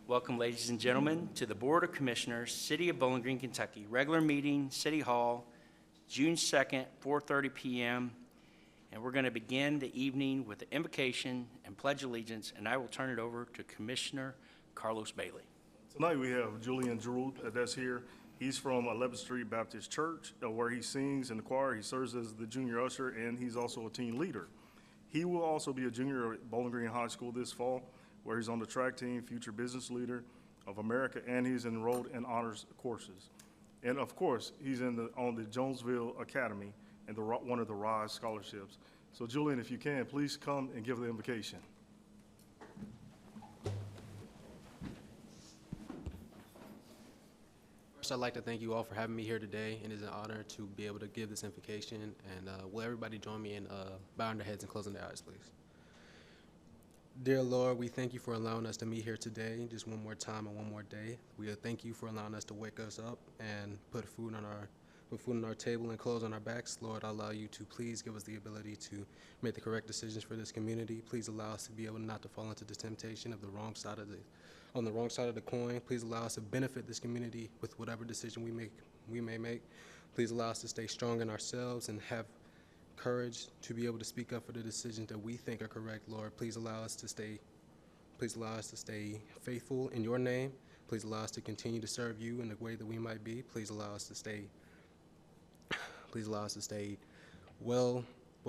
Welcome, ladies and gentlemen, to the Board of Commissioners, City of Bowling Green, Kentucky. Regular meeting, City Hall, June 2nd, 4:30 p.m. And we're going to begin the evening with the invocation and pledge allegiance, and I will turn it over to Commissioner Carlos Bailey. Tonight we have Julian Drew that's here. He's from 11th Street Baptist Church, where he sings in the choir. He serves as the junior usher, and he's also a team leader. He will also be a junior at Bowling Green High School this fall, where he's on the track team, future business leader of America, and he's enrolled in honors courses. And of course, he's on the Jonesville Academy and one of the RISE scholarships. So Julian, if you can, please come and give the invocation. First, I'd like to thank you all for having me here today. It is an honor to be able to give this invocation. And will everybody join me in bowing their heads and closing their eyes, please? Dear Lord, we thank you for allowing us to meet here today, just one more time and one more day. We thank you for allowing us to wake us up and put food on our table and clothes on our backs. Lord, I allow you to please give us the ability to make the correct decisions for this community. Please allow us to be able not to fall into the temptation of the wrong side of the coin. Please allow us to benefit this community with whatever decision we may make. Please allow us to stay strong in ourselves and have courage to be able to speak up for the decisions that we think are correct. Lord, please allow us to stay faithful in your name. Please allow us to continue to serve you in the way that we might be. Please allow us to stay well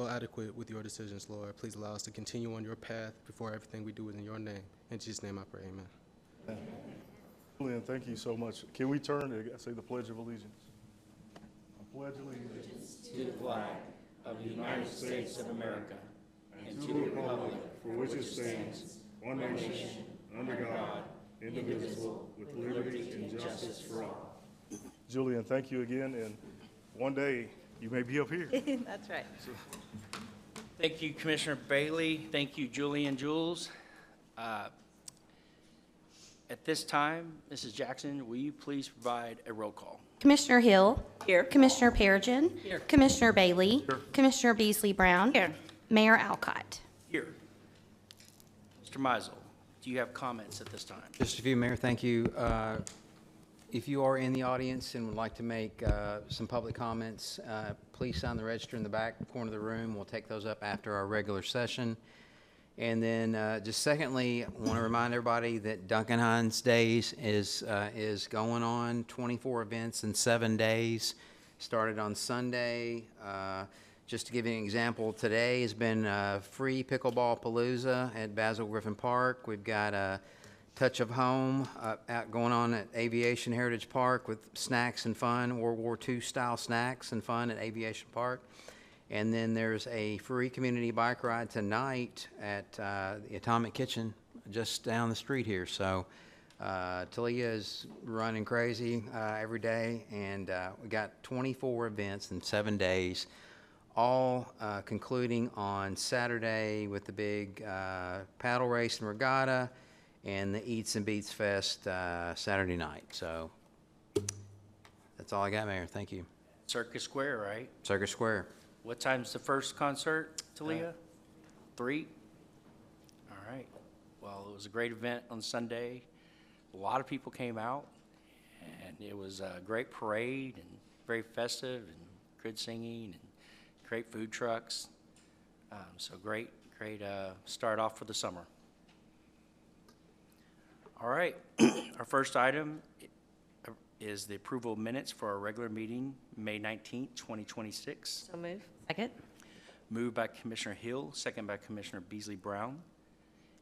adequate with your decisions, Lord. Please allow us to continue on your path before everything we do is in your name. In Jesus' name I pray, amen. Julian, thank you so much. Can we turn and say the Pledge of Allegiance? I pledge allegiance To the flag of the United States of America and to the republic for which it stands, one nation, under God, indivisible, with liberty and justice for all. Julian, thank you again, and one day you may be up here. That's right. Thank you, Commissioner Bailey. Thank you, Julian Jules. At this time, Mrs. Jackson, will you please provide a roll call? Commissioner Hill. Here. Commissioner Perigin. Here. Commissioner Bailey. Here. Commissioner Beasley Brown. Here. Mayor Alcott. Here. Mr. Meisel, do you have comments at this time? Just a few, Mayor. Thank you. If you are in the audience and would like to make some public comments, please sign the register in the back corner of the room. We'll take those up after our regular session. And then just secondly, I want to remind everybody that Duncan Hines Days is going on, 24 events in 7 days. Started on Sunday. Just to give you an example, today has been free pickleball palooza at Basil Griffin Park. We've got a Touch of Home out going on at Aviation Heritage Park with snacks and fun, World War II style snacks and fun at Aviation Park. And then there's a free community bike ride tonight at the Atomic Kitchen just down the street here. So Talia is running crazy every day, and we got 24 events in 7 days, all concluding on Saturday with the big paddle race and regatta and the Eats and Beats Fest Saturday night. So that's all I got, Mayor. Thank you. Circus Square, right? Circus Square. What time's the first concert, Talia? 3? All right. Well, it was a great event on Sunday. A lot of people came out, and it was a great parade and very festive and good singing and great food trucks. So great start off for the summer. All right. Our first item is the approval of minutes for our regular meeting, May 19th, 2026. So move. Second. Moved by Commissioner Hill, second by Commissioner Beasley Brown.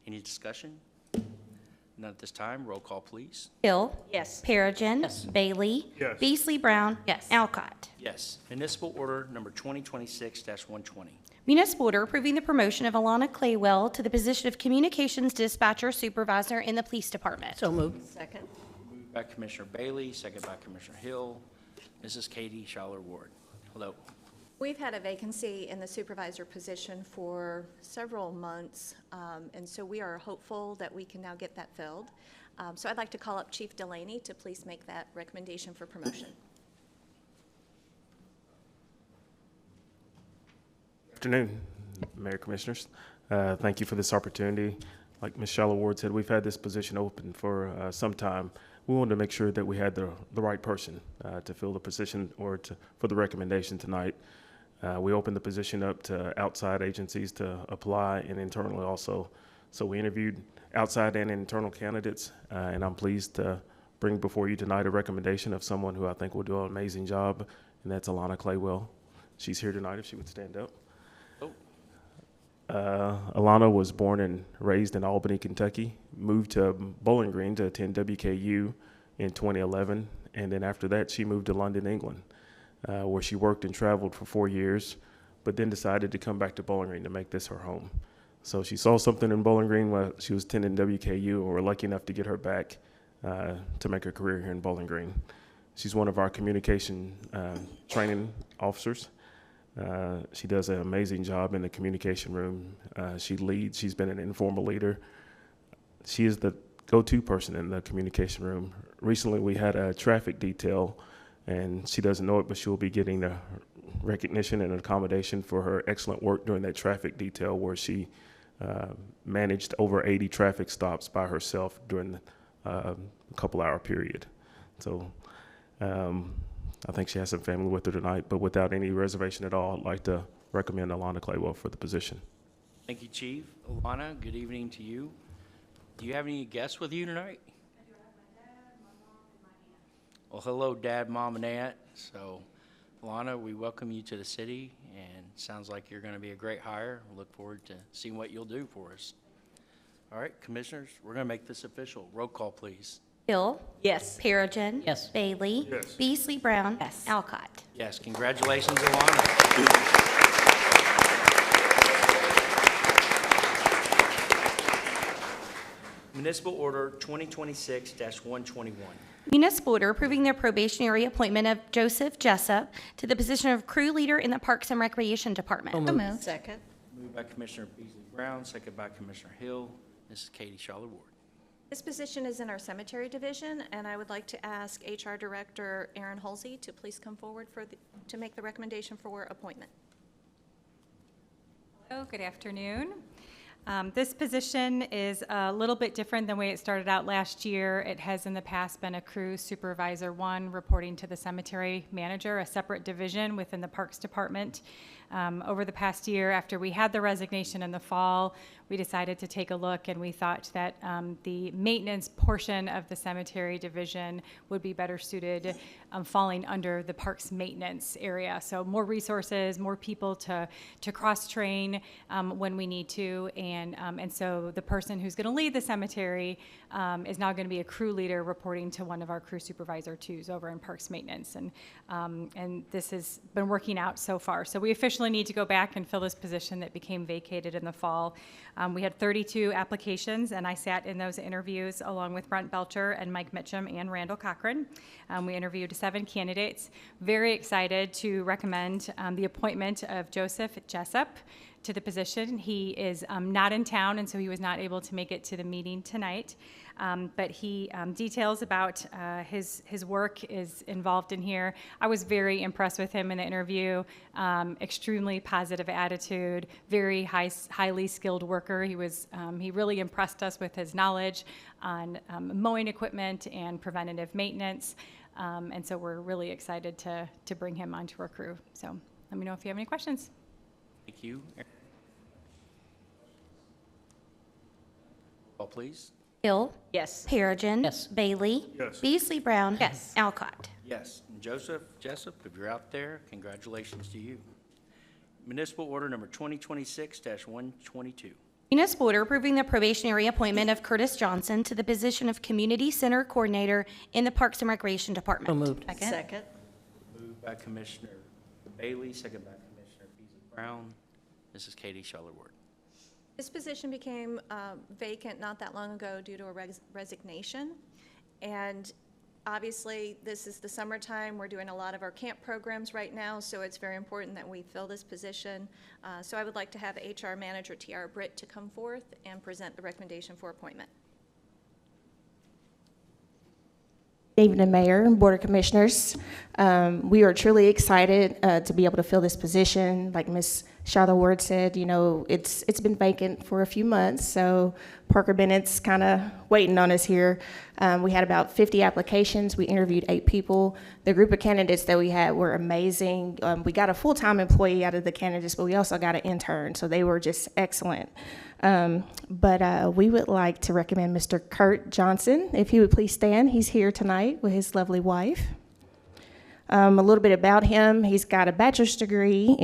Any discussion? None at this time. Roll call, please. Hill. Yes. Perigin. Yes. Bailey. Yes. Beasley Brown. Yes. Alcott. Yes. Municipal Order Number 2026-120. Municipal order approving the promotion of Alana Claywell to the position of Communications Dispatcher Supervisor in the Police Department. So move. Second. Moved by Commissioner Bailey, second by Commissioner Hill. Mrs. Katie Schaller Ward. Hello. We've had a vacancy in the supervisor position for several months, and so we are hopeful that we can now get that filled. So I'd like to call up Chief Delaney to please make that recommendation for promotion. Good afternoon, Mayor, Commissioners. Thank you for this opportunity. like Ms. Shallow-Ward said, we've had this position open for some time. We wanted to make sure that we had the right person to fill the position or for the recommendation tonight. We opened the position up to outside agencies to apply and internally also. So we interviewed outside and internal candidates, and I'm pleased to bring before you tonight a recommendation of someone who I think will do an amazing job, and that's Alana Claywell. She's here tonight if she would stand up. Alana was born and raised in Albany, Kentucky, moved to Bowling Green to attend WKU in 2011, and then after that she moved to London, England, where she worked and traveled for 4 years, but then decided to come back to Bowling Green to make this her home. So she saw something in Bowling Green while she was attending WKU, and we're lucky enough to get her back to make a career here in Bowling Green. She's one of our communication training officers. She does an amazing job in the communication room. She leads. She's been an informal leader. She is the go-to person in the communication room. Recently, we had a traffic detail, and she doesn't know it, but she'll be getting the recognition and accommodation for her excellent work during that traffic detail, where she managed over 80 traffic stops by herself during a couple-hour period. So I think she has some family with her tonight, but without any reservation at all, I'd like to recommend Alana Claywell for the position. Thank you, Chief. Alana, good evening to you. Do you have any guests with you tonight? I do have my dad, my mom, and my aunt. Well, hello, Dad, Mom, and Aunt. So, Alana, we welcome you to the city, and sounds like you're going to be a great hire. We look forward to seeing what you'll do for us. All right, Commissioners, we're going to make this official. Roll call, please. Hill. Yes. Perigin. Yes. Bailey. Yes. Beasley Brown. Yes. Alcott. Yes, congratulations, Alana. Municipal Order 2026-121. Municipal order approving the probationary appointment of Joseph Jessup to the position of crew leader in the Parks and Recreation Department. Second. Moved by Commissioner Beasley Brown, second by Commissioner Hill. Mrs. Katie Shallow-Ward. This position is in our cemetery division, and I would like to ask HR Director Aaron Halsey to please come forward to make the recommendation for appointment. Hello, good afternoon. This position is a little bit different than the way it started out last year. It has in the past been a crew supervisor 1 reporting to the cemetery manager, a separate division within the Parks Department. Over the past year, after we had the resignation in the fall, we decided to take a look, and we thought that the maintenance portion of the cemetery division would be better suited falling under the parks maintenance area. So more resources, more people to cross-train when we need to, and so the person who's going to lead the cemetery is now going to be a crew leader reporting to one of our crew supervisor 2s over in parks maintenance, and this has been working out so far. So we officially need to go back and fill this position that became vacated in the fall. We had 32 applications, and I sat in those interviews along with Brent Belcher and Mike Mitchum and Randall Cochran. We interviewed 7 candidates. Very excited to recommend the appointment of Joseph Jessup to the position. He is not in town, and so he was not able to make it to the meeting tonight. But he details about his work is involved in here. I was very impressed with him in the interview. Extremely positive attitude, very highly skilled worker. He really impressed us with his knowledge on mowing equipment and preventative maintenance. And so we're really excited to bring him onto our crew. So let me know if you have any questions. Thank you. Call, please. Hill. Yes. Perigin. Yes. Bailey. Yes. Beasley Brown. Yes. Alcott. Yes, and Joseph Jessup, if you're out there, congratulations to you. Municipal Order Number 2026-122. Municipal order approving the probationary appointment of Curtis Johnson to the position of Community Center Coordinator in the Parks and Recreation Department. Second. Moved by Commissioner Bailey, second by Commissioner Beasley Brown. Mrs. Katie Shallow-Ward. This position became vacant not that long ago due to a resignation. And obviously, this is the summertime. We're doing a lot of our camp programs right now, so it's very important that we fill this position. So I would like to have HR Manager Tiara Britt to come forth and present the recommendation for appointment. Evening, Mayor and Board of Commissioners. We are truly excited to be able to fill this position. Like Ms. Charlotte Ward said, you know, it's been vacant for a few months, so Parker Bennett's kind of waiting on us here. We had about 50 applications. We interviewed 8 people. The group of candidates that we had were amazing. We got a full-time employee out of the candidates, but we also got an intern, so they were just excellent. But we would like to recommend Mr. Kurt Johnson. If he would please stand. He's here tonight with his lovely wife. A little bit about him. He's got a bachelor's degree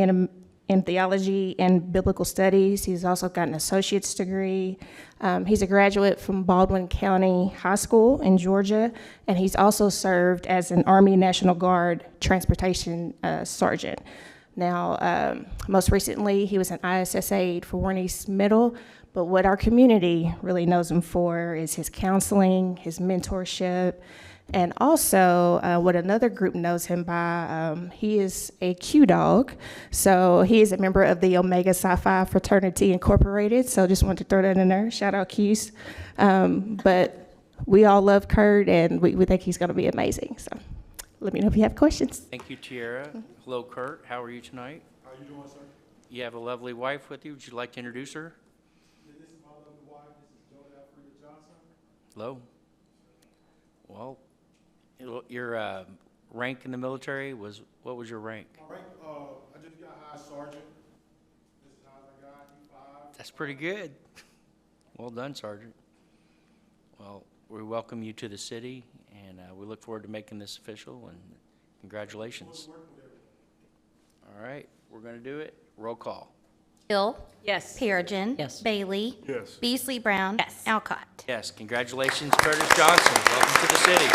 in theology and biblical studies. He's also got an associate's degree. He's a graduate from Baldwin County High School in Georgia, and he's also served as an Army National Guard transportation sergeant. Now, most recently, he was an ISS aide for Warren East Middle, but what our community really knows him for is his counseling, his mentorship, and also what another group knows him by, he is a Q dog. So he is a member of the Omega Psi Phi Fraternity Incorporated. So just wanted to throw that in there. Shout out Q's. But we all love Kurt, and we think he's going to be amazing. So let me know if you have questions. Thank you, Tiara. Hello, Kurt. How are you tonight? How you doing, sir? You have a lovely wife with you. Would you like to introduce her? This is my lovely wife. This is Joe Alfreda Johnson. Hello. Well, your rank in the military was, what was your rank? My rank, I just got high sergeant. This is how I got E5. That's pretty good. Well done, Sergeant. Well, we welcome you to the city, and we look forward to making this official, and congratulations. All right, we're going to do it. Roll call. Hill. Yes. Perigin. Yes. Bailey. Yes. Beasley Brown. Yes. Alcott. Yes, congratulations, Curtis Johnson. Welcome to the city.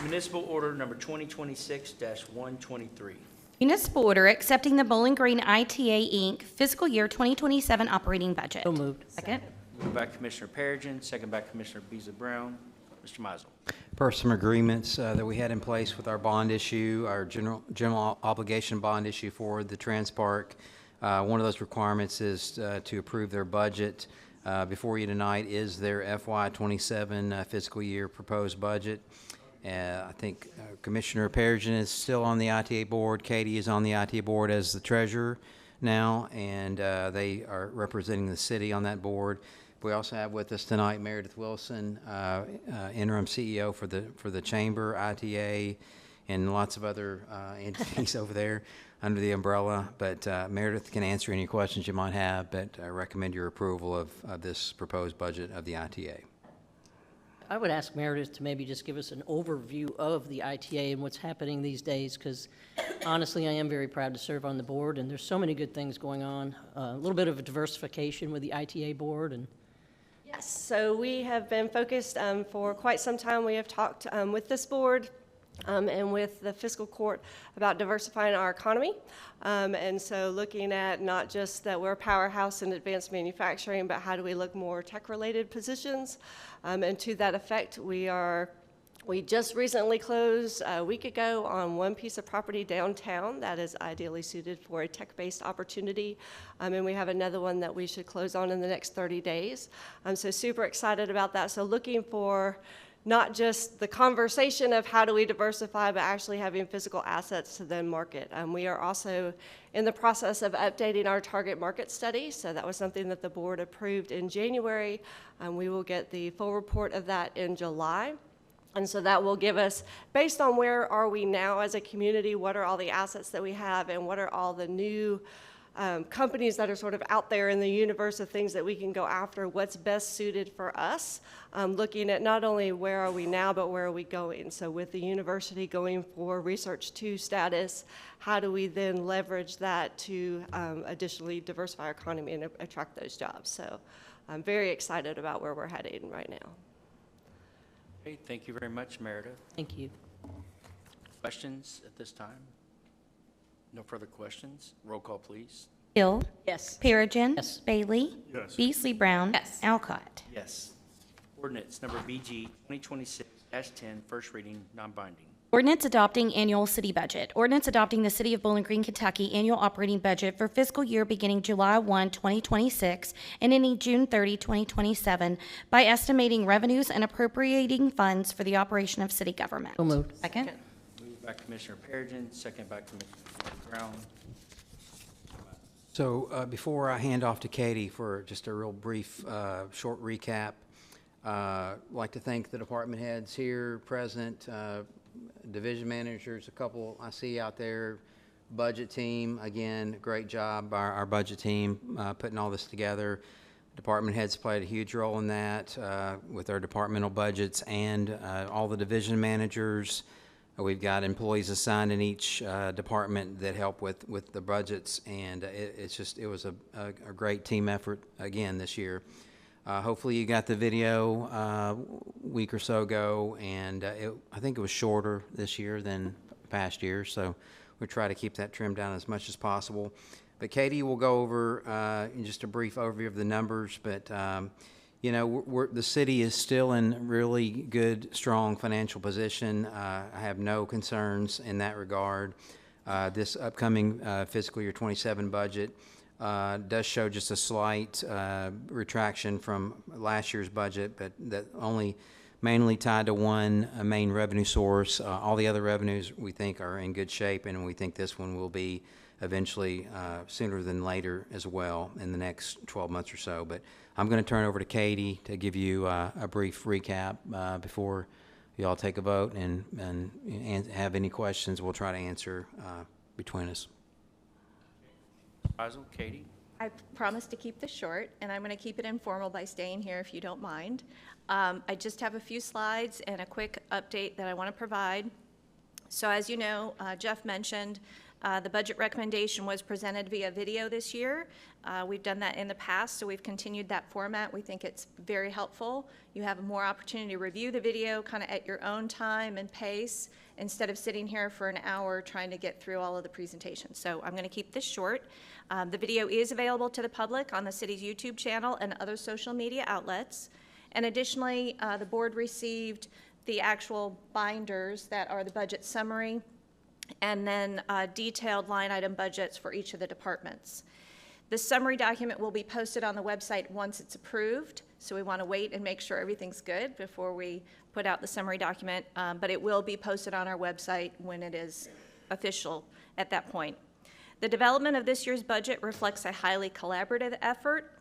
Municipal order number 2026-123. Municipal order accepting the Bowling Green ITA, Inc. fiscal year 2027 operating budget. So moved. Second. Moved by Commissioner Perigin, second by Commissioner Beasley Brown. Mr. Mizel. Per some agreements that we had in place with our bond issue, our general obligation bond issue for the Transpark, one of those requirements is to approve their budget. Before you tonight is their FY27 fiscal year proposed budget. I think Commissioner Perigin is still on the ITA board. Katie is on the ITA board as the treasurer now, and they are representing the city on that board. We also have with us tonight Meredith Wilson, interim CEO for the chamber, ITA, and lots of other entities over there under the umbrella. But Meredith can answer any questions you might have, but I recommend your approval of this proposed budget of the ITA. I would ask Meredith to maybe just give us an overview of the ITA and what's happening these days, because honestly, I am very proud to serve on the board, and there's so many good things going on. A little bit of a diversification with the ITA board. And yes, so we have been focused for quite some time. We have talked with this board and with the fiscal court about diversifying our economy. And so looking at not just that we're a powerhouse in advanced manufacturing, but how do we look more tech-related positions? And to that effect, we just recently closed a week ago on one piece of property downtown that is ideally suited for a tech-based opportunity. And we have another one that we should close on in the next 30 days. So super excited about that. So looking for not just the conversation of how do we diversify, but actually having physical assets to then market. We are also in the process of updating our target market study. So that was something that the board approved in January. We will get the full report of that in July. And so that will give us, based on where are we now as a community, what are all the assets that we have, and what are all the new companies that are sort of out there in the universe of things that we can go after, what's best suited for us, looking at not only where are we now, but where are we going. So with the university going for Research 2 status, how do we then leverage that to additionally diversify our economy and attract those jobs? So I'm very excited about where we're heading right now. Okay, thank you very much, Meredith. thank you. Questions at this time? No further questions? Roll call, please. Hill. Yes. Perigin. Yes. Bailey. Yes. Beasley Brown. Yes. Alcott. Yes. Ordinance number BG 2026-10, first reading, non-binding. Ordinance adopting annual city budget. Ordinance adopting the City of Bowling Green, Kentucky annual operating budget for fiscal year beginning July 1, 2026 and ending June 30, 2027 by estimating revenues and appropriating funds for the operation of city government. So moved. Second. Moved by Commissioner Perigin, second by Commissioner Brown. So before I hand off to Katie for just a real brief, short recap, I'd like to thank the department heads here present, division managers, a couple I see out there, budget team, again, great job, our budget team putting all this together. Department heads played a huge role in that with our departmental budgets and all the division managers. We've got employees assigned in each department that help with the budgets, and it was a great team effort again this year. Hopefully you got the video a week or so ago, and I think it was shorter this year than past years, so we try to keep that trimmed down as much as possible. But Katie will go over just a brief overview of the numbers, but you know, the city is still in really good, strong financial position. I have no concerns in that regard. This upcoming fiscal year 27 budget does show just a slight retraction from last year's budget, but that only mainly tied to one main revenue source. All the other revenues we think are in good shape, and we think this one will be eventually sooner than later as well in the next 12 months or so. But I'm going to turn over to Katie to give you a brief recap before you all take a vote, and have any questions we'll try to answer between us. Supervisor, Katie? I promise to keep this short, and I'm going to keep it informal by staying here if you don't mind. I just have a few slides and a quick update that I want to provide. So as you know, Jeff mentioned, the budget recommendation was presented via video this year. We've done that in the past, so we've continued that format. We think it's very helpful. You have more opportunity to review the video kind of at your own time and pace instead of sitting here for an hour trying to get through all of the presentations. So I'm going to keep this short. The video is available to the public on the city's YouTube channel and other social media outlets. And additionally, the board received the actual binders that are the budget summary and then detailed line item budgets for each of the departments. The summary document will be posted on the website once it's approved, so we want to wait and make sure everything's good before we put out the summary document, but it will be posted on our website when it is official at that point. The development of this year's budget reflects a highly collaborative effort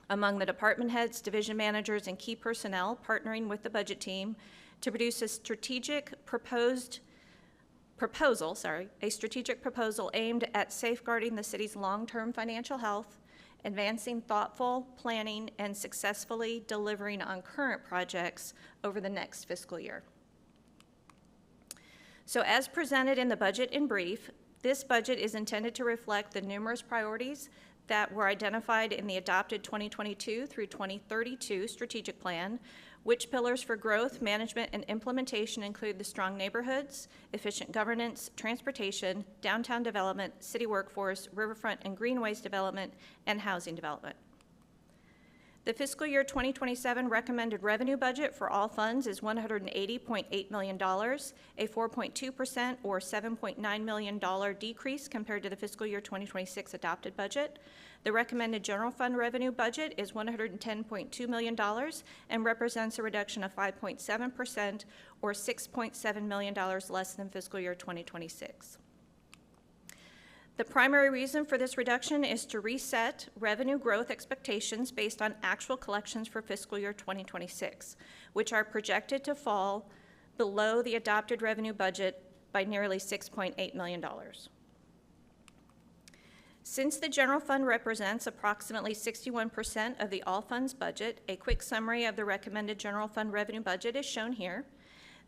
among the department heads, division managers, and key personnel partnering with the budget team to produce a strategic proposal aimed at safeguarding the city's long-term financial health, advancing thoughtful planning, and successfully delivering on current projects over the next fiscal year. So as presented in the budget in brief, this budget is intended to reflect the numerous priorities that were identified in the adopted 2022 through 2032 strategic plan, which pillars for growth, management, and implementation include the strong neighborhoods, efficient governance, transportation, downtown development, city workforce, riverfront and greenways development, and housing development. The fiscal year 2027 recommended revenue budget for all funds is $180.8 million, a 4.2% or $7.9 million decrease compared to the fiscal year 2026 adopted budget. The recommended general fund revenue budget is $110.2 million and represents a reduction of 5.7% or $6.7 million less than fiscal year 2026. The primary reason for this reduction is to reset revenue growth expectations based on actual collections for fiscal year 2026, which are projected to fall below the adopted revenue budget by nearly $6.8 million. Since the general fund represents approximately 61% of the all funds budget, a quick summary of the recommended general fund revenue budget is shown here.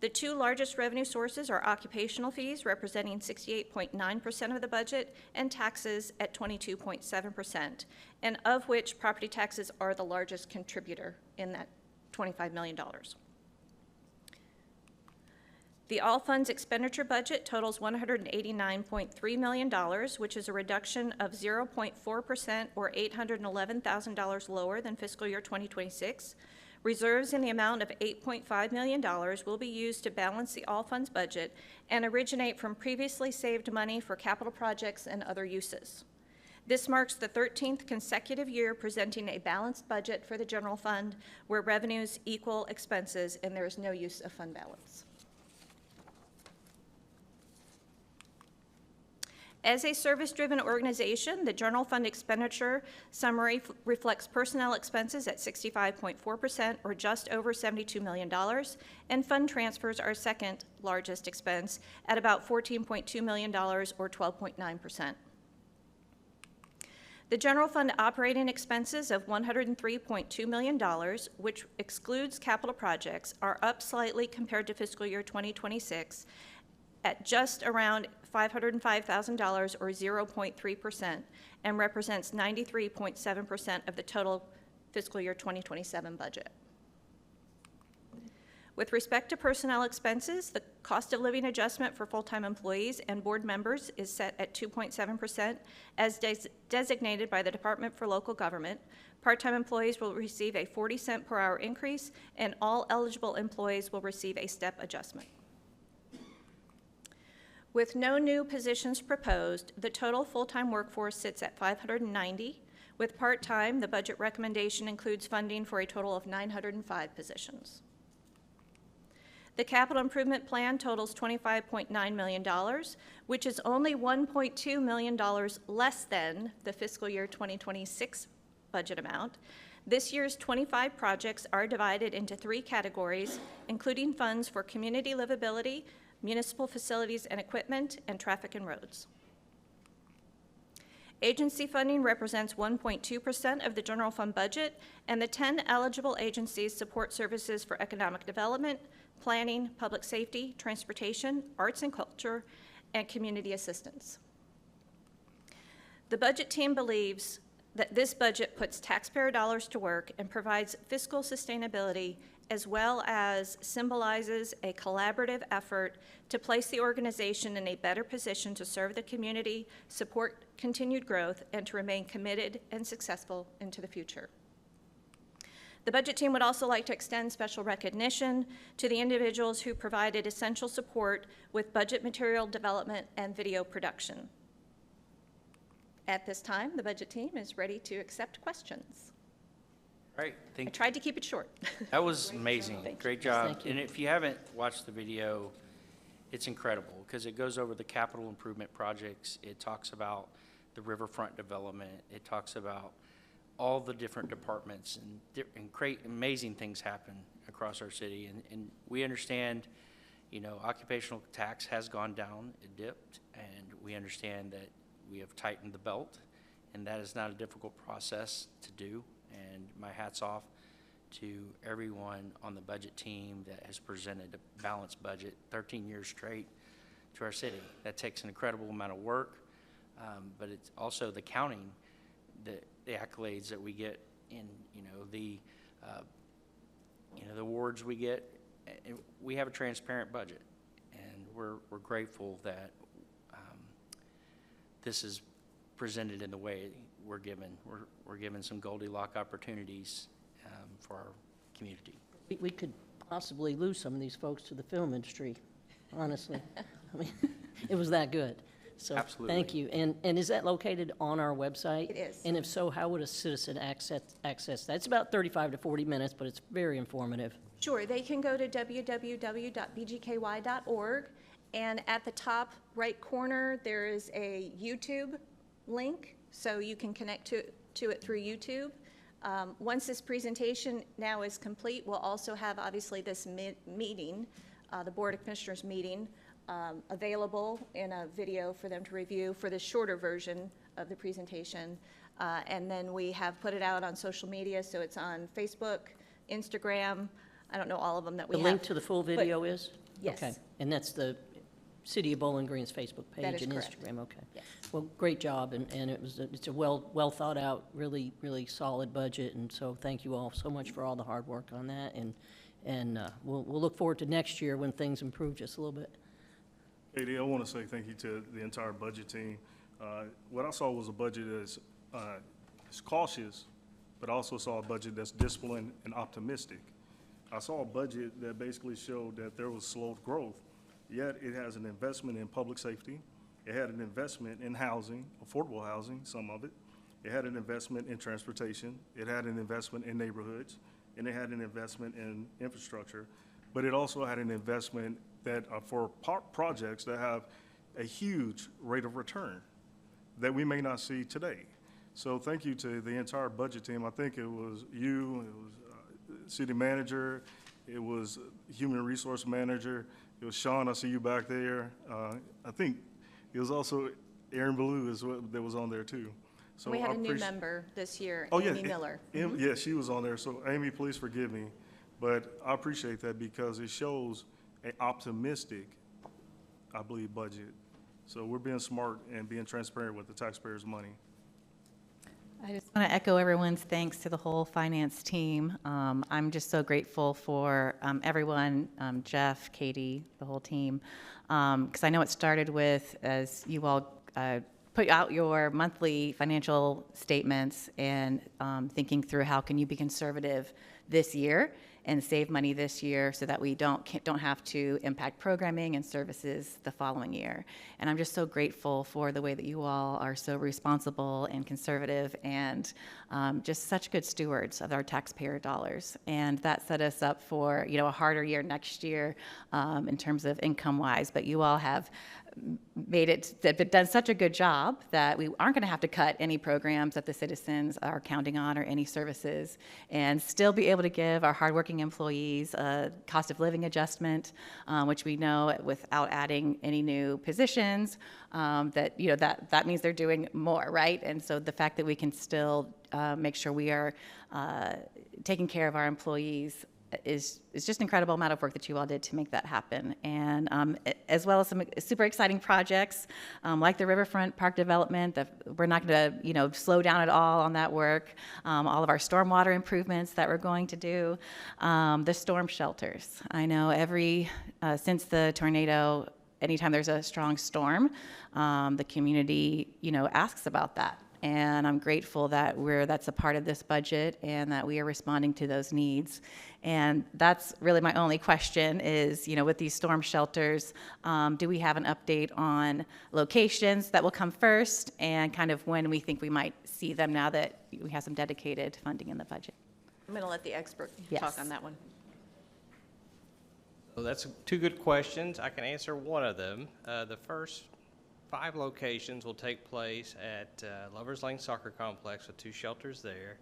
The two largest revenue sources are occupational fees, representing 68.9% of the budget, and taxes at 22.7%, and of which property taxes are the largest contributor in that $25 million. The all funds expenditure budget totals $189.3 million, which is a reduction of 0.4% or $811,000 lower than fiscal year 2026. Reserves in the amount of $8.5 million will be used to balance the all funds budget and originate from previously saved money for capital projects and other uses. This marks the 13th consecutive year presenting a balanced budget for the general fund where revenues equal expenses and there is no use of fund balance. As a service-driven organization, the general fund expenditure summary reflects personnel expenses at 65.4%, or just over $72 million, and fund transfers are second largest expense at about $14.2 million, or 12.9%. The general fund operating expenses of $103.2 million, which excludes capital projects, are up slightly compared to fiscal year 2026 at just around $505,000, or 0.3%, and represents 93.7% of the total fiscal year 2027 budget. With respect to personnel expenses, the cost of living adjustment for full-time employees and board members is set at 2.7% as designated by the Department for Local Government. Part-time employees will receive a 40-cent per hour increase, and all eligible employees will receive a step adjustment. With no new positions proposed, the total full-time workforce sits at 590. With part-time, the budget recommendation includes funding for a total of 905 positions. The capital improvement plan totals $25.9 million, which is only $1.2 million less than the fiscal year 2026 budget amount. This year's 25 projects are divided into 3 categories, including funds for community livability, municipal facilities and equipment, and traffic and roads. Agency funding represents 1.2% of the general fund budget, and the 10 eligible agencies support services for economic development, planning, public safety, transportation, arts and culture, and community assistance. The budget team believes that this budget puts taxpayer dollars to work and provides fiscal sustainability, as well as symbolizes a collaborative effort to place the organization in a better position to serve the community, support continued growth, and to remain committed and successful into the future. The budget team would also like to extend special recognition to the individuals who provided essential support with budget material development and video production. At this time, the budget team is ready to accept questions. Right, I tried to keep it short. that was amazing. Thank you. Great job. Thank you. And if you haven't watched the video, it's incredible because it goes over the capital improvement projects. It talks about the riverfront development. It talks about all the different departments and great, amazing things happen across our city. And we understand, you know, occupational tax has gone down, it dipped, and we understand that we have tightened the belt, and that is not a difficult process to do. And my hat's off to everyone on the budget team that has presented a balanced budget 13 years straight to our city. That takes an incredible amount of work, but it's also the counting, the accolades that we get in, you know, the awards we get. And we have a transparent budget, and we're grateful that this is presented in the way we're given. We're given some Goldilocks opportunities for our community. We could possibly lose some of these folks to the film industry, honestly. I mean, it was that good. So, Absolutely. thank you. And is that located on our website? It is. And if so, how would a citizen access that? It's about 35 to 40 minutes, but it's very informative. Sure, they can go to www.bgky.org, and at the top right corner, there is a YouTube link, so you can connect to it through YouTube. Once this presentation now is complete, we'll also have, obviously, this meeting, the Board of Commissioners meeting, available in a video for them to review for the shorter version of the presentation. And then we have put it out on social media, so it's on Facebook, Instagram. I don't know all of them that we The have. link to the full video is? Yes. Okay. And that's the City of Bowling Green's Facebook That page is and correct. Instagram, okay. Yes. Well, great job, and it's a well thought out, really solid budget, and so thank you all so much for all the hard work on that, and we'll look forward to next year when things improve just a little bit. Katie, I want to say thank you to the entire budget team. What I saw was a budget that's cautious, but I also saw a budget that's disciplined and optimistic. I saw a budget that basically showed that there was slowed growth, yet it has an investment in public safety. It had an investment in housing, affordable housing, some of it. It had an investment in transportation. It had an investment in neighborhoods, and it had an investment in infrastructure. But it also had an investment that for projects that have a huge rate of return that we may not see today. So thank you to the entire budget team. I think it was you, it was city manager, it was human resource manager, it was Sean, I see you back there. I think it was also Aaron Ballou that was on there too. So We had I a new appreciate- member this year, Oh, yeah, Amy Miller. Yeah, she was on there. So Amy, please forgive me. But I appreciate that because it shows an optimistic, I believe, budget. So we're being smart and being transparent with the taxpayers' money. I just want to echo everyone's thanks to the whole finance team. I'm just so grateful for everyone, Jeff, Katie, the whole team, because I know it started with, as you all put out your monthly financial statements and thinking through how can you be conservative this year and save money this year so that we don't have to impact programming and services the following year. And I'm just so grateful for the way that you all are so responsible and conservative and just such good stewards of our taxpayer dollars. And that set us up for, you know, a harder year next year in terms of income-wise. But you all have done such a good job that we aren't going to have to cut any programs that the citizens are counting on or any services, and still be able to give our hardworking employees a cost of living adjustment, which we know without adding any new positions, that means they're doing more, right? And so the fact that we can still make sure we are taking care of our employees is just an incredible amount of work that you all did to make that happen. And as well as some super exciting projects like the Riverfront Park development, that we're not going to slow down at all on that work. All of our stormwater improvements that we're going to do. The storm shelters. I know since the tornado, anytime there's a strong storm, the community, asks about that. And I'm grateful that that's a part of this budget and that we are responding to those needs. And that's really my only question is, with these storm shelters, do we have an update on locations that will come first and kind of when we think we might see them now that we have some dedicated funding in the budget? I'm going to let the expert Yes. talk on that one. So that's two good questions. I can answer one of them. The first 5 locations will take place at Lovers Lane Soccer Complex with 2 shelters there,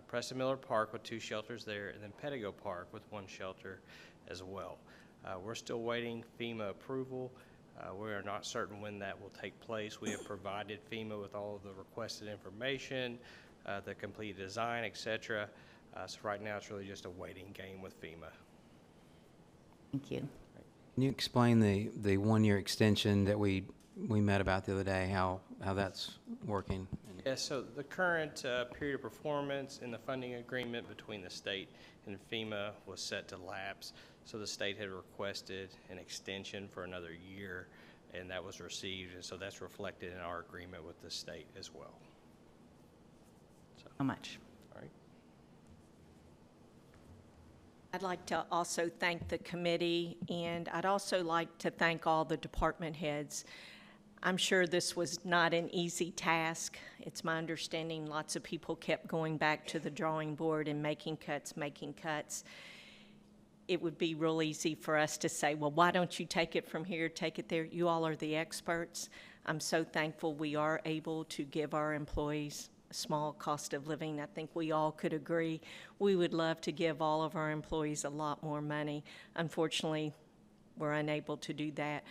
Preston Miller Park with 2 shelters there, and then Pettigo Park with 1 shelter as well. We're still waiting FEMA approval. We are not certain when that will take place. We have provided FEMA with all of the requested information, the complete design, etc. So right now it's really just a waiting game with FEMA. Thank you. Can you explain the 1-year extension that we met about the other day, how that's working? Yes, so the current period of performance in the funding agreement between the state and FEMA was set to lapse. So the state had requested an extension for another year, and that was received. And so that's reflected in our agreement with the state as well. So much. All right. I'd like to also thank the committee, and I'd also like to thank all the department heads. I'm sure this was not an easy task. It's my understanding lots of people kept going back to the drawing board and making cuts. It would be real easy for us to say, well, why don't you take it from here, take it there? You all are the experts. I'm so thankful we are able to give our employees a small cost of living. I think we all could agree. We would love to give all of our employees a lot more money. Unfortunately, we're unable to do that.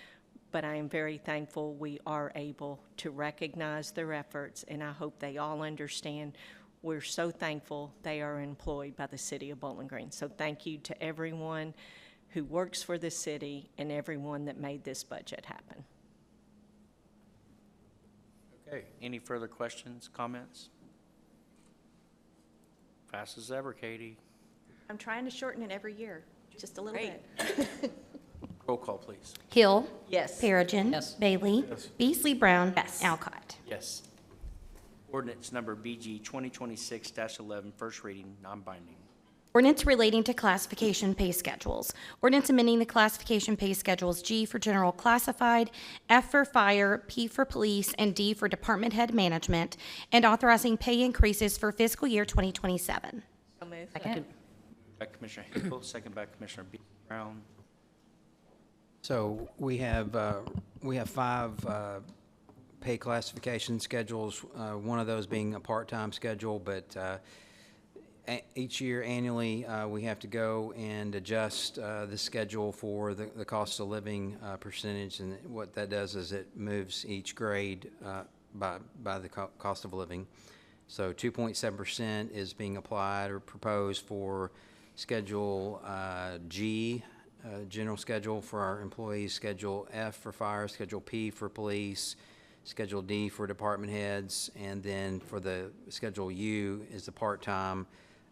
But I am very thankful we are able to recognize their efforts, and I hope they all understand we're so thankful they are employed by the City of Bowling Green. So thank you to everyone who works for the city and everyone that made this budget happen. Okay, any further questions, comments? Fast as ever, Katie. I'm trying to shorten it every year, just a little bit. Roll call, please. Hill. Yes. Perigin. Yes. Bailey. Yes. Beasley Brown. Yes. Alcott. Yes. Ordinance number BG 2026-11, first reading, non-binding. Ordinance relating to classification pay schedules. Ordinance amending the classification pay schedules G for general classified, F for fire, P for police, and D for department head management, and authorizing pay increases for fiscal year 2027. So moved. Second. By Commissioner Hinkle, second by Commissioner Brown. So we have 5 pay classification schedules, one of those being a part-time schedule, but each year annually, we have to go and adjust the schedule for the cost of living percentage, and what that does is it moves each grade by the cost of living. So 2.7% is being applied or proposed for Schedule G, general schedule for our employees, Schedule F for fire, Schedule P for police, Schedule D for department heads, and then for the Schedule U is the part-time.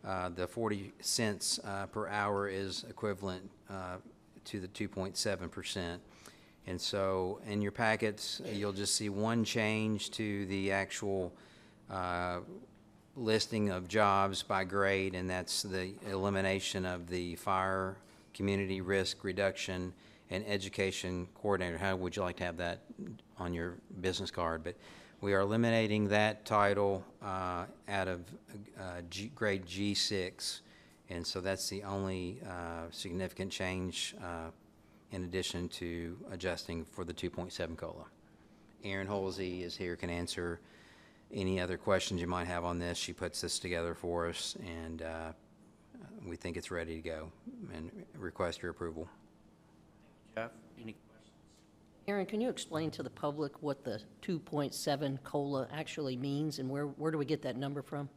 The 40 cents per hour is equivalent to the 2.7%. And so in your packets, you'll just see one change to the actual listing of jobs by grade, and that's the elimination of the fire, community risk reduction, and education coordinator. How would you like to have that on your business card? But we are eliminating that title out of grade G6, and so that's the only significant change in addition to adjusting for the 2.7 COLA. Erin Holsey is here, can answer any other questions you might have on this. She puts this together for us, and we think it's ready to go, and request your approval. Jeff, any questions? Aaron, can you explain to the public what the 2.7 COLA actually means, and where do we get that number from?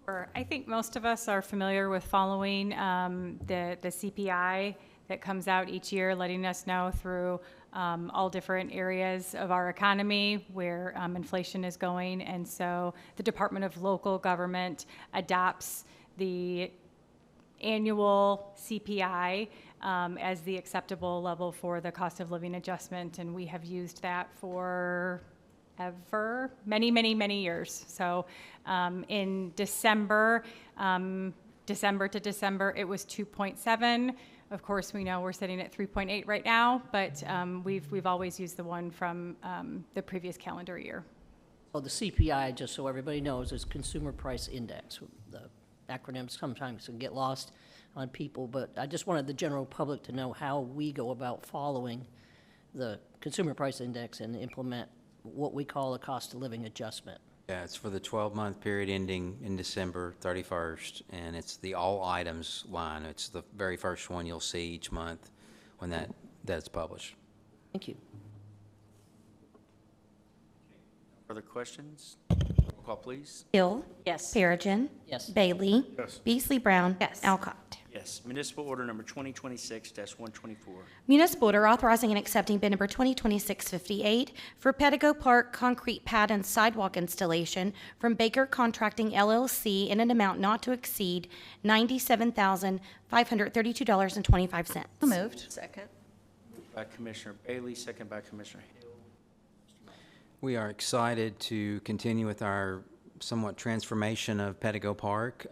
Sure. I think most of us are familiar with following the CPI that comes out each year, letting us know through all different areas of our economy where inflation is going. And so the Department of Local Government adopts the annual CPI as the acceptable level for the cost of living adjustment, and we have used that for many years. So in December to December, it was 2.7. Of course, we know we're sitting at 3.8 right now, but we've always used the one from the previous calendar year. Well, the CPI, just so everybody knows, is Consumer Price Index. The acronyms sometimes can get lost on people, but I just wanted the general public to know how we go about following the Consumer Price Index and implement what we call a cost of living adjustment. Yeah, it's for the 12-month period ending in December 31st, and it's the all items line. It's the very first one you'll see each month when that's published. Thank you. Further questions? Roll call, please. Hill. Yes. Perigin. Yes. Bailey. Yes. Beasley Brown. Yes. Alcott. Yes. Municipal order number 2026-124. Municipal order authorizing and accepting bid number 2026-58 for Pedigo Park concrete pad and sidewalk installation from Baker Contracting LLC in an amount not to exceed $97,532.25. So moved. Second. By Commissioner Bailey, second by Commissioner Hill. We are excited to continue with our somewhat transformation of Pedigo Park.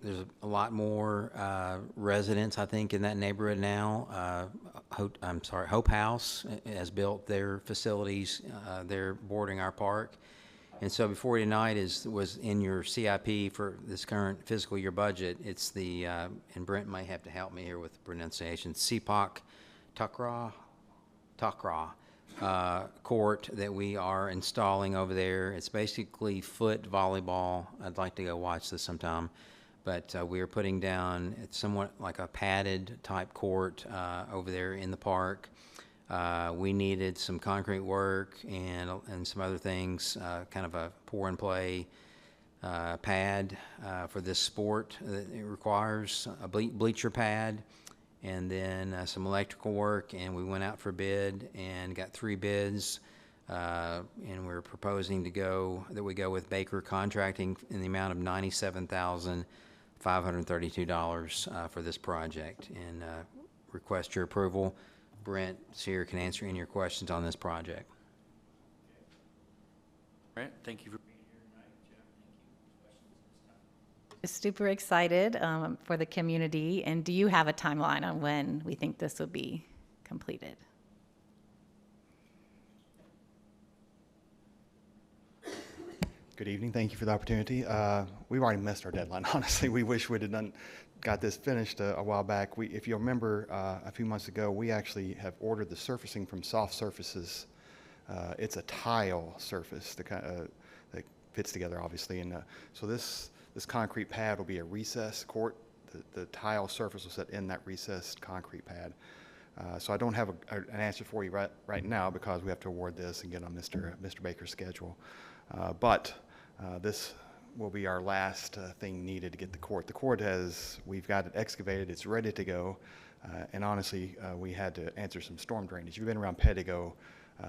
There's a lot more residents, I think, in that neighborhood now. Hope House has built their facilities. They're boarding our park. And so before tonight was in your CIP for this current fiscal year budget. It's the, and Brent may have to help me here with the pronunciation, Sepak Takraw court that we are installing over there. It's basically foot volleyball. I'd like to go watch this sometime. But we are putting down, it's somewhat like a padded type court over there in the park. We needed some concrete work and some other things, kind of a pour and play pad for this sport that it requires, a bleacher pad, and then some electrical work. And we went out for bid and got 3 bids. And we're proposing that we go with Baker Contracting in the amount of $97,532 for this project, and request your approval. Brent here can answer any of your questions on this project. Brent, thank you for being here tonight. Jeff, thank you. Just super excited for the community. And do you have a timeline on when we think this will be completed? Good evening. Thank you for the opportunity. We've already missed our deadline, honestly. We wish we'd have got this finished a while back. If you'll remember, a few months ago, we actually have ordered the surfacing from Soft Surfaces. It's a tile surface that fits together, obviously. And so this concrete pad will be a recessed court. The tile surface will sit in that recessed concrete pad. So I don't have an answer for you right now because we have to award this and get on Mr. Baker's schedule. But this will be our last thing needed to get the court. The court we've got it excavated, it's ready to go. And honestly, we had to answer some storm drainage. If you've been around Pettigo,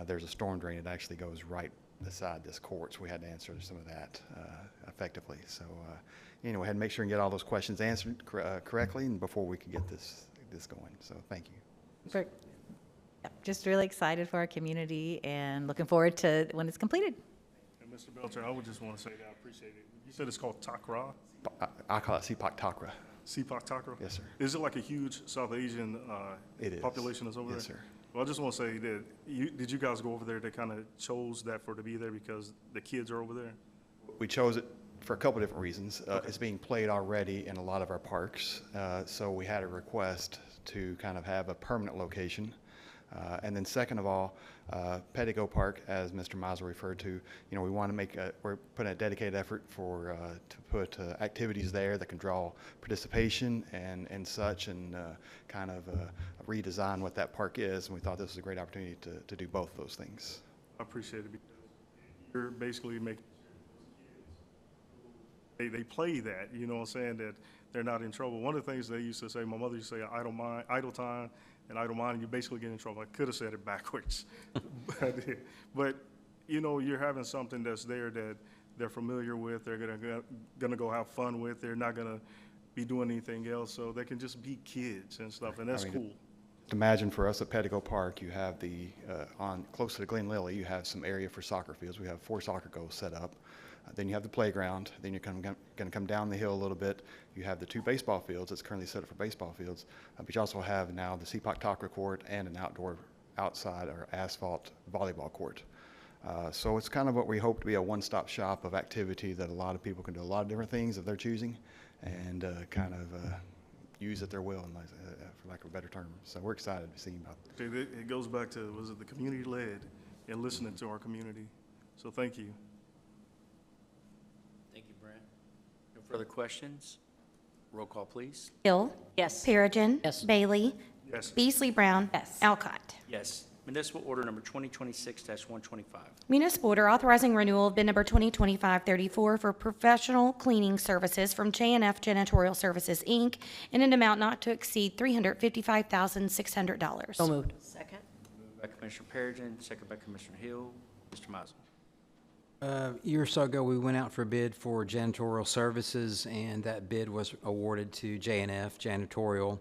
there's a storm drain that actually goes right beside this court, so we had to answer some of that effectively. So anyway, we had to make sure and get all those questions answered correctly and before we could get this going. So thank you. Just really excited for our community and looking forward to when it's completed. And Mr. Belcher, I would just want to say that I appreciate it. You said it's called Takra? I call it Sepak Takra. Sepak Takra? Yes, sir. Is it like a huge South Asian population that's over there? Yes, sir. Well, I just want to say that, did you guys go over there that kind of chose that to be there because the kids are over there? We chose it for a couple different reasons. It's being played already in a lot of our parks, so we had a request to kind of have a permanent location. And then second of all, Pettigo Park, as Mr. Mizel referred to, we want to we're putting a dedicated effort to put activities there that can draw participation and such, and kind of redesign what that park is. And we thought this was a great opportunity to do both of those things. I appreciate it because you're basically making they play that, you know what I'm saying, that they're not in trouble. One of the things they used to say, my mother used to say, idle time and idle mind, and you basically get in trouble. I could have said it backwards. but you're having something that's there that they're familiar with, they're gonna go have fun with, they're not gonna be doing anything else, so they can just be kids and stuff, and that's cool. Imagine for us at Pettigo Park, you have close to the Glen Lily, you have some area for soccer fields. We have 4 soccer goals set up. Then you have the playground. Then you're going to come down the hill a little bit. You have the 2 baseball fields that's currently set up for baseball fields. But you also have now the Sepak Takra court and an outside or asphalt volleyball court. So it's kind of what we hope to be a one-stop shop of activity that a lot of people can do a lot of different things if they're choosing, and kind of use at their will, for lack of a better term. So we're excited to see about it. It goes back to, was it the community-led and listening to our community? So thank you. Thank you, Brent. No further questions? Roll call, please. Hill. Yes. Perigin. Yes. Bailey. Yes. Beasley Brown. Yes. Alcott. Yes. Municipal order number 2026-125. Municipal order authorizing renewal of bid number 2025-34 for professional cleaning services from J&F Janitorial Services, Inc., in an amount not to exceed $355,600. So moved. Second. Moved by Commissioner Perigin, second by Commissioner Hill. Mr. Mizel. A year or so ago, we went out for a bid for janitorial services, and that bid was awarded to J&F Janitorial.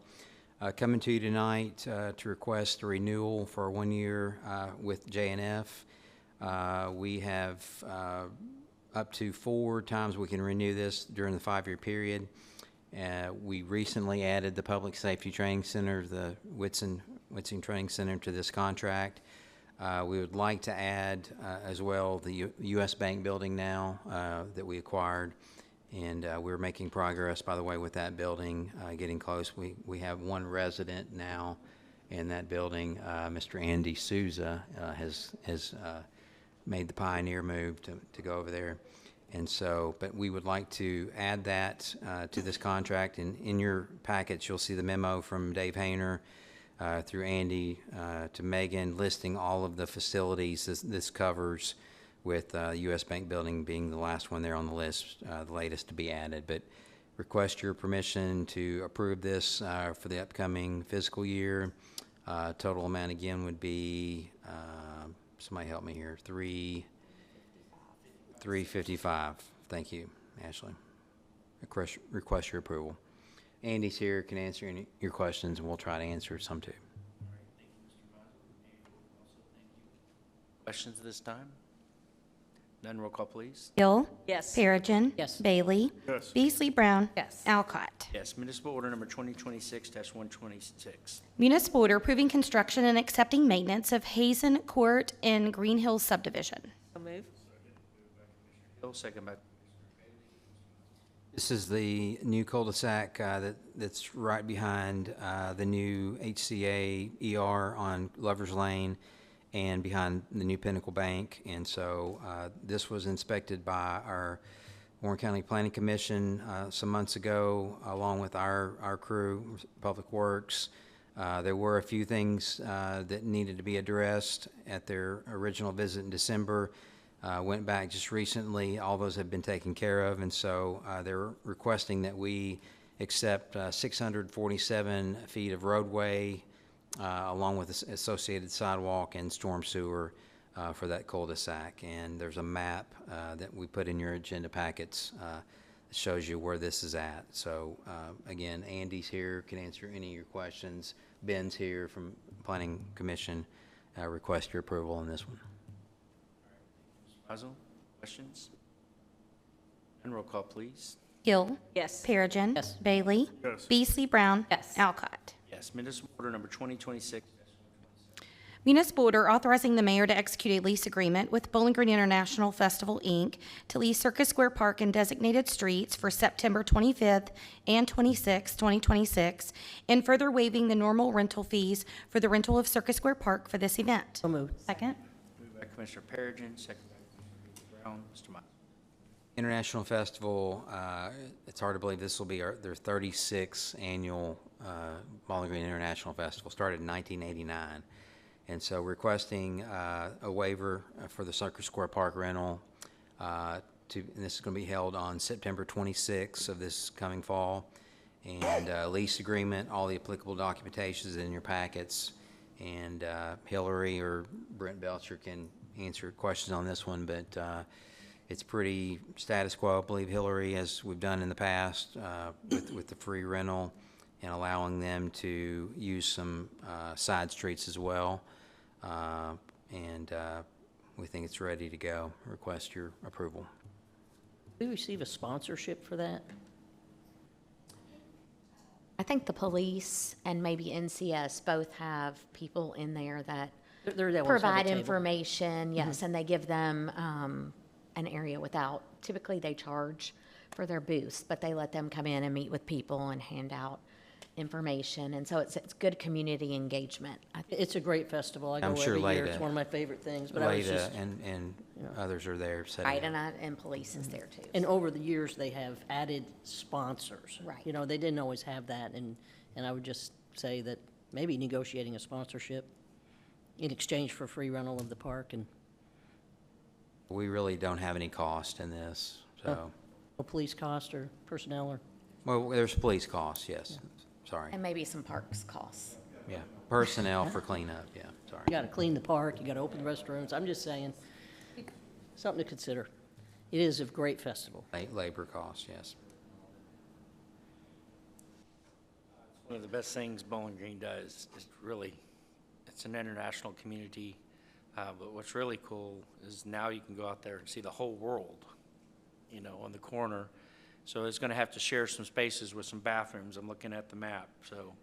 Coming to you tonight to request a renewal for 1 year with J&F. We have up to 4 times we can renew this during the 5-year period. We recently added the Public Safety Training Center, the Whitson Training Center, to this contract. We would like to add as well the U.S. Bank building now that we acquired, and we're making progress, by the way, with that building, getting close. We have 1 resident now in that building. Mr. Andy Souza has made the pioneer move to go over there. And so, but we would like to add that to this contract. And in your packets, you'll see the memo from Dave Hayner through Andy to Megan listing all of the facilities this covers, with U.S. Bank building being the last one there on the list, the latest to be added. But request your permission to approve this for the upcoming fiscal year. Total amount again would be, somebody help me here, $355. Thank you, Ashley. Request your approval. Andy's here, can answer any your questions, and we'll try to answer some too. Questions at this time? None. Roll call, please. Hill. Yes. Perigin. Yes. Bailey. Yes. Beasley Brown. Yes. Alcott. Yes. Municipal order number 2026-126. Municipal order approving construction and accepting maintenance of Hazen Court in Green Hills subdivision. So move. Hill, second by This is the new cul-de-sac that's right behind the new HCA ER on Lover's Lane and behind the new Pinnacle Bank. And so this was inspected by our Warren County Planning Commission some months ago, along with our crew, Public Works. There were a few things that needed to be addressed at their original visit in December. Went back just recently. All those have been taken care of, and so they're requesting that we accept 647 feet of roadway along with associated sidewalk and storm sewer for that cul-de-sac. And there's a map that we put in your agenda packets that shows you where this is at. So again, Andy's here, can answer any of your questions. Ben's here from Planning Commission. Request your approval on this one. Mazel. Questions? And roll call, please. Gill. Yes. Perigin. Yes. Bailey. Yes. Beasley Brown. Yes. Alcott. Yes. Municipal order number 2026. Municipal order authorizing the mayor to execute a lease agreement with Bowling Green International Festival, Inc. to lease Circus Square Park and designated streets for September 25th and 26th, 2026, and further waiving the normal rental fees for the rental of Circus Square Park for this event. So moved. Second. Moved by Commissioner Perigin, second by Commissioner Brown. Mr. Mizel. International Festival, it's hard to believe this will be their 36th annual Bowling Green International Festival, started in 1989. And so requesting a waiver for the Circus Square Park rental, and this is going to be held on September 26th of this coming fall. And lease agreement, all the applicable documentation is in your packets. And Hillary or Brent Belcher can answer questions on this one, but it's pretty status quo, I believe, Hillary, as we've done in the past with the free rental and allowing them to use some side streets as well. We think it's ready to go. Request your approval. Do we receive a sponsorship for that? I think the police and maybe NCS both have people in there that They're the ones at the provide table. information, yes, and they give them an area without, typically they charge for their booths, but they let them come in and meet with people and hand out information, and so it's good community engagement. It's a great festival. I go I'm sure every year. Leda- It's one of my favorite things. But I was Leda just, and others are there setting Right, up. and police is there too. and over the years, they have added sponsors. Right. You know, they didn't always have that, and I would just say that maybe negotiating a sponsorship in exchange for free rental of the park and We really don't have any cost in this, so. no police cost or personnel or. Well, there's police costs, yes. Sorry. And maybe some parks costs. Yeah, personnel for cleanup, yeah, sorry. You gotta clean the park, you gotta open the restrooms. I'm just saying, something to consider. It is a great festival. Labor costs, yes. One of the best things Bowling Green does is really, it's an international community, but what's really cool is now you can go out there and see the whole world, you know, on the corner. So it's going to have to share some spaces with some bathrooms. I'm looking at the map, so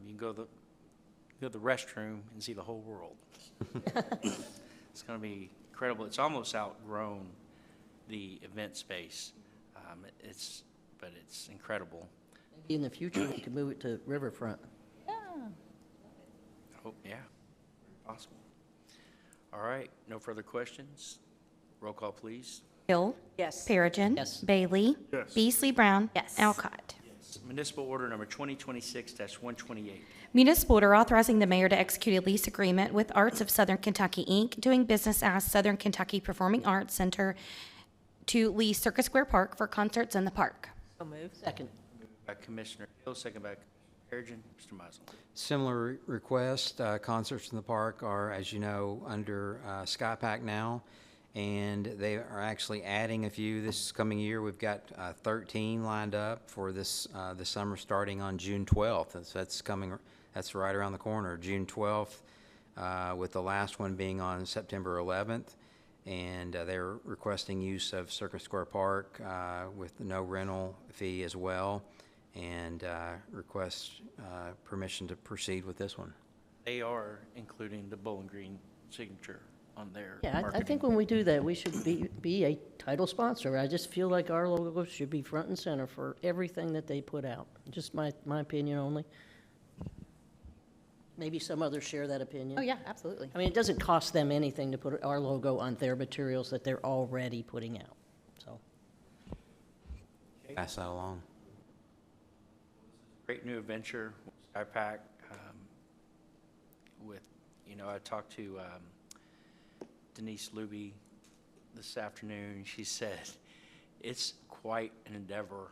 you can go to the restroom and see the whole world. It's going to be incredible. It's almost outgrown the event space. But it's incredible. Maybe in the future, we could move it to Riverfront. Oh, yeah, possible. All right, no further questions. Roll call, please. Hill. Yes. Perigin. Yes. Bailey. Yes. Beasley Brown. Yes. Alcott. Municipal order number 2026-128. Municipal order authorizing the mayor to execute a lease agreement with Arts of Southern Kentucky, Inc., doing business as Southern Kentucky Performing Arts Center, to lease Circus Square Park for concerts in the park. So moved. Second. By Commissioner Hill, second by Perigin. Mr. Mizel. Similar request, concerts in the park are, as you know, under Sky Pack now, and they are actually adding a few this coming year. We've got 13 lined up for this summer, starting on June 12th. That's right around the corner, June 12th, with the last one being on September 11th. And they're requesting use of Circus Square Park with no rental fee as well, and request permission to proceed with this one. They are including the Bowling Green signature on their Yeah, I marketing. think when we do that, we should be a title sponsor. I just feel like our logo should be front and center for everything that they put out. Just my opinion only. Maybe some others share that opinion. Oh, yeah, absolutely. I mean, it doesn't cost them anything to put our logo on their materials that they're already putting out, so. Pass that along. Great new adventure, SkyPack. With, I talked to Denise Luby this afternoon. She said it's quite an endeavor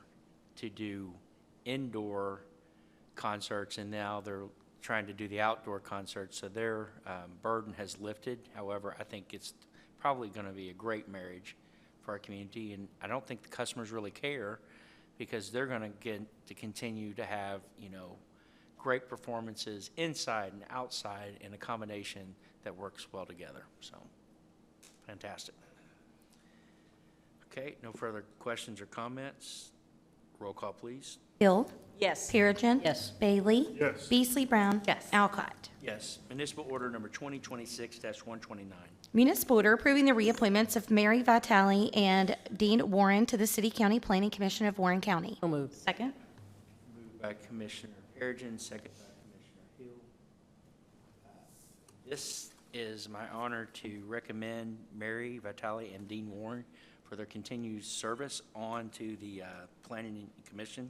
to do indoor concerts, and now they're trying to do the outdoor concerts, so their burden has lifted. However, I think it's probably going to be a great marriage for our community, and I don't think the customers really care because they're going to get to continue to have, great performances inside and outside in a combination that works well together. So, fantastic. Okay, no further questions or comments. Roll call, please. Hill. Yes. Perigin. Yes. Bailey. Yes. Beasley Brown. Yes. Alcott. Yes. Municipal order number 2026-129. Municipal order approving the reappointments of Mary Vitale and Dean Warren to the City County Planning Commission of Warren County. So moved. Second? Moved by Commissioner Perigin, second by Commissioner Hill. This is my honor to recommend Mary Vitale and Dean Warren for their continued service on to the Planning Commission.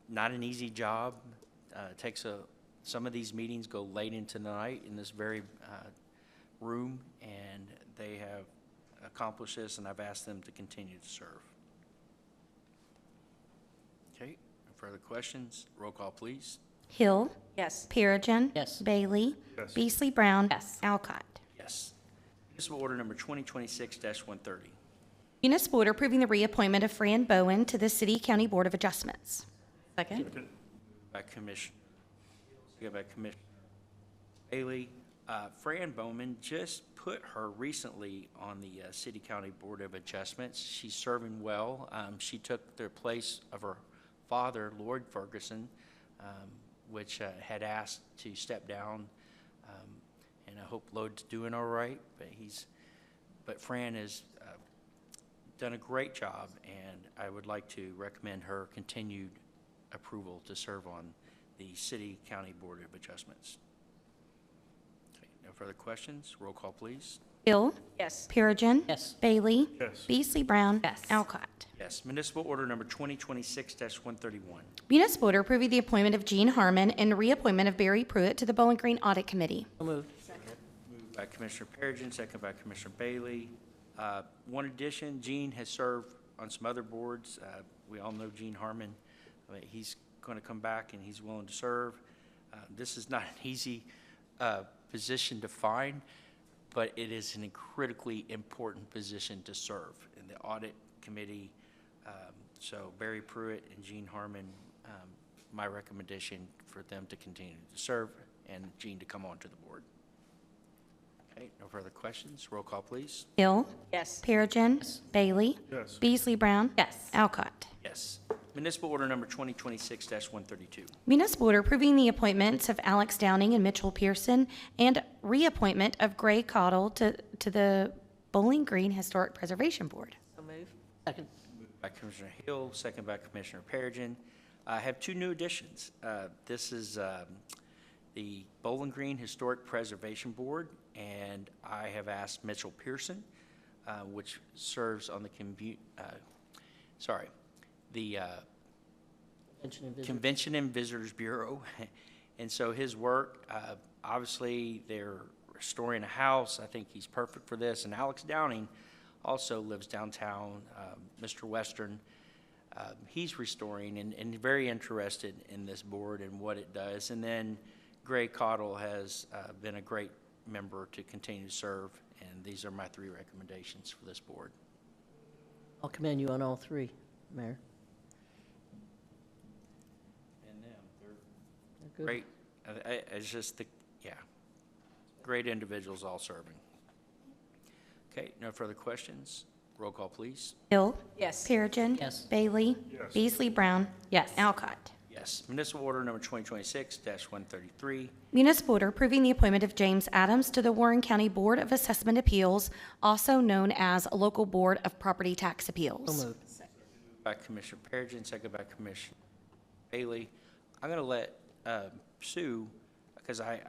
Not an easy job. Some of these meetings go late into the night in this very room, and they have accomplished this, and I've asked them to continue to serve. Okay, no further questions. Roll call, please. Hill. Yes. Perigin. Yes. Bailey. Yes. Beasley Brown. Yes. Alcott. Yes. Municipal order number 2026-130. Municipal order approving the reappointment of Fran Bowen to the City County Board of Adjustments. Second? Moved by Commissioner, second by Commissioner Bailey. Fran Bowman just put her recently on the City County Board of Adjustments. She's serving well. She took the place of her father, Lloyd Ferguson, which had asked to step down. And I hope Lloyd's doing all right, but Fran has done a great job, and I would like to recommend her continued approval to serve on the City County Board of Adjustments. Okay, no further questions. Roll call, please. Hill. Yes. Perigin. Yes. Bailey. Yes. Beasley Brown. Yes. Alcott. Yes. Municipal order number 2026-131. Municipal order approving the appointment of Gene Harmon and the reappointment of Barry Pruitt to the Bowling Green Audit Committee. So moved. Moved by Commissioner Perigin, second by Commissioner Bailey. One addition, Gene has served on some other boards. We all know Gene Harmon. He's going to come back, and he's willing to serve. This is not an easy position to find, but it is an critically important position to serve in the audit committee. So Barry Pruitt and Gene Harmon, my recommendation for them to continue to serve and Gene to come on to the board. Okay, no further questions. Roll call, please. Hill. Yes. Perigin. Bailey. Yes. Beasley Brown. Yes. Alcott. Yes. Municipal order number 2026-132. Municipal order approving the appointments of Alex Downing and Mitchell Pearson and reappointment of Gray Cottle to the Bowling Green Historic Preservation Board. So move. Second. Moved by Commissioner Hill, second by Commissioner Perigin. I have two new additions. This is the Bowling Green Historic Preservation Board, and I have asked Mitchell Pearson, which serves on the Convention and Visitors Bureau. And so his work, obviously they're restoring a house. I think he's perfect for this. And Alex Downing also lives downtown, Mr. Western. He's restoring and very interested in this board and what it does. And then Gray Cottle has been a great member to continue to serve. And these are my three recommendations for this board. I'll commend you on all three, Mayor. And them, They're good. great. It's just great individuals all serving. Okay, no further questions. Roll call, please. Hill. Yes. Perigin. Yes. Bailey. Yes. Beasley Brown. Yes. Alcott. Yes. Municipal order number 2026-133. Municipal order approving the appointment of James Adams to the Warren County Board of Assessment Appeals, also known as Local Board of Property Tax Appeals. So moved. By Commissioner Perigin, second by Commissioner Bailey. I'm going to let Sue, because I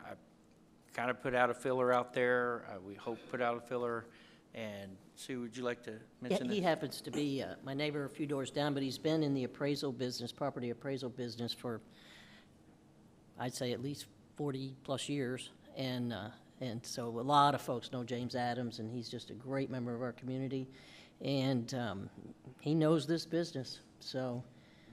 kind of put out a filler out there. We hope put out a filler. And Sue, would you like to Yeah, mention he that? happens to be my neighbor a few doors down, but he's been in the appraisal business, property appraisal business for, I'd say, at least 40-plus years. And so a lot of folks know James Adams, and he's just a great member of our community. And he knows this business, so.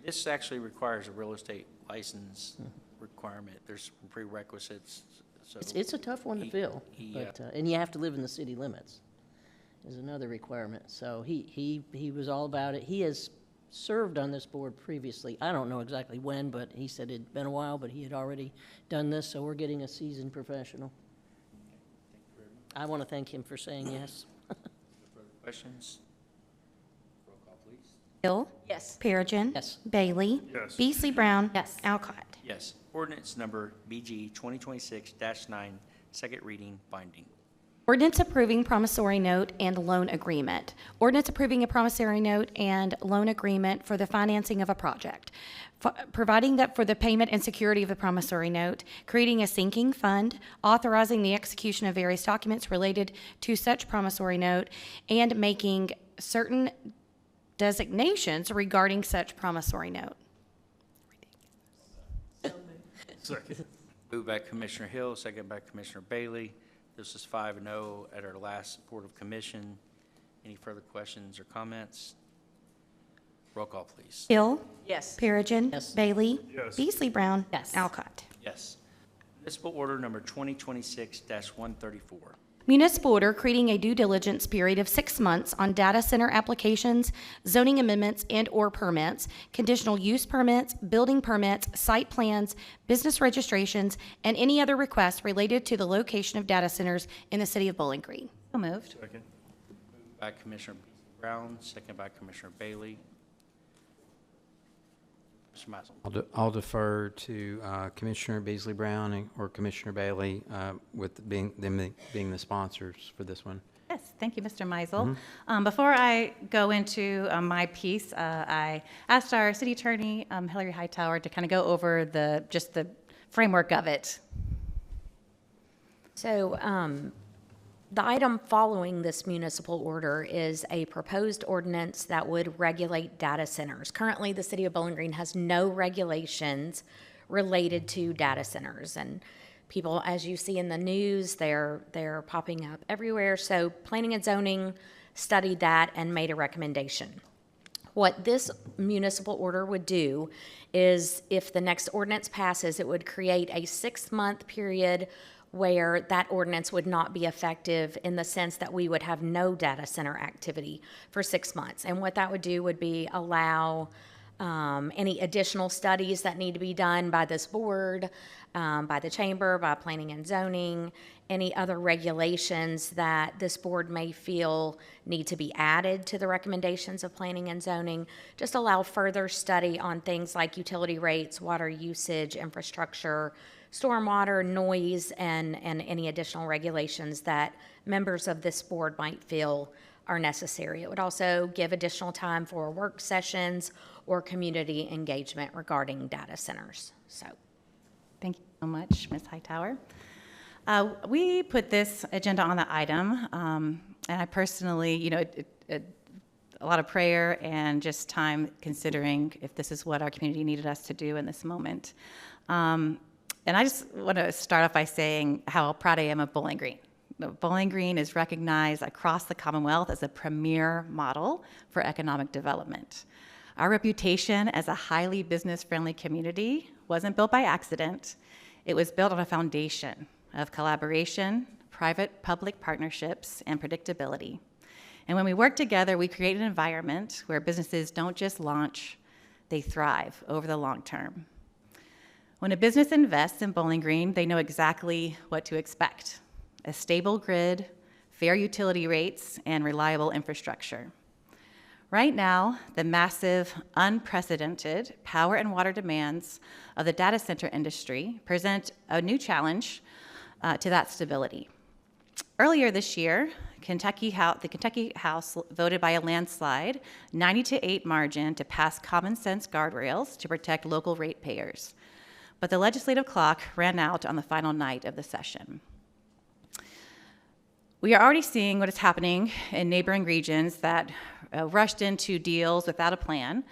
This actually requires a real estate license requirement. There's some prerequisites, so. It's a tough one to fill, but, and you have to live in the city limits is another requirement. So he was all about it. He has served on this board previously. I don't know exactly when, but he said it'd been a while, but he had already done this, so we're getting a seasoned professional. I want to thank him for saying yes. Questions? Roll call, please. Hill. Yes. Perigin. Yes. Bailey. Yes. Beasley Brown. Yes. Alcott. Yes. Ordinance number BG 2026-9, second reading, binding. Ordinance approving promissory note and loan agreement. Ordinance approving a promissory note and loan agreement for the financing of a project, providing that for the payment and security of the promissory note, creating a sinking fund, authorizing the execution of various documents related to such promissory note, and making certain designations regarding such promissory note. Second. Moved by Commissioner Hill, second by Commissioner Bailey. This is 5-0 at our last Board of Commission. Any further questions or comments? Roll call, please. Hill. Yes. Perigin. Yes. Bailey. Yes. Beasley Brown. Yes. Alcott. Yes. Municipal order number 2026-134. Municipal order creating a due diligence period of 6 months on data center applications, zoning amendments and/or permits, conditional use permits, building permits, site plans, business registrations, and any other requests related to the location of data centers in the city of Bowling Green. So moved. Second. Moved by Commissioner Brown, second by Commissioner Bailey. Mr. Mizel. I'll defer to Commissioner Beasley Brown or Commissioner Bailey with them being the sponsors for this one. Yes, thank you, Mr. Meisel. Before I go into my piece, I asked our city attorney, Hillary Hightower, to kind of go over just the framework of it. So the item following this municipal order is a proposed ordinance that would regulate data centers. Currently, the city of Bowling Green has no regulations related to data centers. And people, as you see in the news, they're popping up everywhere. So planning and zoning studied that and made a recommendation. What this municipal order would do is, if the next ordinance passes, it would create a 6-month period where that ordinance would not be effective, in the sense that we would have no data center activity for 6 months. And what that would do would be allow any additional studies that need to be done by this board, by the chamber, by planning and zoning, any other regulations that this board may feel need to be added to the recommendations of planning and zoning. Just allow further study on things like utility rates, water usage, infrastructure, stormwater, noise, and any additional regulations that members of this board might feel are necessary. It would also give additional time for work sessions or community engagement regarding data centers. So, Thank you so much, Ms. Hightower. We put this agenda on the item, and I personally, a lot of prayer and just time considering if this is what our community needed us to do in this moment. And I just want to start off by saying how proud I am of Bowling Green. Bowling Green is recognized across the Commonwealth as a premier model for economic development. Our reputation as a highly business-friendly community wasn't built by accident. It was built on a foundation of collaboration, private-public partnerships, and predictability. And when we work together, we create an environment where businesses don't just launch, they thrive over the long term. When a business invests in Bowling Green, they know exactly what to expect: a stable grid, fair utility rates, and reliable infrastructure. Right now, the massive, unprecedented power and water demands of the data center industry present a new challenge to that stability. Earlier this year, the Kentucky House voted by a landslide, 90-8 margin, to pass common sense guardrails to protect local ratepayers. But the legislative clock ran out on the final night of the session. We are already seeing what is happening in neighboring regions that rushed into deals without a plan.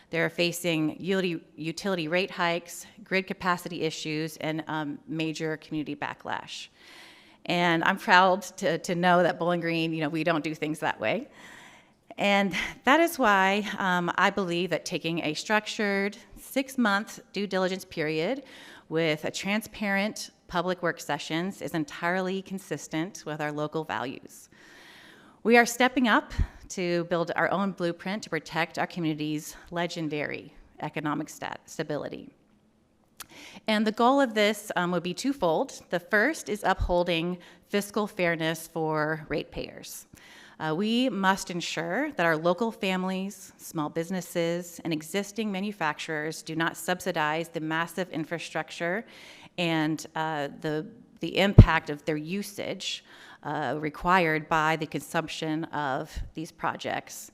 They're facing utility rate hikes, grid capacity issues, and major community backlash. And I'm proud to know that Bowling Green, we don't do things that way. And that is why I believe that taking a structured 6-month due diligence period with a transparent public work sessions is entirely consistent with our local values. We are stepping up to build our own blueprint to protect our community's legendary economic stability. And the goal of this would be twofold. The first is upholding fiscal fairness for ratepayers. We must ensure that our local families, small businesses, and existing manufacturers do not subsidize the massive infrastructure and the impact of their usage required by the consumption of these projects.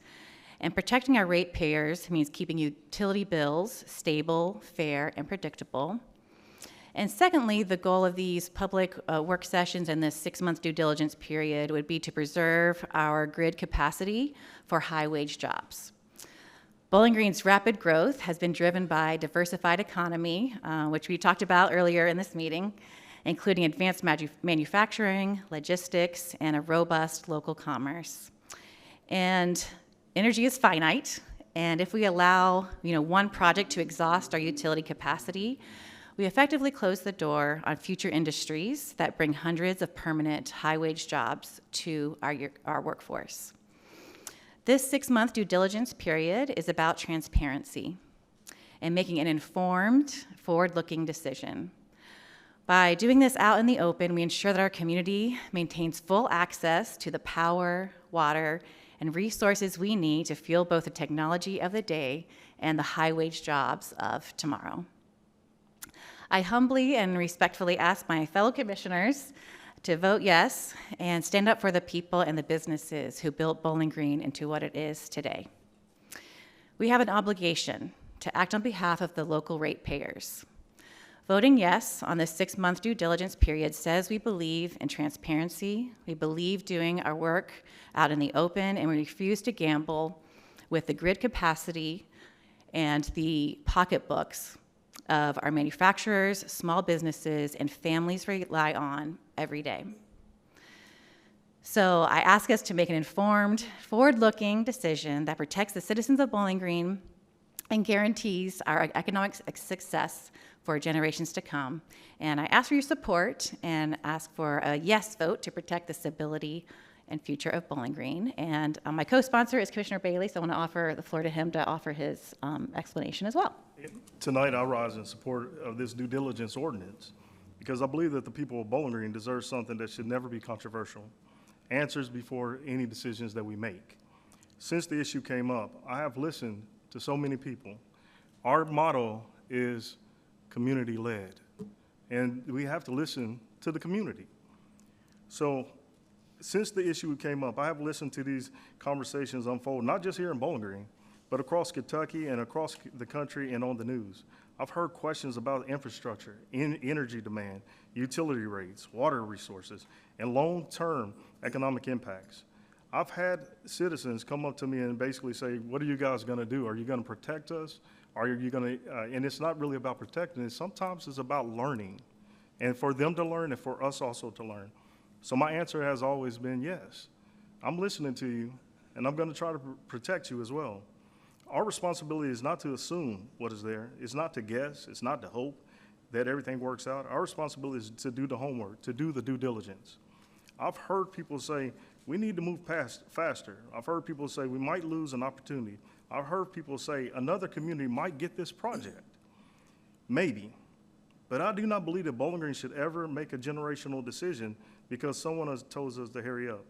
And protecting our ratepayers means keeping utility bills stable, fair, and predictable. And secondly, the goal of these public work sessions and this 6-month due diligence period would be to preserve our grid capacity for high-wage jobs. Bowling Green's rapid growth has been driven by a diversified economy, which we talked about earlier in this meeting, including advanced manufacturing, logistics, and a robust local commerce. And energy is finite, and if we allow one project to exhaust our utility capacity, we effectively close the door on future industries that bring hundreds of permanent high-wage jobs to our workforce. This 6-month due diligence period is about transparency and making an informed, forward-looking decision. By doing this out in the open, we ensure that our community maintains full access to the power, water, and resources we need to fuel both the technology of the day and the high-wage jobs of tomorrow. I humbly and respectfully ask my fellow commissioners to vote yes and stand up for the people and the businesses who built Bowling Green into what it is today. We have an obligation to act on behalf of the local ratepayers. Voting yes on this 6-month due diligence period says we believe in transparency, we believe doing our work out in the open, and we refuse to gamble with the grid capacity and the pocketbooks of our manufacturers, small businesses, and families rely on every day. So I ask us to make an informed, forward-looking decision that protects the citizens of Bowling Green and guarantees our economic success for generations to come. And I ask for your support and ask for a yes vote to protect the stability and future of Bowling Green. And my co-sponsor is Commissioner Bailey, so I want to offer the floor to him to offer his explanation as well. Tonight, I rise in support of this due diligence ordinance because I believe that the people of Bowling Green deserve something that should never be controversial. Answers before any decisions that we make. Since the issue came up, I have listened to so many people. Our motto is community-led, and we have to listen to the community. So since the issue came up, I have listened to these conversations unfold, not just here in Bowling Green, but across Kentucky and across the country and on the news. I've heard questions about infrastructure, energy demand, utility rates, water resources, and long-term economic impacts. I've had citizens come up to me and basically say, what are you guys gonna do? Are you gonna protect us? Are you gonna, and it's not really about protecting, sometimes it's about learning. And for them to learn and for us also to learn. So my answer has always been yes. I'm listening to you, and I'm gonna try to protect you as well. Our responsibility is not to assume what is there. It's not to guess. It's not to hope that everything works out. Our responsibility is to do the homework, to do the due diligence. I've heard people say, we need to move faster. I've heard people say, we might lose an opportunity. I've heard people say, another community might get this project. Maybe. But I do not believe that Bowling Green should ever make a generational decision because someone has told us to hurry up.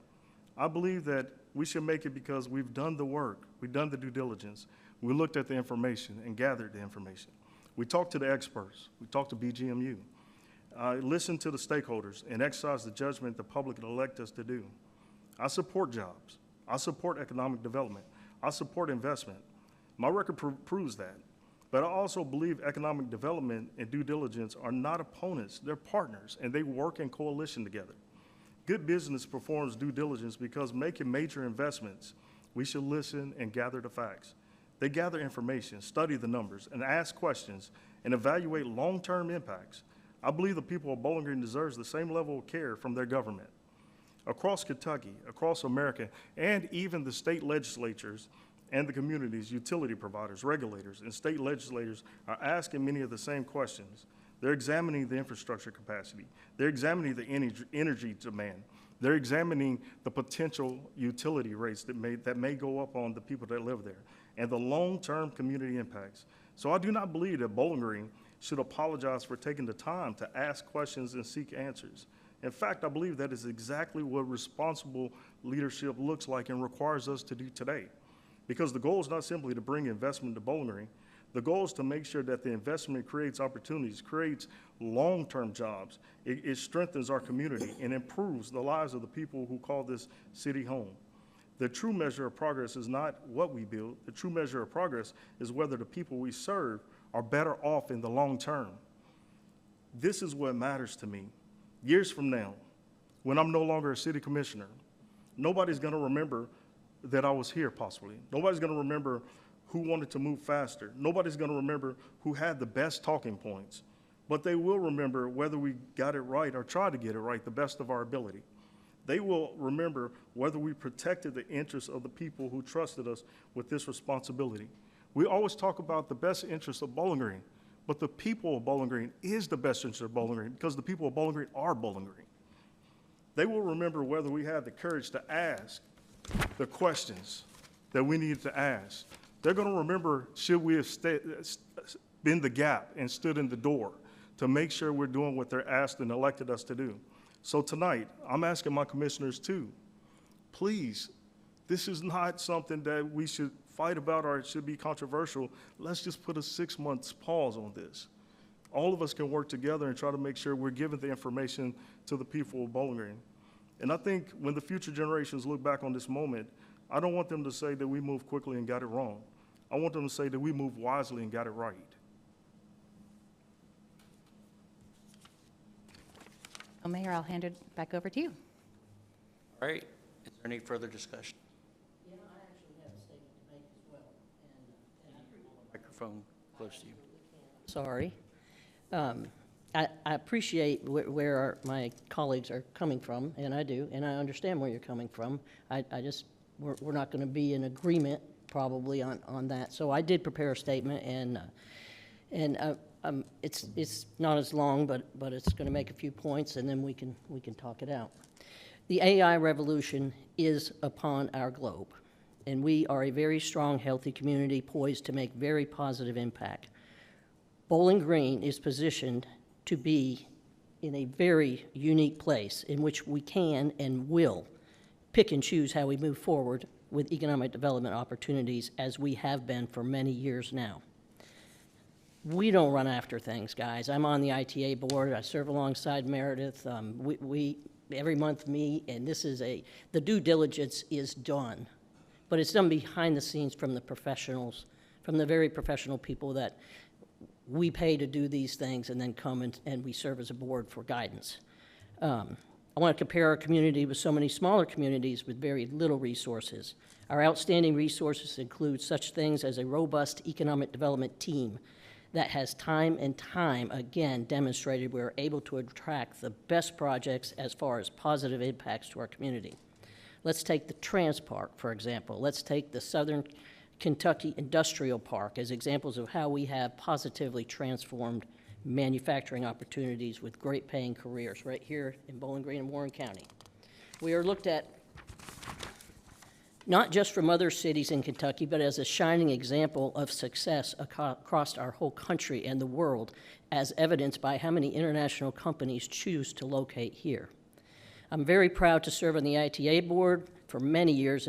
I believe that we should make it because we've done the work, we've done the due diligence, we looked at the information and gathered the information. We talked to the experts, we talked to BGMU, listened to the stakeholders, and exercised the judgment the public elect us to do. I support jobs. I support economic development. I support investment. My record proves that. But I also believe economic development and due diligence are not opponents, they're partners, and they work in coalition together. Good business performs due diligence because making major investments, we should listen and gather the facts. They gather information, study the numbers, and ask questions, and evaluate long-term impacts. I believe the people of Bowling Green deserves the same level of care from their government. Across Kentucky, across America, and even the state legislatures and the communities, utility providers, regulators, and state legislators are asking many of the same questions. They're examining the infrastructure capacity. They're examining the energy demand. They're examining the potential utility rates that may go up on the people that live there, and the long-term community impacts. So I do not believe that Bowling Green should apologize for taking the time to ask questions and seek answers. In fact, I believe that is exactly what responsible leadership looks like and requires us to do today. Because the goal is not simply to bring investment to Bowling Green. The goal is to make sure that the investment creates opportunities, creates long-term jobs. It strengthens our community and improves the lives of the people who call this city home. The true measure of progress is not what we build. The true measure of progress is whether the people we serve are better off in the long term. This is what matters to me. Years from now, when I'm no longer a city commissioner, nobody's going to remember that I was here possibly. Nobody's going to remember who wanted to move faster. Nobody's going to remember who had the best talking points. But they will remember whether we got it right or tried to get it right the best of our ability. They will remember whether we protected the interests of the people who trusted us with this responsibility. We always talk about the best interests of Bowling Green, but the people of Bowling Green is the best interest of Bowling Green because the people of Bowling Green are Bowling Green. They will remember whether we had the courage to ask the questions that we needed to ask. They're going to remember should we have been the gap and stood in the door to make sure we're doing what they're asked and elected us to do. So tonight, I'm asking my commissioners too, please, this is not something that we should fight about or it should be controversial. Let's just put a 6 months pause on this. All of us can work together and try to make sure we're giving the information to the people of Bowling Green. And I think when the future generations look back on this moment, I don't want them to say that we moved quickly and got it wrong. I want them to say that we moved wisely and got it right. Well, Mayor, I'll hand it back over to you. All right, is there any further discussion? Yeah, I actually have a statement to make as well. Microphone close to you. Sorry. I appreciate where my colleagues are coming from, and I do, and I understand where you're coming from. We're not going to be in agreement probably on that. So I did prepare a statement, and it's not as long, but it's going to make a few points, and then we can talk it out. The AI revolution is upon our globe, and we are a very strong, healthy community poised to make very positive impact. Bowling Green is positioned to be in a very unique place in which we can and will pick and choose how we move forward with economic development opportunities as we have been for many years now. We don't run after things, guys. I'm on the ITA board. I serve alongside Meredith. We every month meet, and the due diligence is done. But it's done behind the scenes from the professionals, from the very professional people that we pay to do these things and then come and we serve as a board for guidance. I want to compare our community with so many smaller communities with very little resources. Our outstanding resources include such things as a robust economic development team that has time and time again demonstrated we're able to attract the best projects as far as positive impacts to our community. Let's take the Transpark, for example. Let's take the Southern Kentucky Industrial Park as examples of how we have positively transformed manufacturing opportunities with great paying careers right here in Bowling Green and Warren County. We are looked at not just from other cities in Kentucky, but as a shining example of success across our whole country and the world, as evidenced by how many international companies choose to locate here. I'm very proud to serve on the ITA board, for many years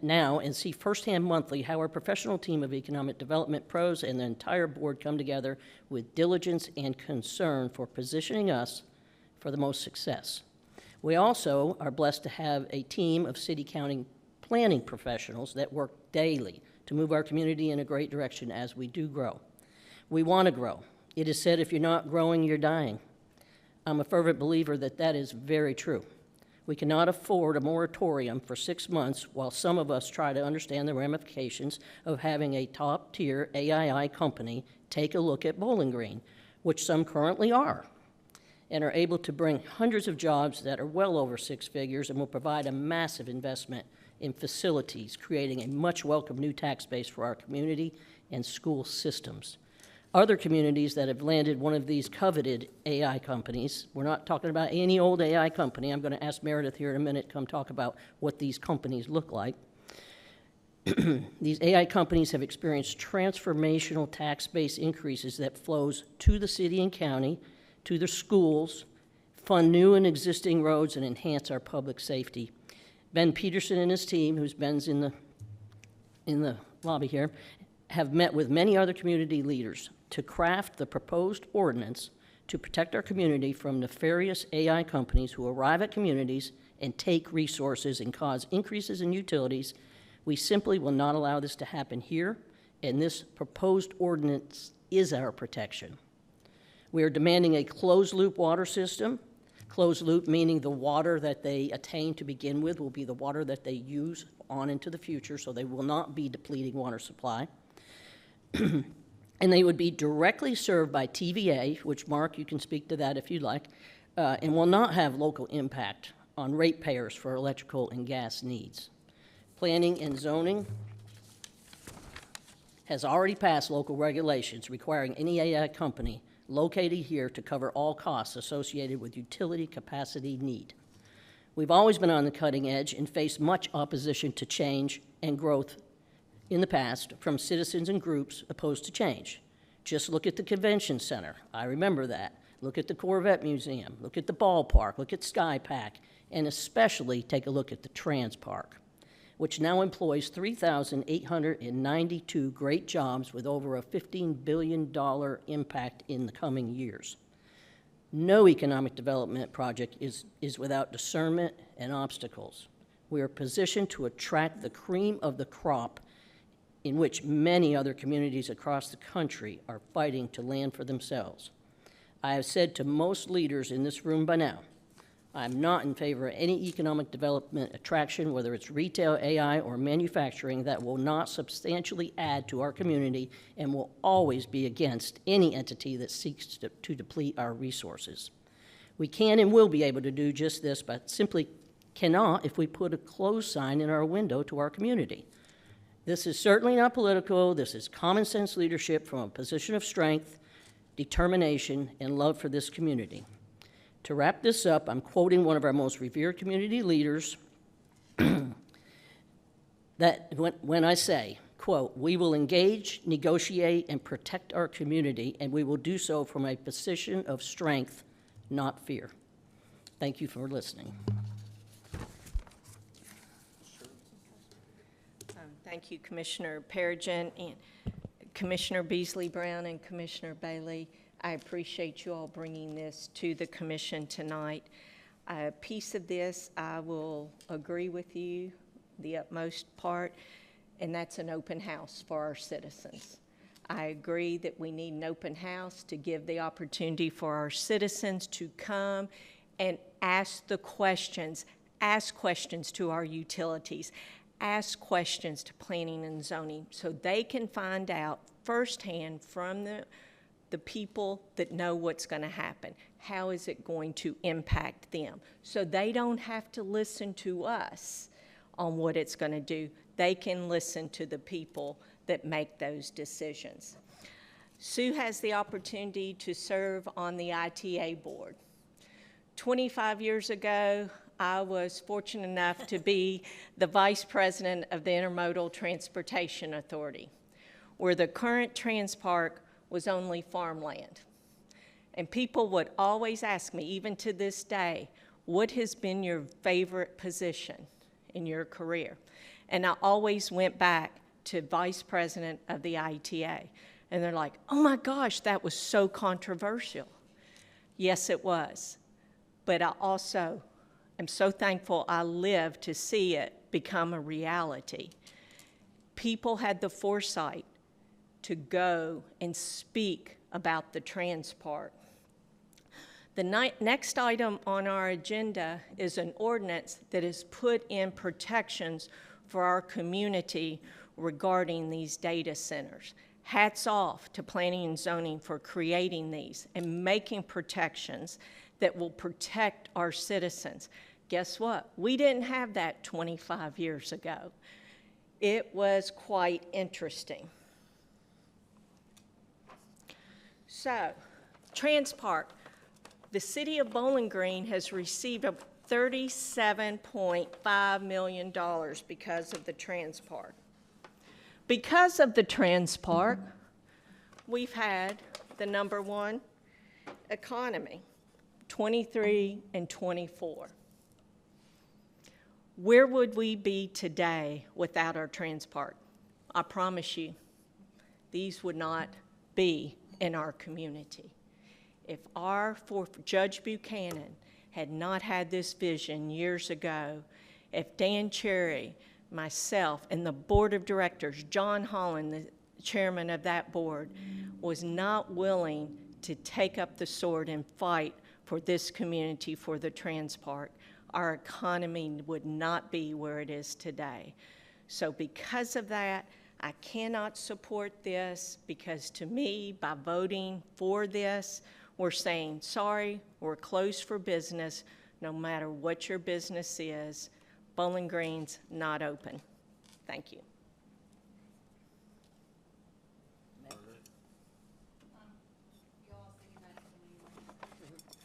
now and see firsthand monthly how our professional team of economic development pros and the entire board come together with diligence and concern for positioning us for the most success. We also are blessed to have a team of city-county planning professionals that work daily to move our community in a great direction as we do grow. We want to grow. It is said, if you're not growing, you're dying. I'm a fervent believer that that is very true. We cannot afford a moratorium for 6 months while some of us try to understand the ramifications of having a top-tier AII company take a look at Bowling Green, which some currently are, and are able to bring hundreds of jobs that are well over 6 figures and will provide a massive investment in facilities, creating a much welcome new tax base for our community and school systems. Other communities that have landed one of these coveted AI companies, we're not talking about any old AI company. I'm going to ask Meredith here in a minute to come talk about what these companies look like. These AI companies have experienced transformational tax base increases that flows to the city and county, to their schools, fund new and existing roads, and enhance our public safety. Ben Peterson and his team, who's Ben's in the lobby here, have met with many other community leaders to craft the proposed ordinance to protect our community from nefarious AI companies who arrive at communities and take resources and cause increases in utilities. We simply will not allow this to happen here, and this proposed ordinance is our protection. We are demanding a closed-loop water system. Closed-loop meaning the water that they attain to begin with will be the water that they use on into the future, so they will not be depleting water supply. And they would be directly served by TVA, which, Mark, you can speak to that if you'd like, and will not have local impact on ratepayers for electrical and gas needs. Planning and zoning has already passed local regulations requiring any AI company located here to cover all costs associated with utility capacity need. We've always been on the cutting edge and faced much opposition to change and growth in the past from citizens and groups opposed to change. Just look at the convention center. I remember that. Look at the Corvette Museum. Look at the ballpark. Look at SkyPack. And especially take a look at the Trans Park, which now employs 3,892 great jobs with over a $15 billion impact in the coming years. No economic development project is without discernment and obstacles. We are positioned to attract the cream of the crop in which many other communities across the country are fighting to land for themselves. I have said to most leaders in this room by now, I'm not in favor of any economic development attraction, whether it's retail, AI, or manufacturing, that will not substantially add to our community and will always be against any entity that seeks to deplete our resources. We can and will be able to do just this, but simply cannot if we put a close sign in our window to our community. This is certainly not political. This is common sense leadership from a position of strength, determination, and love for this community. To wrap this up, I'm quoting one of our most revered community leaders that when I say, quote, "We will engage, negotiate, and protect our community, and we will do so from a position of strength, not fear." Thank you for listening. Thank you, Commissioner Perigin, and Commissioner Beasley Brown and Commissioner Bailey. I appreciate you all bringing this to the commission tonight. A piece of this, I will agree with you, the utmost part, and that's an open house for our citizens. I agree that we need an open house to give the opportunity for our citizens to come and ask the questions, ask questions to our utilities, ask questions to planning and zoning so they can find out firsthand from the people that know what's going to happen. How is it going to impact them? So they don't have to listen to us on what it's going to do. They can listen to the people that make those decisions. Sue has the opportunity to serve on the ITA board. 25 years ago, I was fortunate enough to be the vice president of the Intermodal Transportation Authority, where the current Transpark was only farmland. And people would always ask me, even to this day, what has been your favorite position in your career. And I always went back to vice president of the IETA. And they're like, oh my gosh, that was so controversial. Yes, it was. But I also am so thankful I lived to see it become a reality. People had the foresight to go and speak about the trans part. The next item on our agenda is an ordinance that has put in protections for our community regarding these data centers. Hats off to planning and zoning for creating these and making protections that will protect our citizens. Guess what? We didn't have that 25 years ago. It was quite interesting. So, Transpark, the city of Bowling Green has received $37.5 million because of the Transpark. Because of the Transpark, we've had the #1 economy, 23 and 24. Where would we be today without our Transpark? I promise you, these would not be in our community. If Judge Buchanan had not had this vision years ago, if Dan Cherry, myself, and the board of directors, John Holland, the chairman of that board, was not willing to take up the sword and fight for this community, for the Transpark, our economy would not be where it is today. So because of that, I cannot support this, because to me, by voting for this, we're saying, sorry, we're closed for business, no matter what your business is. Bowling Green's not open. Thank you.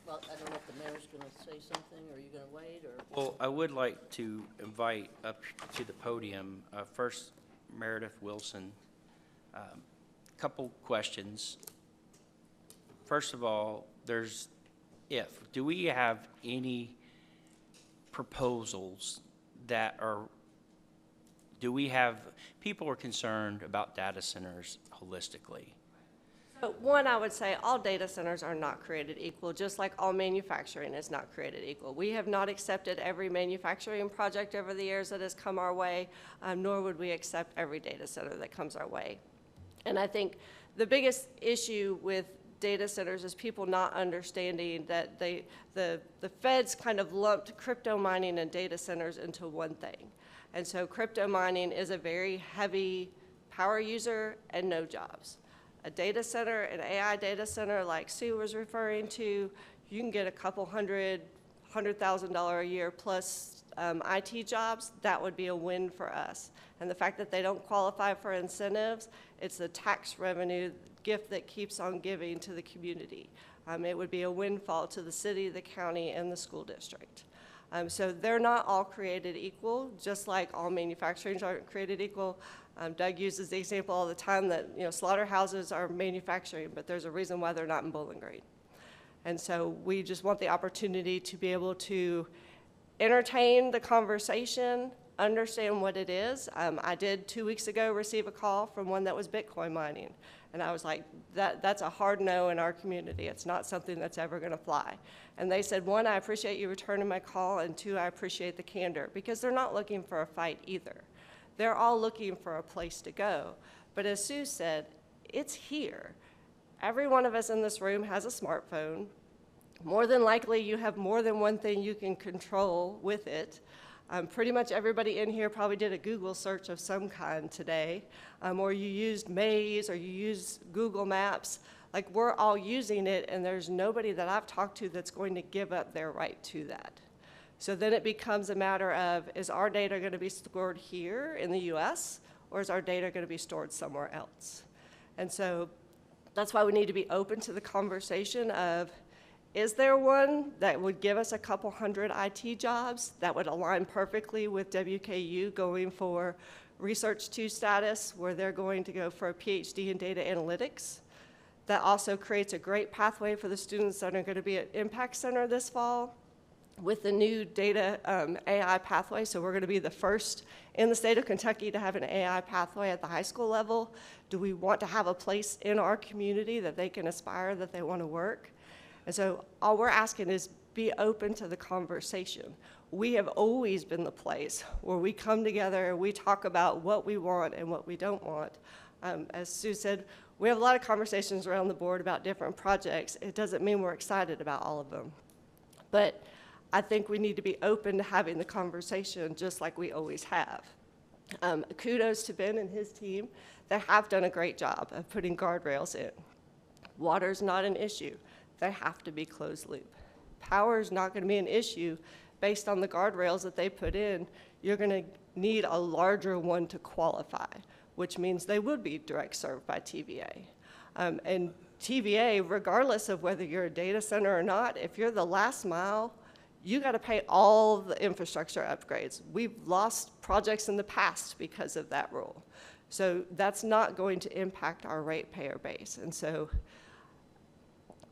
Well, I don't know if the mayor's going to say something, or are you going to wait, or? Well, I would like to invite up to the podium, first Meredith Wilson. Couple questions. First of all, do we have any proposals people are concerned about data centers holistically? So one, I would say all data centers are not created equal, just like all manufacturing is not created equal. We have not accepted every manufacturing project over the years that has come our way, nor would we accept every data center that comes our way. And I think the biggest issue with data centers is people not understanding that the feds kind of lumped crypto mining and data centers into one thing. And so crypto mining is a very heavy power user and no jobs. A data center, an AI data center like Sue was referring to, you can get a couple $100,000 a year plus IT jobs. That would be a win for us. And the fact that they don't qualify for incentives, it's the tax revenue gift that keeps on giving to the community. It would be a windfall to the city, the county, and the school district. So they're not all created equal, just like all manufacturing aren't created equal. Doug uses the example all the time that slaughterhouses are manufacturing, but there's a reason why they're not in Bowling Green. And so we just want the opportunity to be able to entertain the conversation, understand what it is. I did 2 weeks ago receive a call from one that was Bitcoin mining. And I was like, that's a hard no in our community. It's not something that's ever going to fly. And they said, one, I appreciate you returning my call, and two, I appreciate the candor, because they're not looking for a fight either. They're all looking for a place to go. But as Sue said, it's here. Every one of us in this room has a smartphone. More than likely, you have more than one thing you can control with it. Pretty much everybody in here probably did a Google search of some kind today, or you used Maze, or you used Google Maps. Like, we're all using it, and there's nobody that I've talked to that's going to give up their right to that. So then it becomes a matter of, is our data going to be stored here in the US, or is our data going to be stored somewhere else? And so that's why we need to be open to the conversation of, is there one that would give us a couple hundred IT jobs that would align perfectly with WKU going for Research 2 status, where they're going to go for a PhD in data analytics? That also creates a great pathway for the students that are going to be at Impact Center this fall. with the new data AI pathway. So we're going to be the first in the state of Kentucky to have an AI pathway at the high school level. Do we want to have a place in our community that they can aspire, that they want to work? And so all we're asking is be open to the conversation. We have always been the place where we come together and we talk about what we want and what we don't want. As Sue said, we have a lot of conversations around the board about different projects. It doesn't mean we're excited about all of them. But I think we need to be open to having the conversation just like we always have. Kudos to Ben and his team. They have done a great job of putting guardrails in. Water's not an issue. They have to be closed loop. Power's not going to be an issue based on the guardrails that they put in. You're going to need a larger one to qualify, which means they would be direct served by TVA. And TVA, regardless of whether you're a data center or not, if you're the last mile, you got to pay all the infrastructure upgrades. We've lost projects in the past because of that rule. So that's not going to impact our ratepayer base. And so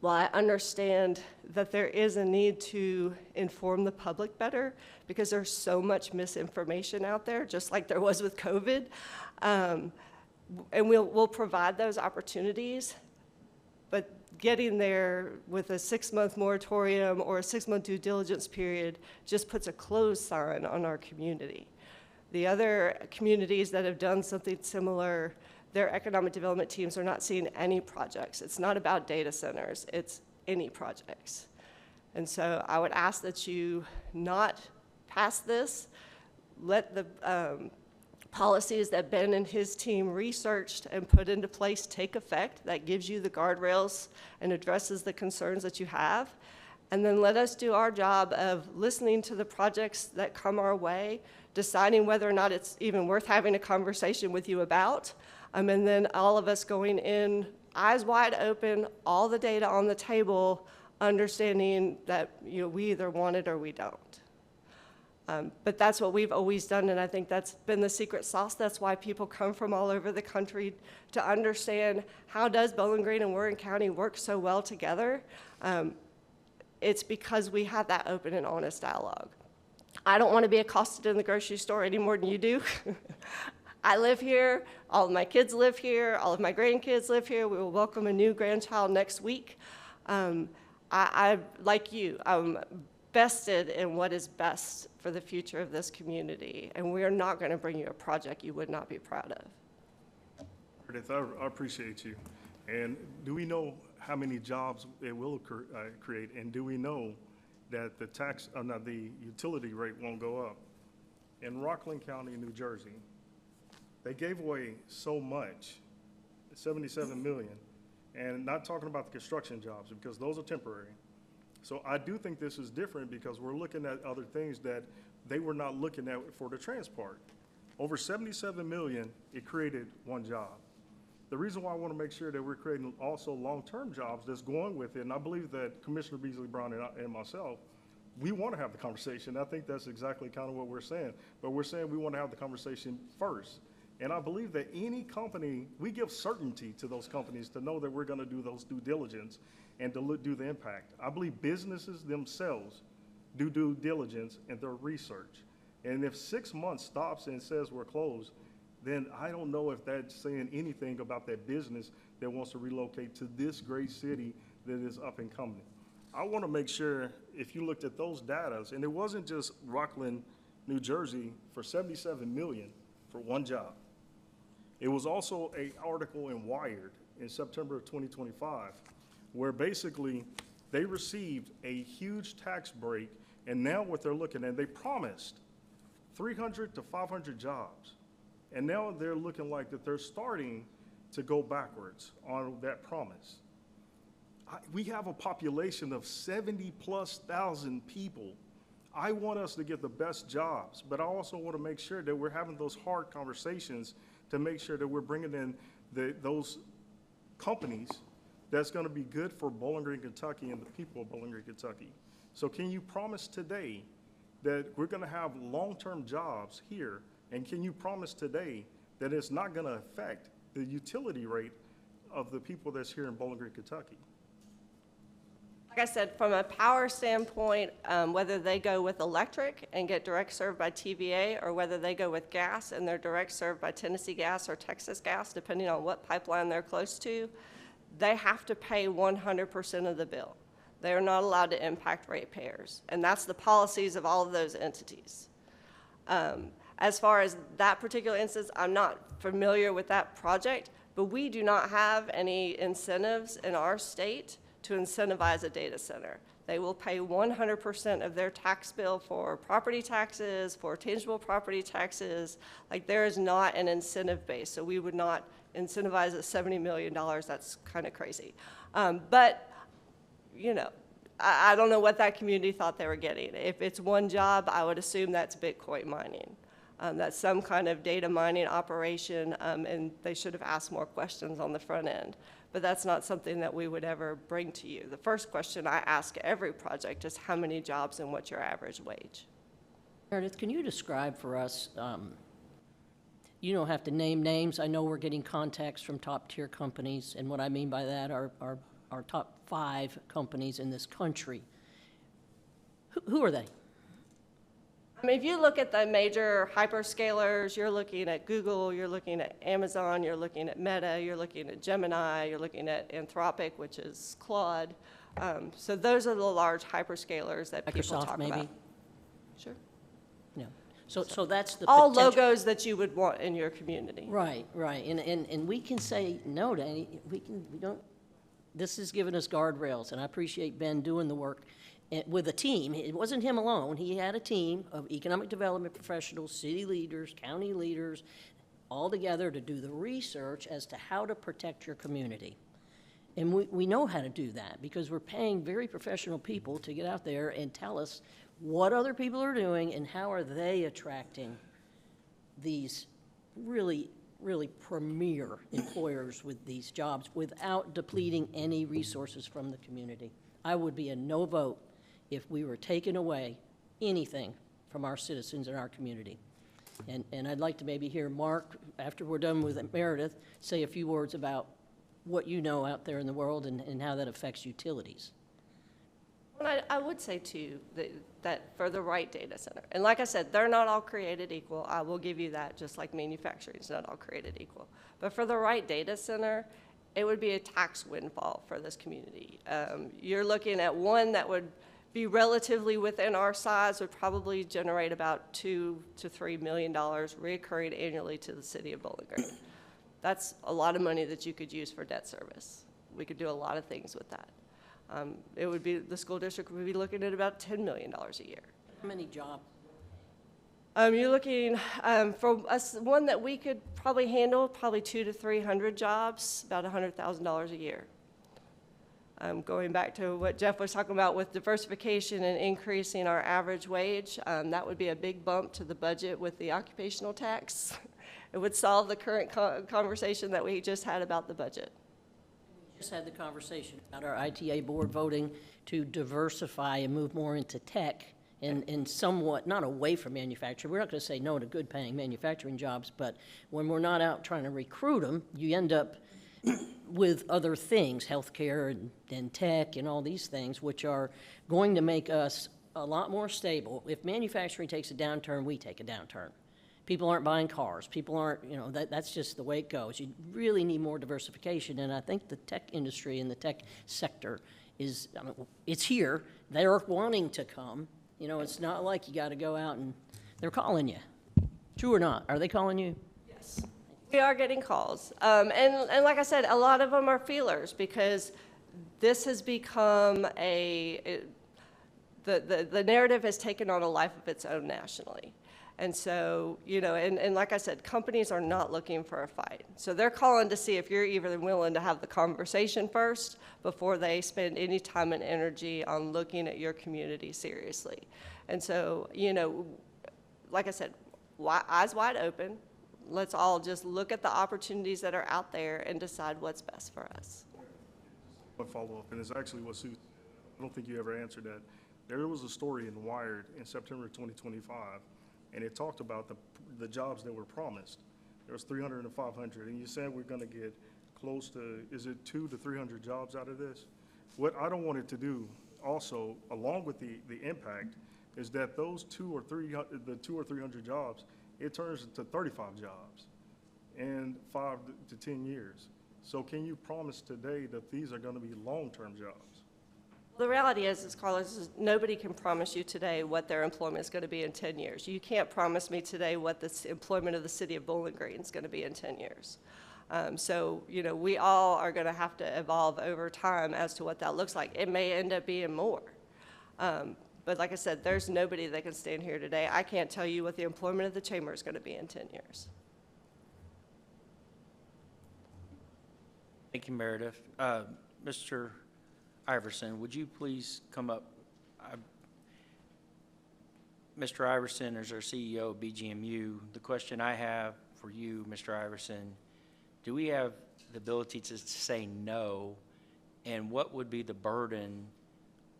while I understand that there is a need to inform the public better because there's so much misinformation out there, just like there was with COVID, and we'll provide those opportunities, but getting there with a 6-month moratorium or a 6-month due diligence period just puts a closed sign on our community. The other communities that have done something similar, their economic development teams are not seeing any projects. It's not about data centers, it's any projects. And so I would ask that you not pass this, let the policies that Ben and his team researched and put into place take effect. That gives you the guardrails and addresses the concerns that you have. And then let us do our job of listening to the projects that come our way, deciding whether or not it's even worth having a conversation with you about, and then all of us going in, eyes wide open, all the data on the table, understanding that we either want it or we don't. But that's what we've always done, and I think that's been the secret sauce. That's why people come from all over the country to understand how does Bowling Green and Warren County work so well together. It's because we have that open and honest dialogue. I don't want to be accosted in the grocery store any more than you do. I live here, all of my kids live here, all of my grandkids live here. We will welcome a new grandchild next week. I like you, I'm vested in what is best for the future of this community, and we are not going to bring you a project you would not be proud of. Meredith, I appreciate you. And do we know how many jobs it will create? And do we know that the utility rate won't go up? In Rockland County, New Jersey, they gave away so much, $77 million, and not talking about the construction jobs because those are temporary. So I do think this is different because we're looking at other things that they were not looking at for the transport. Over $77 million, it created one job. The reason why I want to make sure that we're creating also long-term jobs that's going with it, and I believe that Commissioner Beasley Brown and myself, we want to have the conversation. I think that's exactly kind of what we're saying. But we're saying we want to have the conversation first. And I believe that any company, we give certainty to those companies to know that we're going to do those due diligence and to do the impact. I believe businesses themselves do due diligence and their research. And if 6 months stops and says we're closed, then I don't know if that's saying anything about that business that wants to relocate to this great city that is up and coming. I want to make sure if you looked at those data, and it wasn't just Rockland, New Jersey for $77 million for one job. It was also an article in Wired in September of 2025 where basically they received a huge tax break, and now what they're looking at, they promised 300 to 500 jobs. And now they're looking like that they're starting to go backwards on that promise. We have a population of 70,000+ people. I want us to get the best jobs, but I also want to make sure that we're having those hard conversations to make sure that we're bringing in those companies that's going to be good for Bowling Green, Kentucky, and the people of Bowling Green, Kentucky. So can you promise today that we're going to have long-term jobs here? And can you promise today that it's not going to affect the utility rate of the people that's here in Bowling Green, Kentucky? Like I said, from a power standpoint, whether they go with electric and get direct served by TVA, or whether they go with gas and they're direct served by Tennessee Gas or Texas Gas, depending on what pipeline they're close to, they have to pay 100% of the bill. They are not allowed to impact ratepayers, and that's the policies of all of those entities. As far as that particular instance, I'm not familiar with that project, but we do not have any incentives in our state to incentivize a data center. They will pay 100% of their tax bill for property taxes, for tangible property taxes. Like, there is not an incentive base, so we would not incentivize at $70 million. That's kind of crazy. But, you know, I don't know what that community thought they were getting. If it's one job, I would assume that's Bitcoin mining. That's some kind of data mining operation, and they should have asked more questions on the front end. But that's not something that we would ever bring to you. The first question I ask every project is how many jobs and what's your average wage? Meredith, can you describe for us, you don't have to name names. I know we're getting contacts from top-tier companies, and what I mean by that are our top 5 companies in this country. Who are they? I mean, if you look at the major hyperscalers, you're looking at Google, you're looking at Amazon, you're looking at Meta, you're looking at Gemini, you're looking at Anthropic, which is Claude. So those are the large hyperscalers that people Microsoft, talk maybe? about. Sure. No. So that's the all potential- logos that you would want in your community. Right, right. And we can say no to any, we don't, this has given us guardrails, and I appreciate Ben doing the work with a team. It wasn't him alone. He had a team of economic development professionals, city leaders, county leaders, all together to do the research as to how to protect your community. And we know how to do that because we're paying very professional people to get out there and tell us what other people are doing and how are they attracting these really, really premier employers with these jobs without depleting any resources from the community. I would be a no vote if we were taking away anything from our citizens in our community. And I'd like to maybe hear Mark, after we're done with Meredith, say a few words about what you know out there in the world and how that affects utilities. Well, I would say, too, that for the right data center, and like I said, they're not all created equal. I will give you that, just like manufacturing is not all created equal. But for the right data center, it would be a tax windfall for this community. You're looking at one that would be relatively within our size, would probably generate about $2 to $3 million recurring annually to the city of Bowling Green. That's a lot of money that you could use for debt service. We could do a lot of things with that. It would be, the school district would be looking at about $10 million a year. How many jobs? You're looking, for us, one that we could probably handle, probably 200 to 300 jobs, about $100,000 a year. Going back to what Jeff was talking about with diversification and increasing our average wage, that would be a big bump to the budget with the occupational tax. It would solve the current conversation that we just had about the budget. We just had the conversation about our ITA board voting to diversify and move more into tech and somewhat, not away from manufacturing. We're not going to say no to good paying manufacturing jobs, but when we're not out trying to recruit them, you end up with other things, healthcare and tech and all these things, which are going to make us a lot more stable. If manufacturing takes a downturn, we take a downturn. People aren't buying cars. People aren't, you know, that's just the way it goes. You really need more diversification, and I think the tech industry and the tech sector is, I mean, it's here. They're wanting to come. You know, it's not like you got to go out and they're calling you. True or not? Are they calling you? Yes. We are getting calls. And like I said, a lot of them are feelers because this has become the narrative has taken on a life of its own nationally. And so, you know, and like I said, companies are not looking for a fight. So they're calling to see if you're even willing to have the conversation first before they spend any time and energy on looking at your community seriously. And so, you know, like I said, eyes wide open. Let's all just look at the opportunities that are out there and decide what's best for us. One follow-up, and it's actually what Sue, I don't think you ever answered that. There was a story in Wired in September 2025, and it talked about the jobs that were promised. There was 300 and 500, and you said we're going to get close to, is it 200 to 300 jobs out of this? What I don't want it to do also, along with the impact, is that those 200 or 300 jobs, it turns into 35 jobs in 5 to 10 years. So can you promise today that these are going to be long-term jobs? The reality is Carlos, is nobody can promise you today what their employment is going to be in 10 years. You can't promise me today what the employment of the city of Bowling Green is going to be in 10 years. So, you know, we all are going to have to evolve over time as to what that looks like. It may end up being more. But like I said, there's nobody that can stand here today. I can't tell you what the employment of the chamber is going to be in 10 years. Thank you, Meredith. Mr. Iverson, would you please come up? Mr. Iverson is our CEO of BGMU. The question I have for you, Mr. Iverson, do we have the ability to say no, and what would be the burden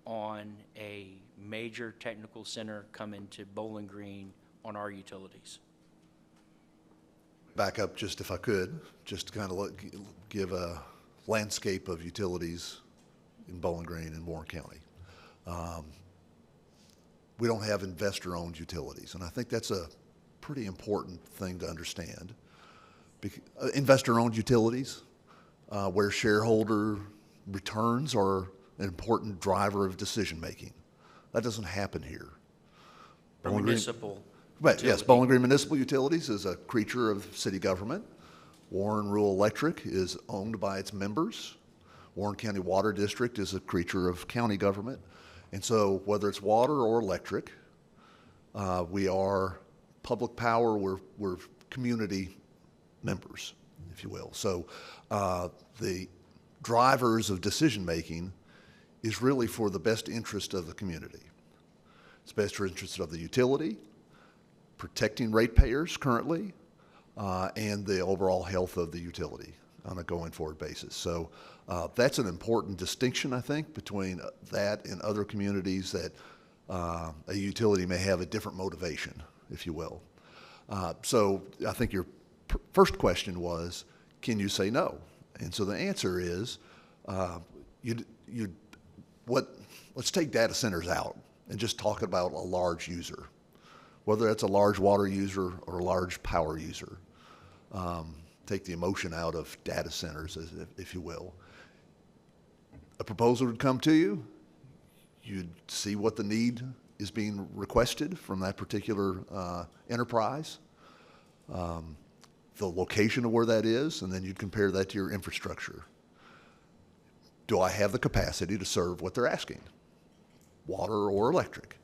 on a major technical center coming to Bowling Green on our utilities? Back up just if I could, just to kind of give a landscape of utilities in Bowling Green and Warren County. We don't have investor-owned utilities, and I think that's a pretty important thing to understand. Investor-owned utilities, where shareholder returns are an important driver of decision-making. That doesn't happen here. Municipal. Right, yes, Bowling Green Municipal Utilities is a creature of city government. Warren Rural Electric is owned by its members. Warren County Water District is a creature of county government. And so whether it's water or electric, we are public power, we're community members, if you will. So the drivers of decision-making is really for the best interest of the community. It's best interest of the utility, protecting ratepayers currently, and the overall health of the utility on a going forward basis. So that's an important distinction, I think, between that and other communities that a utility may have a different motivation, if you will. So I think your first question was, can you say no? And so the answer is, let's take data centers out and just talk about a large user, whether that's a large water user or a large power user. Take the emotion out of data centers, if you will. A proposal would come to you. You'd see what the need is being requested from that particular enterprise, the location of where that is, and then you'd compare that to your infrastructure. Do I have the capacity to serve what they're asking, water or electric?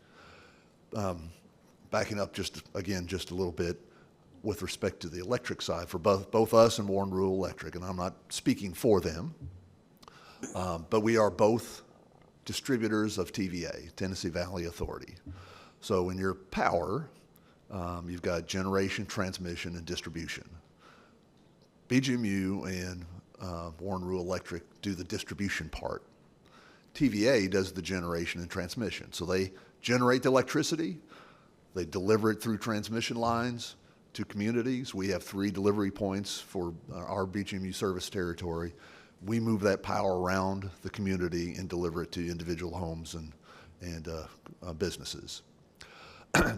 Backing up just a little bit with respect to the electric side for both us and Warren Rural Electric, and I'm not speaking for them, but we are both distributors of TVA, Tennessee Valley Authority. So in your power, you've got generation, transmission, and distribution. BGMU and Warren Rural Electric do the distribution part. TVA does the generation and transmission. So they generate the electricity, they deliver it through transmission lines to communities. We have 3 delivery points for our BGMU service territory. We move that power around the community and deliver it to individual homes and businesses.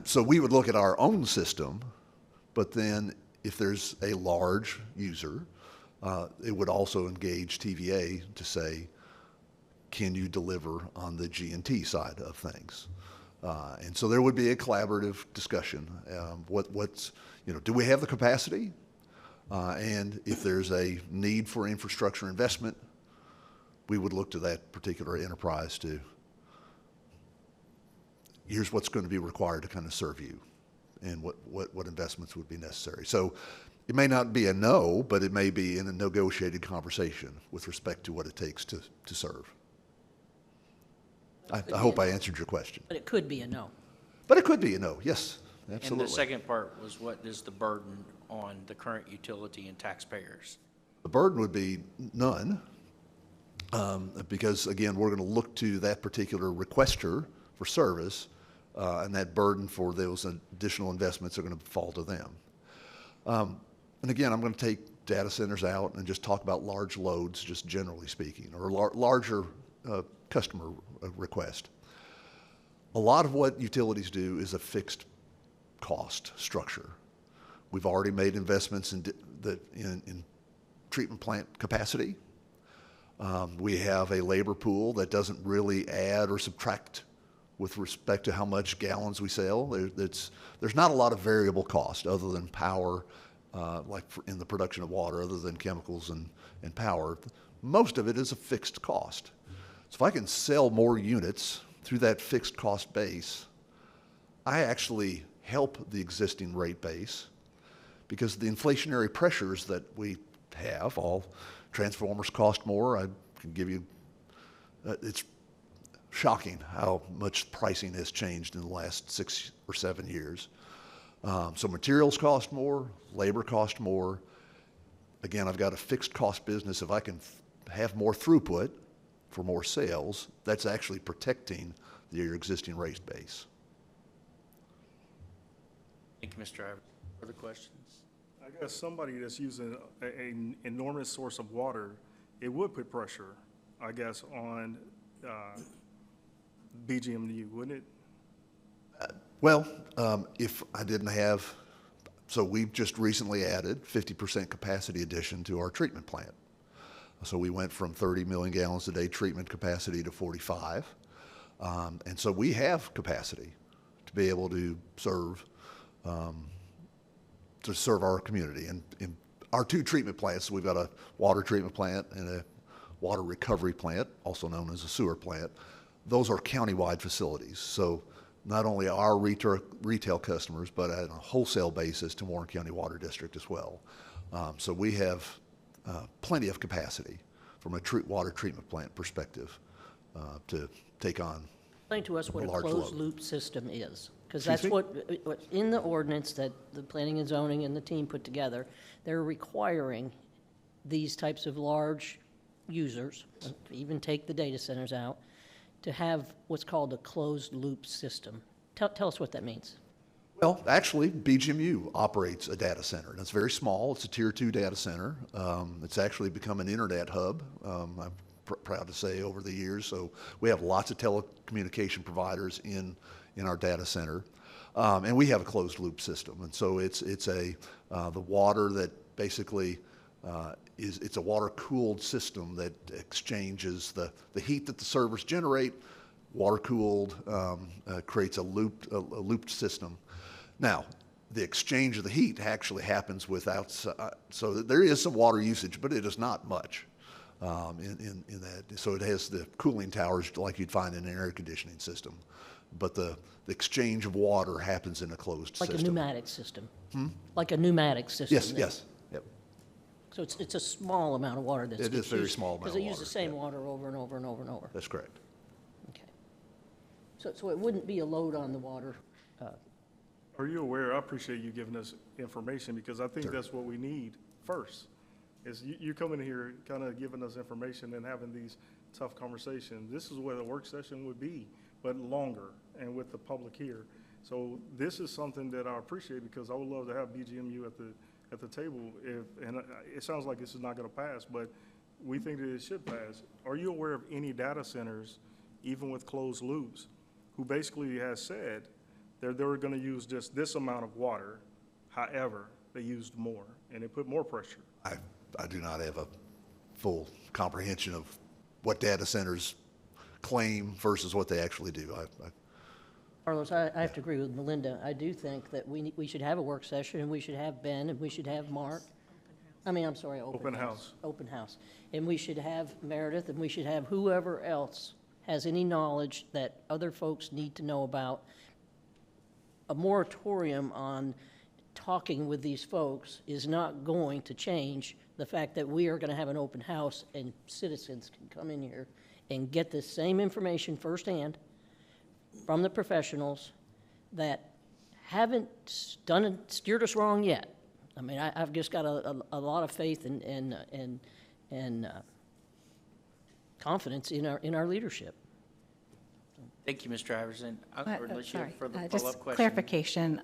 So we would look at our own system, but then if there's a large user, it would also engage TVA to say, can you deliver on the G&T side of things? And so there would be a collaborative discussion. Do we have the capacity? And if there's a need for infrastructure investment, we would look to that particular enterprise to, here's what's going to be required to kind of serve you and what investments would be necessary. So it may not be a no, but it may be in a negotiated conversation with respect to what it takes to serve. I hope I answered your question. But it could be a no. But it could be a no, yes, absolutely. And the second part was, what is the burden on the current utility and taxpayers? The burden would be none, because again, we're going to look to that particular requester for service, and that burden for those additional investments are going to fall to them. And again, I'm going to take data centers out and just talk about large loads, just generally speaking, or larger customer request. A lot of what utilities do is a fixed cost structure. We've already made investments in treatment plant capacity. We have a labor pool that doesn't really add or subtract with respect to how much gallons we sell. There's not a lot of variable cost other than power, in the production of water, other than chemicals and power. Most of it is a fixed cost. So if I can sell more units through that fixed cost base, I actually help the existing rate base, because the inflationary pressures that we have, all transformers cost more. I can give you, it's shocking how much pricing has changed in the last 6 or 7 years. So materials cost more, labor cost more. Again, I've got a fixed cost business. If I can have more throughput for more sales, that's actually protecting your existing rate base. Thank you, Mr. Ivers. Other questions? I guess somebody that's using an enormous source of water, it would put pressure, I guess, on BGMU, wouldn't it? Well, if I didn't have, so we've just recently added 50% capacity addition to our treatment plant. So we went from 30 million gallons a day treatment capacity to 45. And so we have capacity to be able to serve our community. And in our 2 treatment plants, we've got a water treatment plant and a water recovery plant, also known as a sewer plant. Those are countywide facilities. So not only our retail customers, but on a wholesale basis to Warren County Water District as well. So we have plenty of capacity from a water treatment plant perspective to take on Explain to us what a large closed load. loop system is, because Excuse that's me? what, in the ordinance that the planning and zoning and the team put together, they're requiring these types of large users, even take the data centers out, to have what's called a closed loop system. Tell us what that means. Well, actually, BGMU operates a data center, and it's very small. It's a Tier 2 data center. It's actually become an internet hub, I'm proud to say, over the years. So we have lots of telecommunication providers in our data center, and we have a closed loop system. And so it's the water that basically it's a water cooled system that exchanges the heat that the servers generate. Water cooled creates a looped system. Now, the exchange of the heat actually happens without, so there is some water usage, but it is not much in that. So it has the cooling towers like you'd find in an air conditioning system, but the exchange of water happens in a closed Like system. a pneumatic system. Like a pneumatic system. Yes, then. yes, yep. So it's a small amount of water that's It is very small amount because of they use water, the same yeah. water over and over and over and over. That's correct. Okay. So it wouldn't be a load on the water. Are you aware, I appreciate you giving us information, because I think that's what we need first, is you coming here kind of giving us information and having these tough conversations. This is where the work session would be, but longer and with the public here. So this is something that I appreciate, because I would love to have BGMU at the table. And it sounds like this is not going to pass, but we think that it should pass. Are you aware of any data centers, even with closed loops, who basically has said they were going to use just this amount of water, however, they used more, and it put more pressure? I do not have a full comprehension of what data centers claim versus what they actually do. Carlos, I have to agree with Melinda. I do think that we should have a work session, and we should have Ben, and we should have Mark. I'm sorry, open house. Open house. And we should have Meredith, and we should have whoever else has any knowledge that other folks need to know about. A moratorium on talking with these folks is not going to change the fact that we are going to have an open house and citizens can come in here and get the same information firsthand from the professionals that haven't steered us wrong yet. I've just got a lot of faith and confidence in our leadership. Thank you, Mr. Iverson. Unless you have further Just follow-up questions. clarification.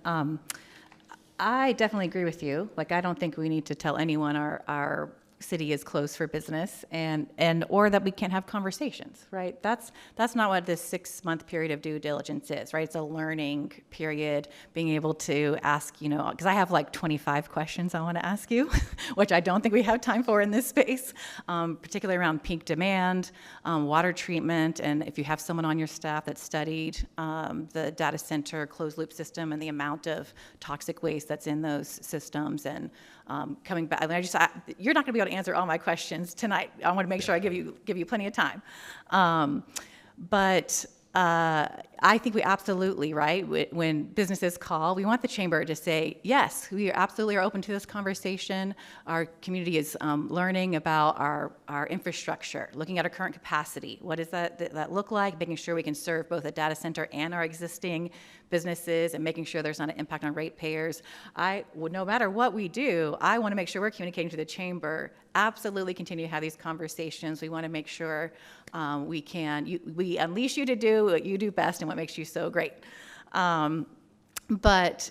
I definitely agree with you. I don't think we need to tell anyone our city is closed for business and or that we can't have conversations, right? That's not what this 6-month period of due diligence is, right? It's a learning period, being able to ask, because I have like 25 questions I want to ask you, which I don't think we have time for in this space, particularly around peak demand, water treatment, and if you have someone on your staff that studied the data center closed loop system and the amount of toxic waste that's in those systems, and coming back, you're not going to be able to answer all my questions tonight. I want to make sure I give you plenty of time. But I think we absolutely, right, when businesses call, we want the chamber to say, yes, we absolutely are open to this conversation. Our community is learning about our infrastructure, looking at our current capacity. What does that look like? Making sure we can serve both a data center and our existing businesses, and making sure there's not an impact on ratepayers. No matter what we do, I want to make sure we're communicating to the chamber. Absolutely continue to have these conversations. We want to make sure we unleash you to do what you do best and what makes you so great. But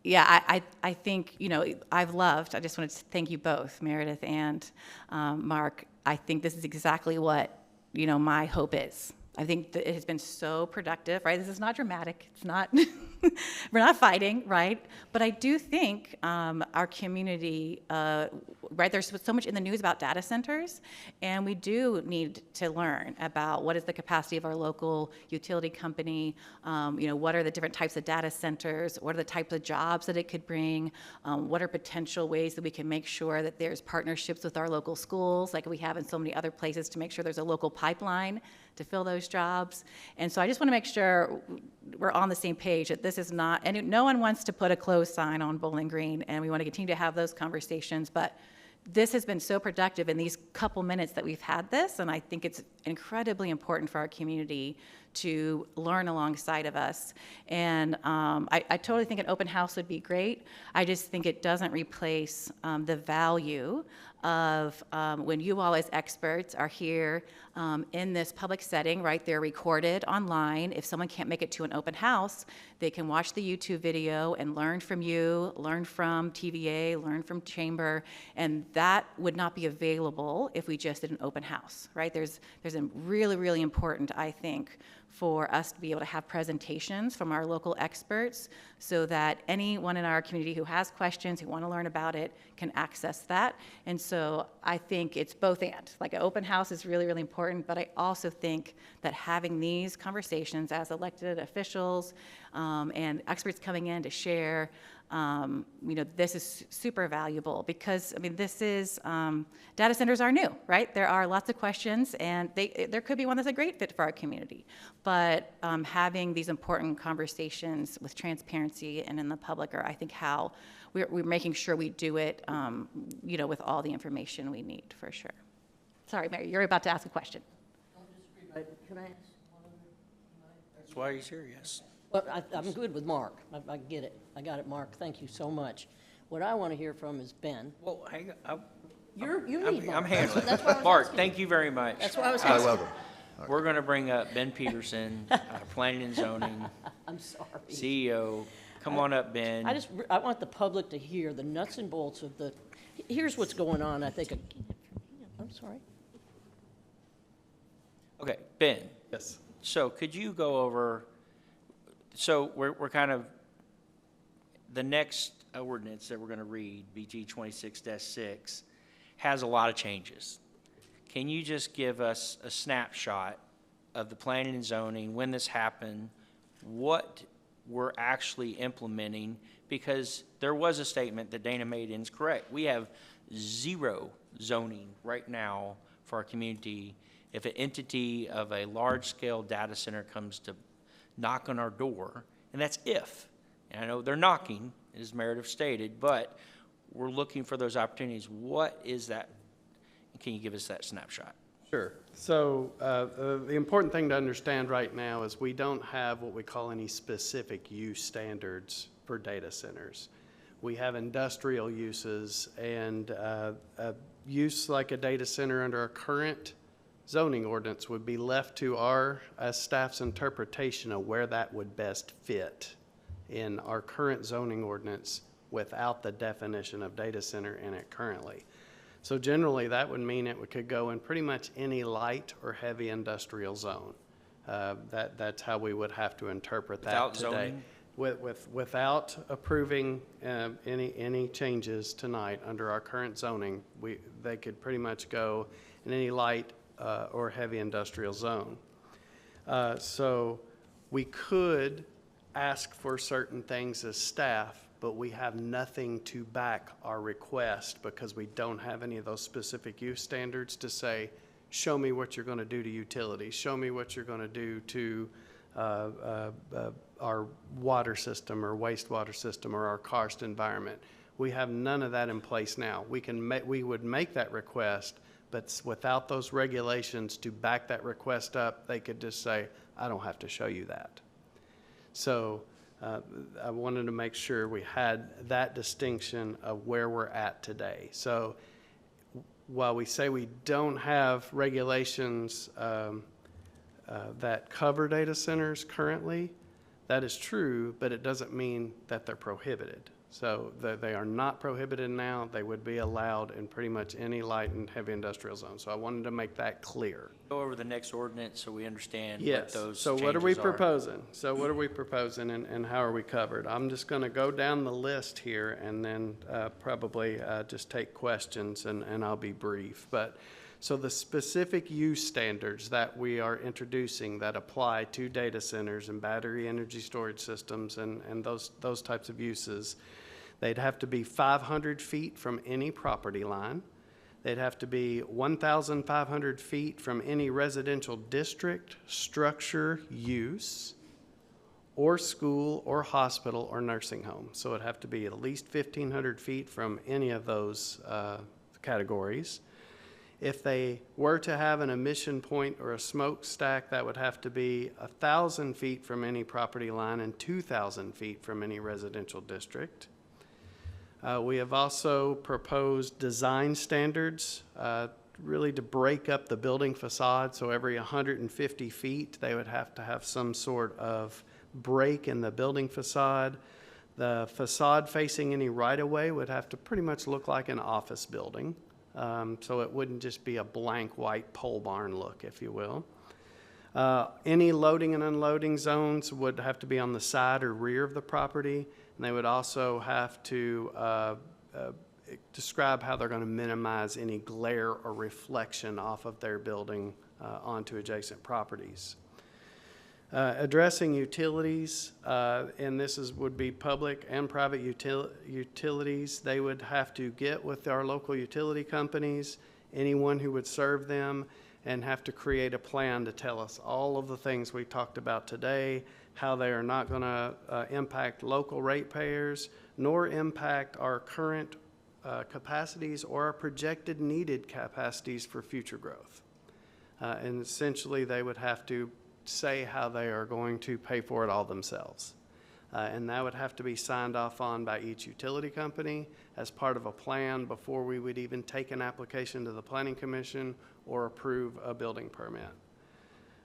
yeah, I think, I just wanted to thank you both, Meredith and Mark. I think this is exactly what, my hope is. I think that it has been so productive, right? This is not dramatic. It's not, we're not fighting, right? But I do think our community, right, there's so much in the news about data centers, and we do need to learn about what is the capacity of our local utility company, what are the different types of data centers, what are the types of jobs that it could bring, what are potential ways that we can make sure that there's partnerships with our local schools, like we have in so many other places, to make sure there's a local pipeline to fill those jobs. And so I just want to make sure we're on the same page, that this is not, and no one wants to put a closed sign on Bowling Green, and we want to continue to have those conversations, but this has been so productive in these couple minutes that we've had this, and I think it's incredibly important for our community to learn alongside of us. And I totally think an open house would be great. I just think it doesn't replace the value of when you all as experts are here in this public setting, right? They're recorded online. If someone can't make it to an open house, they can watch the YouTube video and learn from you, learn from TVA, learn from Chamber, and that would not be available if we just did an open house, right? There's a really, really important, I think, for us to be able to have presentations from our local experts so that anyone in our community who has questions, who want to learn about it, can access that. And so I think it's both and. Like an open house is really, really important, but I also think that having these conversations as elected officials and experts coming in to share, this is super valuable because, this is, data centers are new, right? There are lots of questions, and there could be one that's a great fit for our community. But having these important conversations with transparency and in the public are, I think, how we're making sure we do it, with all the information we need, for sure. Sorry, Mary, you're about to ask a question. Can I ask? That's why he's here, yes. Well, I'm good with Mark. I get it. I got it, Mark. Thank you so much. What I want to hear from is Ben. Well, hang on. You need Mark. I'm handling That's why I was it. Bart, asking. thank you very much. That's why I was asking. welcome. We're going to bring up Ben Peterson, Planning and Zoning, I'm sorry. CEO. Come on up, Ben. I want the public to hear the nuts and bolts of here's what's going on, I think. I'm sorry. Okay, Ben. Yes. So could you go over, so we're kind of, the next ordinance that we're going to read, BG 26-6, has a lot of changes. Can you just give us a snapshot of the planning and zoning, when this happened, what we're actually implementing? Because there was a statement that Dana made, and it's correct. We have 0 zoning right now for our community. If an entity of a large-scale data center comes to knock on our door, and that's if, and I know they're knocking, as Meredith stated, but we're looking for those opportunities. What is that? Can you give us that snapshot? Sure. So the important thing to understand right now is we don't have what we call any specific use standards for data centers. We have industrial uses, and a use like a data center under our current zoning ordinance would be left to our staff's interpretation of where that would best fit in our current zoning ordinance without the definition of data center in it currently. So generally, that would mean it could go in pretty much any light or heavy industrial zone. That's how we would have to interpret that Without today. zoning? Without approving any changes tonight under our current zoning, they could pretty much go in any light or heavy industrial zone. So we could ask for certain things as staff, but we have nothing to back our request because we don't have any of those specific use standards to say, show me what you're going to do to utilities, show me what you're going to do to our water system or wastewater system or our karst environment. We have none of that in place now. We would make that request, but without those regulations to back that request up, they could just say, I don't have to show you that. So I wanted to make sure we had that distinction of where we're at today. So while we say we don't have regulations that cover data centers currently, that is true, but it doesn't mean that they're prohibited. So they are not prohibited now. They would be allowed in pretty much any light and heavy industrial zone. So I wanted to make that clear. Go over the next ordinance so we understand what Yes. those So changes what are we are. proposing? So what are we proposing and how are we covered? I'm just going to go down the list here and then probably just take questions and I'll be brief. But so the specific use standards that we are introducing that apply to data centers and battery energy storage systems and those types of uses, they'd have to be 500 feet from any property line. They'd have to be 1,500 feet from any residential district, structure, use, or school, or hospital, or nursing home. So it'd have to be at least 1,500 feet from any of those categories. If they were to have an emission point or a smokestack, that would have to be 1,000 feet from any property line and 2,000 feet from any residential district. We have also proposed design standards, really to break up the building facade. So every 150 feet, they would have to have some sort of break in the building facade. The facade facing any right-of-way would have to pretty much look like an office building. So it wouldn't just be a blank white pole barn look, if you will. Any loading and unloading zones would have to be on the side or rear of the property, and they would also have to describe how they're going to minimize any glare or reflection off of their building onto adjacent properties. Addressing utilities, and this would be public and private utilities, they would have to get with our local utility companies, anyone who would serve them, and have to create a plan to tell us all of the things we talked about today, how they are not going to impact local ratepayers, nor impact our current capacities or our projected needed capacities for future growth. And essentially, they would have to say how they are going to pay for it all themselves. And that would have to be signed off on by each utility company as part of a plan before we would even take an application to the Planning Commission or approve a building permit.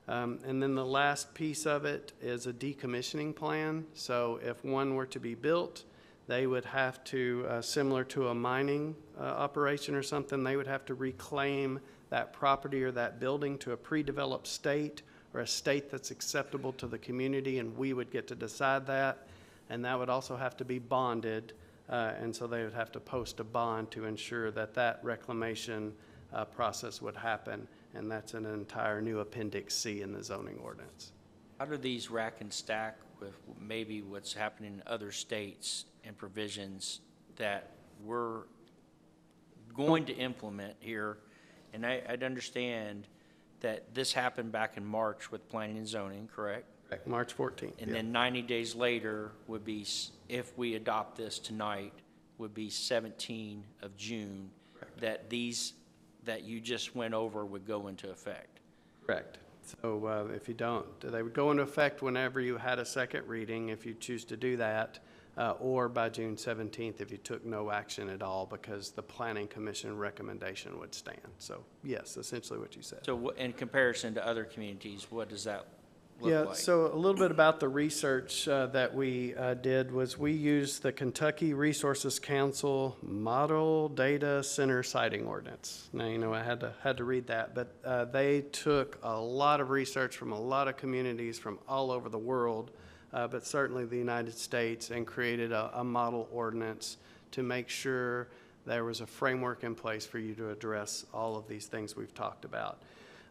And then the last piece of it is a decommissioning plan. So if one were to be built, they would have to, similar to a mining operation or something, they would have to reclaim that property or that building to a pre-developed state or a state that's acceptable to the community, and we would get to decide that. And that would also have to be bonded, and so they would have to post a bond to ensure that that reclamation process would happen, and that's an entire new Appendix C in the zoning ordinance. How do these rack and stack with maybe what's happening in other states and provisions that we're going to implement here? And I'd understand that this happened back in March with planning and zoning, correct? Correct, March 14th. And yeah. then 90 days later would be, if we adopt this tonight, would be 17 of June, that these, that you just went over would go into effect. Correct. So if you don't, they would go into effect whenever you had a second reading, if you choose to do that, or by June 17th if you took no action at all, because the Planning Commission recommendation would stand. So yes, essentially what you said. So in comparison to other communities, what does that look Yeah, like? so a little bit about the research that we did was we used the Kentucky Resources Council Model Data Center Siting Ordinance. Now, you know, I had to read that, but they took a lot of research from a lot of communities from all over the world, but certainly the United States, and created a model ordinance to make sure there was a framework in place for you to address all of these things we've talked about.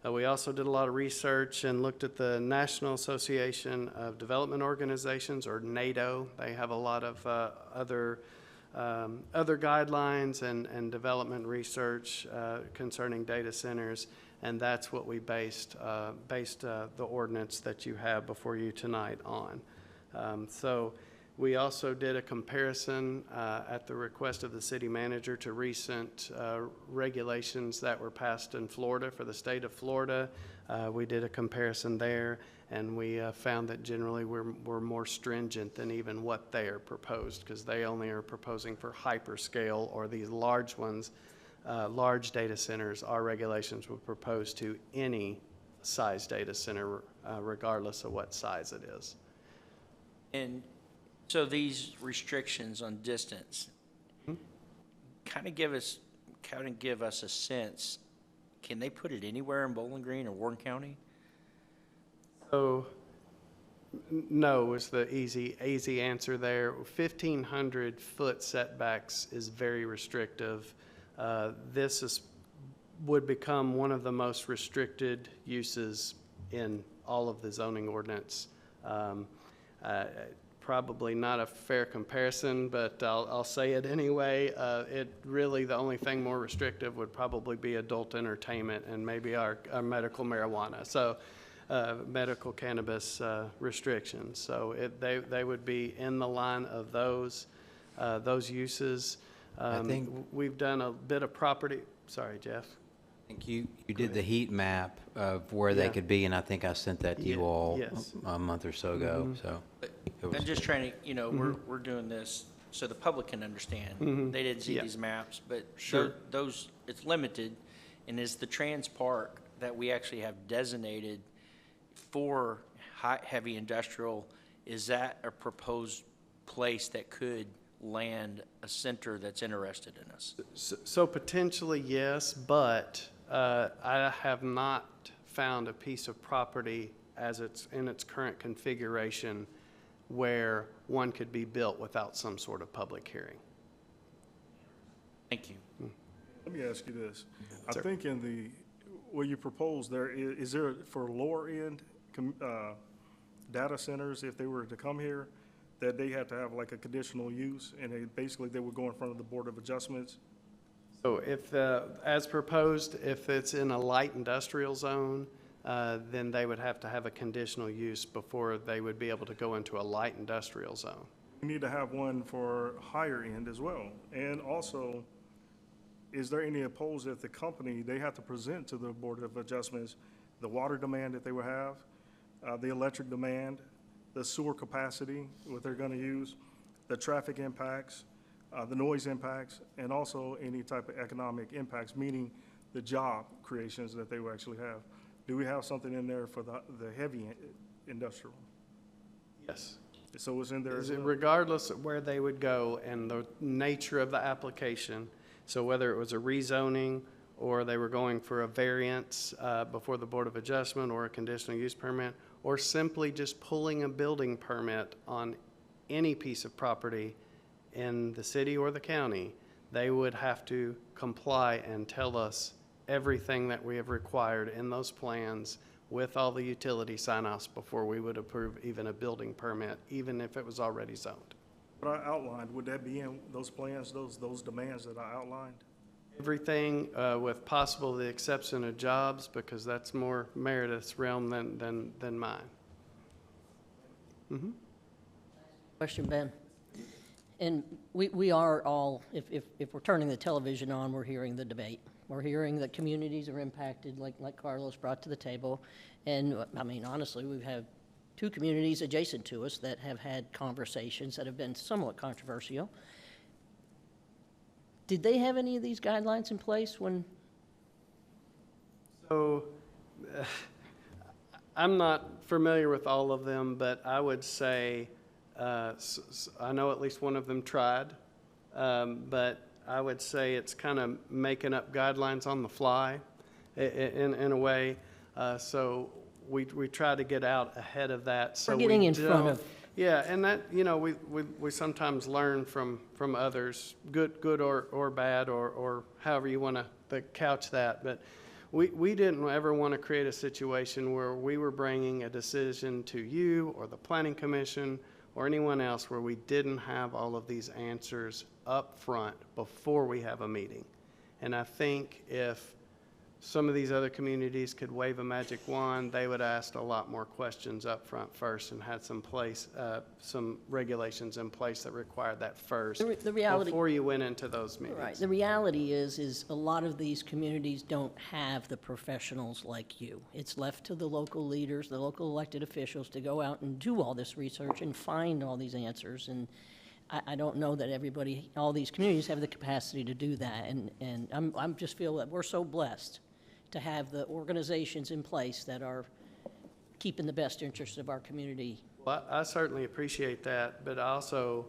We also did a lot of research and looked at the National Association of Development Organizations, or NATO. They have a lot of other guidelines and development research concerning data centers, and that's what we based the ordinance that you have before you tonight on. So we also did a comparison at the request of the city manager to recent regulations that were passed in Florida for the state of Florida. We did a comparison there, and we found that generally we're more stringent than even what they are proposed, because they only are proposing for hyperscale or these large ones, large data centers. Our regulations would propose to any size data center, regardless of what size it is. And so these restrictions on distance kind of give us a sense, can they put it anywhere in Bowling Green or Warren County? So, no is the easy answer there. 1,500 foot setbacks is very restrictive. This would become one of the most restricted uses in all of the zoning ordinance. Probably not a fair comparison, but I'll say it anyway. The only thing more restrictive would probably be adult entertainment and maybe our medical marijuana. So medical cannabis restrictions. So they would be in the line of those uses. I think We've done a bit of property. Sorry, Jeff. I think you did the heat map of where they could be, and I think I sent that to you all Yes. a month or so ago, so. I'm just trying to, we're doing this so the public can understand. They didn't see these maps, but Sure. those, it's limited. And is the Trans Park that we actually have designated for heavy industrial, is that a proposed place that could land a center that's interested in us? So potentially, yes, but I have not found a piece of property as it's in its current configuration where one could be built without some sort of public hearing. Thank you. Let me ask you this. Sir. I think in the, what you propose there, is there for lower end data centers, if they were to come here, that they had to have like a conditional use, and basically they would go in front of the Board of Adjustments? So if, as proposed, if it's in a light industrial zone, then they would have to have a conditional use before they would be able to go into a light industrial zone. We need to have one for higher end as well. And also, is there any opposed that the company, they have to present to the Board of Adjustments the water demand that they would have, the electric demand, the sewer capacity, what they're gonna use, the traffic impacts, the noise impacts, and also any type of economic impacts, meaning the job creations that they will actually have. Do we have something in there for the heavy industrial? Yes. So it's in there as well? Regardless of where they would go and the nature of the application, so whether it was a rezoning or they were going for a variance before the Board of Adjustment or a conditional use permit, or simply just pulling a building permit on any piece of property in the city or the county, they would have to comply and tell us everything that we have required in those plans with all the utility sign-offs before we would approve even a building permit, even if it was already zoned. What I outlined, would that be in those plans, those demands that I outlined? Everything with possible the exception of jobs, because that's more Meredith's realm than mine. Question, Ben. And we are all, if we're turning the television on, we're hearing the debate. We're hearing that communities are impacted, like Carlos brought to the table. And, I mean, honestly, we've had two communities adjacent to us that have had conversations that have been somewhat controversial. Did they have any of these guidelines in place when? So I'm not familiar with all of them, but I would say, I know at least one of them tried, but I would say it's kind of making up guidelines on the fly in a way. So we try to get out ahead of that. So We're getting we in front don't- of. Yeah, and that, we sometimes learn from others, good or bad, or however you want to couch that. But we didn't ever want to create a situation where we were bringing a decision to you or the Planning Commission or anyone else where we didn't have all of these answers up front before we have a meeting. And I think if some of these other communities could wave a magic wand, they would ask a lot more questions up front first and had some regulations in place that required that first The reality- before you went into those meetings. Right. The reality is a lot of these communities don't have the professionals like you. It's left to the local leaders, the local elected officials to go out and do all this research and find all these answers. And I don't know that all these communities have the capacity to do that. And I'm just feel that we're so blessed to have the organizations in place that are keeping the best interests of our community. Well, I certainly appreciate that, but also,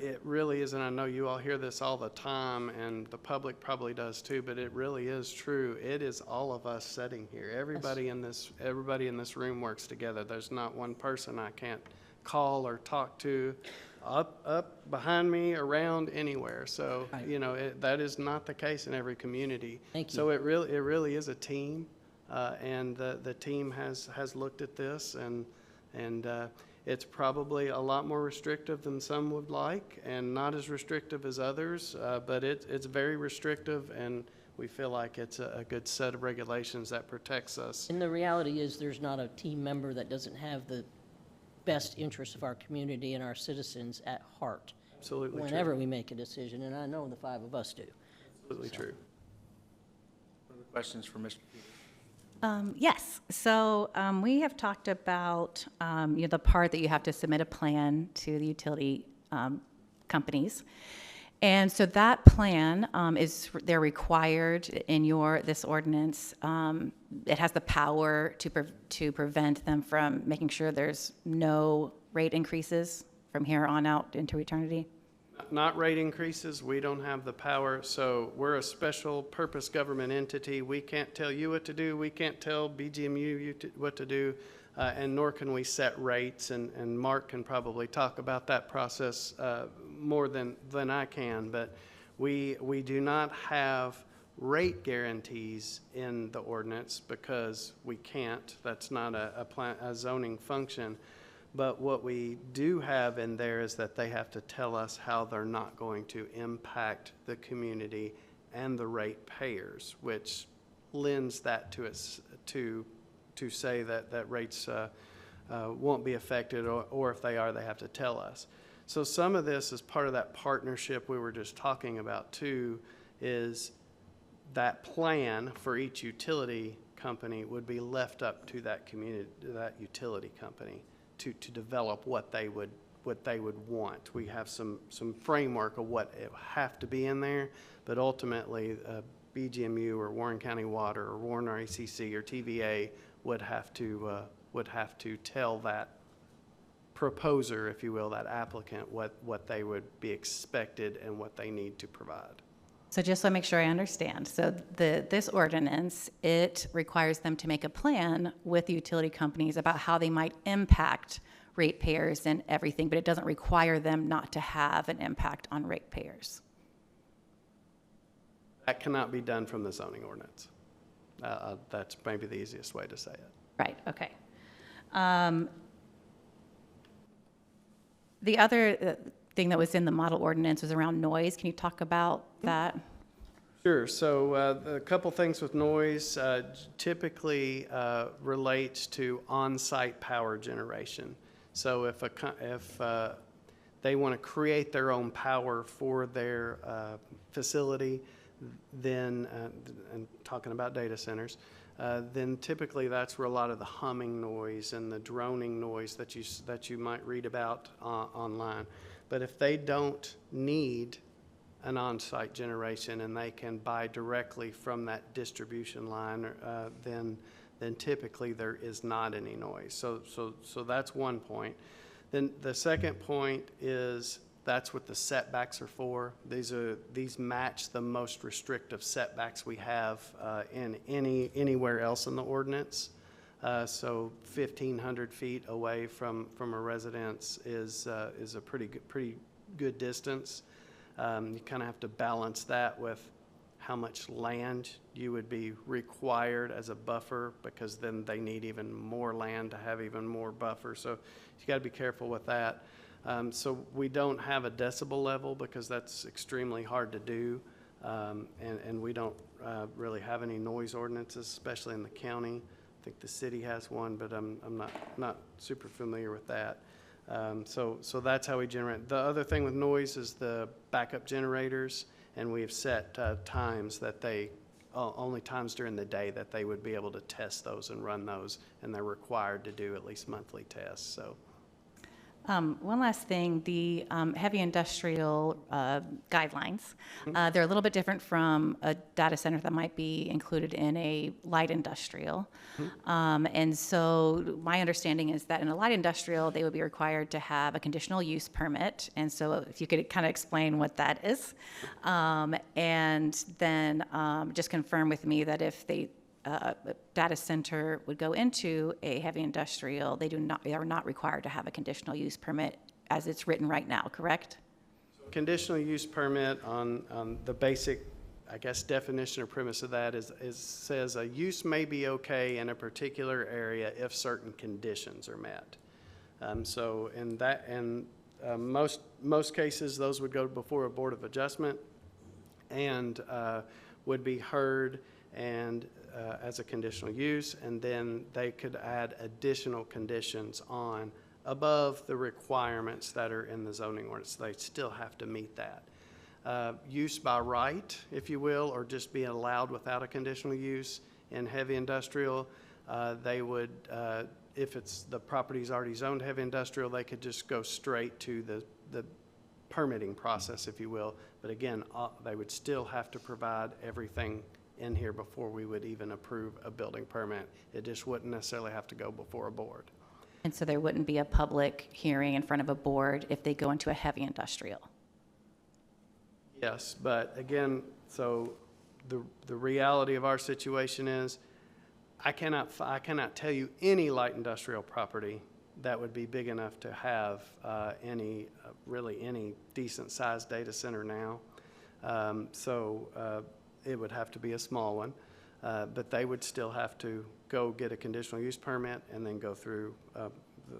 it really is, and I know you all hear this all the time, and the public probably does too, but it really is true. It is all of us sitting here. Everybody in this room works together. There's not one person I can't call or talk to up behind me, around, anywhere. So, that is not the case in every community. Thank you. So it really is a team, and the team has looked at this, and it's probably a lot more restrictive than some would like, and not as restrictive as others, but it's very restrictive, and we feel like it's a good set of regulations that protects us. And the reality is there's not a team member that doesn't have the best interests of our community and our citizens at heart. Absolutely true. Whenever we make a decision, and I know the five of us do. Absolutely true. Other questions for Mr. Peters? Yes. So we have talked about the part that you have to submit a plan to the utility companies. And so that plan they're required in this ordinance. It has the power to prevent them from making sure there's no rate increases from here on out into eternity. Not rate increases, we don't have the power, so we're a special purpose government entity. We can't tell you what to do, we can't tell BGMU what to do, and nor can we set rates, and Mark can probably talk about that process more than I can, but we do not have rate guarantees in the ordinance because we can't. That's not a zoning function. But what we do have in there is that they have to tell us how they're not going to impact the community and the rate payers, which lends that to us to say that rates won't be affected, or if they are, they have to tell us. So some of this is part of that partnership we were just talking about too, is that plan for each utility company would be left up to that community, that utility company, to develop what they would want. We have some framework of what it have to be in there, but ultimately BGMU or Warren County Water or Warren RACC or TVA would have to tell that proposer, if you will, that applicant, what they would be expected and what they need to provide. So just so I make sure I understand, so this ordinance, it requires them to make a plan with the utility companies about how they might impact ratepayers and everything, but it doesn't require them not to have an impact on ratepayers. That cannot be done from the zoning ordinance. That's maybe the easiest way to say it. Right, okay. The other thing that was in the model ordinance was around noise. Can you talk about that? Sure. So a couple things with noise typically relates to on-site power generation. So if they want to create their own power for their facility, then, and talking about data centers, then typically that's where a lot of the humming noise and the droning noise that you might read about online. But if they don't need an on-site generation and they can buy directly from that distribution line, then then typically there is not any noise. So that's one point. Then the second point is that's what the setbacks are for. These match the most restrictive setbacks we have in anywhere else in the ordinance. So 1,500 feet away from a residence is a pretty good distance. You kind of have to balance that with how much land you would be required as a buffer, because then they need even more land to have even more buffer. So you got to be careful with that. So we don't have a decibel level because that's extremely hard to do, and we don't really have any noise ordinances, especially in the county. I think the city has one, but I'm not super familiar with that. So that's how we generate. The other thing with noise is the backup generators, and we have set times that they, only times during the day that they would be able to test those and run those, and they're required to do at least monthly tests. So. One last thing, the heavy industrial guidelines, they're a little bit different from a data center that might be included in a light industrial. And so my understanding is that in a light industrial, they would be required to have a conditional use permit. And so if you could kind of explain what that is. And then just confirm with me that if they a data center would go into a heavy industrial, they are not required to have a conditional use permit as it's written right now, correct? Conditional use permit on the basic, I guess, definition or premise of that is says a use may be okay in a particular area if certain conditions are met. So in that, and most cases, those would go before a board of adjustment and would be heard and as a conditional use, and then they could add additional conditions on above the requirements that are in the zoning ordinance. They still have to meet that. Use by right, if you will, or just being allowed without a conditional use in heavy industrial, they would, if it's the property's already zoned heavy industrial, they could just go straight to the permitting process, if you will. But again, they would still have to provide everything in here before we would even approve a building permit. It just wouldn't necessarily have to go before a board. And so there wouldn't be a public hearing in front of a board if they go into a heavy industrial? Yes, but again, so the reality of our situation is I cannot tell you any light industrial property that would be big enough to have really any decent sized data center now. It would have to be a small one, but they would still have to go get a conditional use permit and then go through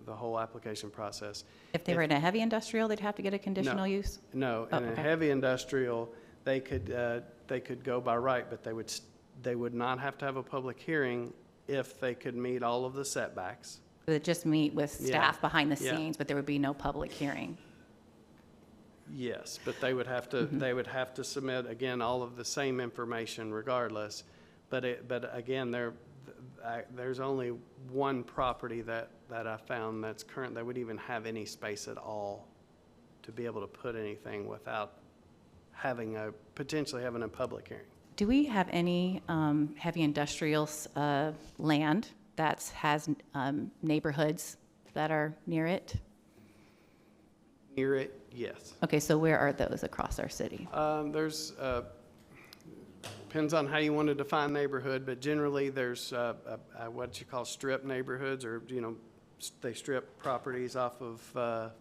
the whole application process. If they were in a heavy industrial, they'd have to get a conditional use? No, in a heavy industrial, they could go by right, but they would not have to have a public hearing if they could meet all of the setbacks. They'd just meet with staff behind the Yeah. scenes, but there would be no public hearing? Yes, but they would have to submit, again, all of the same information regardless. But again, there's only one property that I found that's current that would even have any space at all to be able to put anything without potentially having a public hearing. Do we have any heavy industrial land that has neighborhoods that are near it? Near it, yes. Okay, so where are those across our city? Depends on how you want to define neighborhood, but generally there's what you call strip neighborhoods, or they strip properties off of a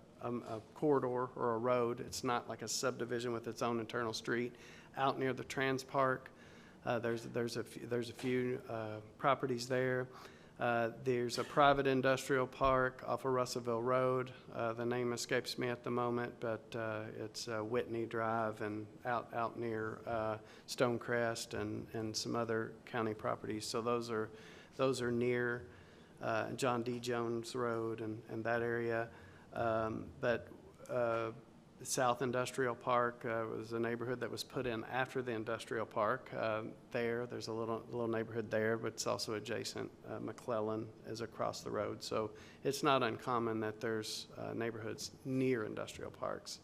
corridor or a road. It's not like a subdivision with its own internal street. Out near the Trans Park, there's a few properties there. There's a private industrial park off of Russellville Road. The name escapes me at the moment, but it's Whitney Drive and out near Stonecrest and some other county properties. So those are near John D. Jones Road and that area. But South Industrial Park was a neighborhood that was put in after the industrial park. There's a little neighborhood there, but it's also adjacent. McClellan is across the road, so it's not uncommon that there's neighborhoods near industrial parks.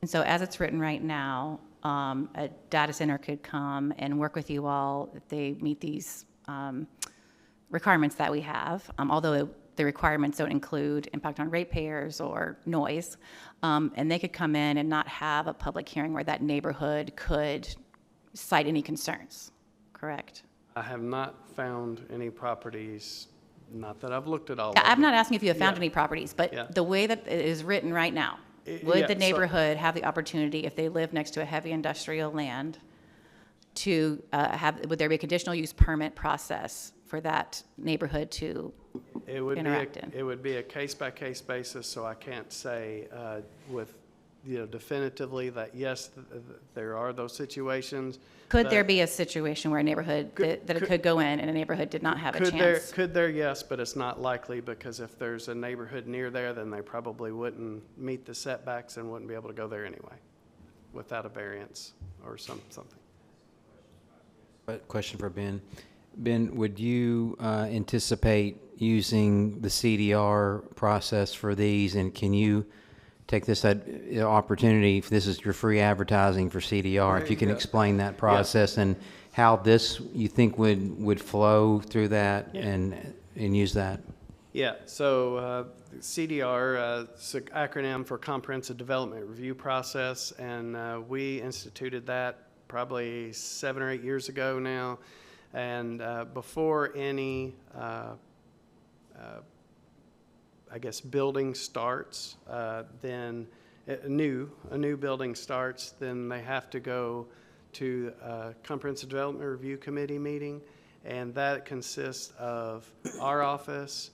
And so as it's written right now, a data center could come and work with you all if they meet these requirements that we have, although the requirements don't include impact on ratepayers or noise. And they could come in and not have a public hearing where that neighborhood could cite any concerns, correct? I have not found any properties, not that I've looked at all of I'm them. not asking if you have found Yeah. any properties, but Yeah. the way that it is written right now, would yeah, the so- neighborhood have the opportunity, if they live next to a heavy industrial land, to would there be a conditional use permit process for that neighborhood to It would interact in? It would be a case-by-case basis, so I can't say with, definitively that, yes, there are those situations. Could there but be a situation where a neighborhood, that it could go in and a neighborhood did not have a chance? Could there, yes, but it's not likely, because if there's a neighborhood near there, then they probably wouldn't meet the setbacks and wouldn't be able to go there anyway, without a variance or something. Question for Ben. Ben, would you anticipate using the CDR process for these? And can you take this opportunity, if this is your free advertising for CDR, if you can explain that process and how this, you think, would flow through that and use that? Yeah, so CDR, it's an acronym for Comprehensive Development Review Process, and we instituted that probably 7 or 8 years ago now. And before any, I guess, building starts, then a new building starts, then they have to go to a Comprehensive Development Review Committee meeting, and that consists of our office,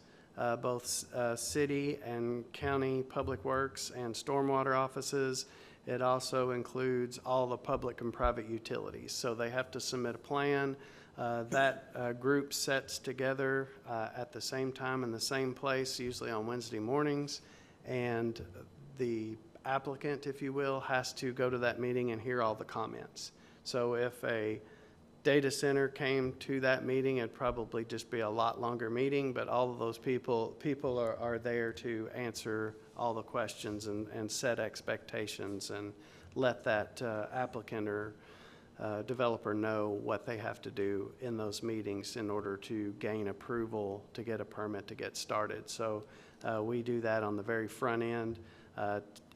both city and county public works and stormwater offices. It also includes all the public and private utilities. So they have to submit a plan. That group sets together at the same time in the same place, usually on Wednesday mornings, and the applicant, if you will, has to go to that meeting and hear all the comments. So if a data center came to that meeting, it'd probably just be a lot longer meeting, but all of those people are there to answer all the questions and set expectations and let that applicant or developer know what they have to do in those meetings in order to gain approval to get a permit to get started. So we do that on the very front end.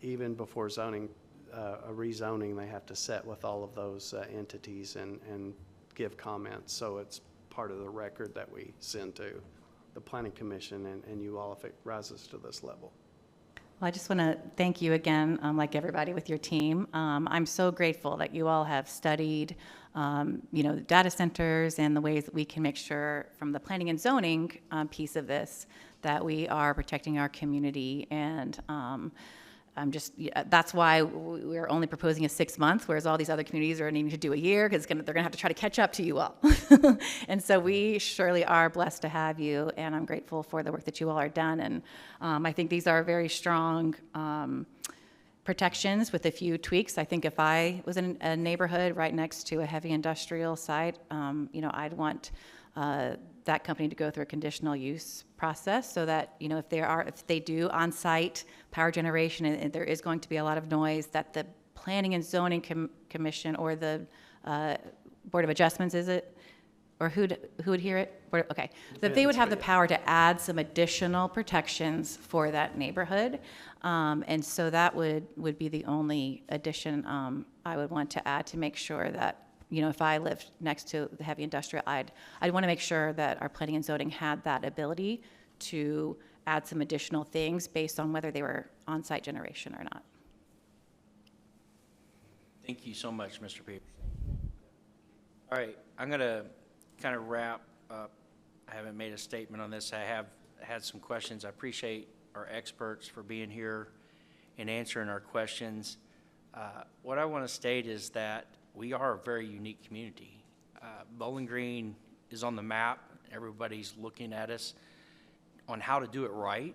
Even before zoning, a rezoning, they have to set with all of those entities and give comments. So it's part of the record that we send to the Planning Commission and you all if it rises to this level. Well, I just want to thank you again, like everybody with your team. I'm so grateful that you all have studied, the data centers and the ways that we can make sure from the planning and zoning piece of this that we are protecting our community. And that's why we're only proposing a 6 month, whereas all these other communities are needing to do a year because they're going to have to try to catch up to you all. And so we surely are blessed to have you, and I'm grateful for the work that you all are done. And I think these are very strong protections with a few tweaks. I think if I was in a neighborhood right next to a heavy industrial site, I'd want that company to go through a conditional use process so that, if they do on-site power generation and there is going to be a lot of noise, that the Planning and Zoning Commission or the Board of Adjustments, is it? Or who would hear it? Okay, that they would have the power to add some additional protections for that neighborhood. And so that would be the only addition I would want to add to make sure that, if I lived next to the heavy industrial, I'd want to make sure that our planning and zoning had that ability to add some additional things based on whether they were on-site generation or not. Thank you so much, Mr. Peterson. All right, I'm going to kind of wrap up. I haven't made a statement on this. I have had some questions. I appreciate our experts for being here and answering our questions. What I want to state is that we are a very unique community. Bowling Green is on the map. Everybody's looking at us on how to do it right.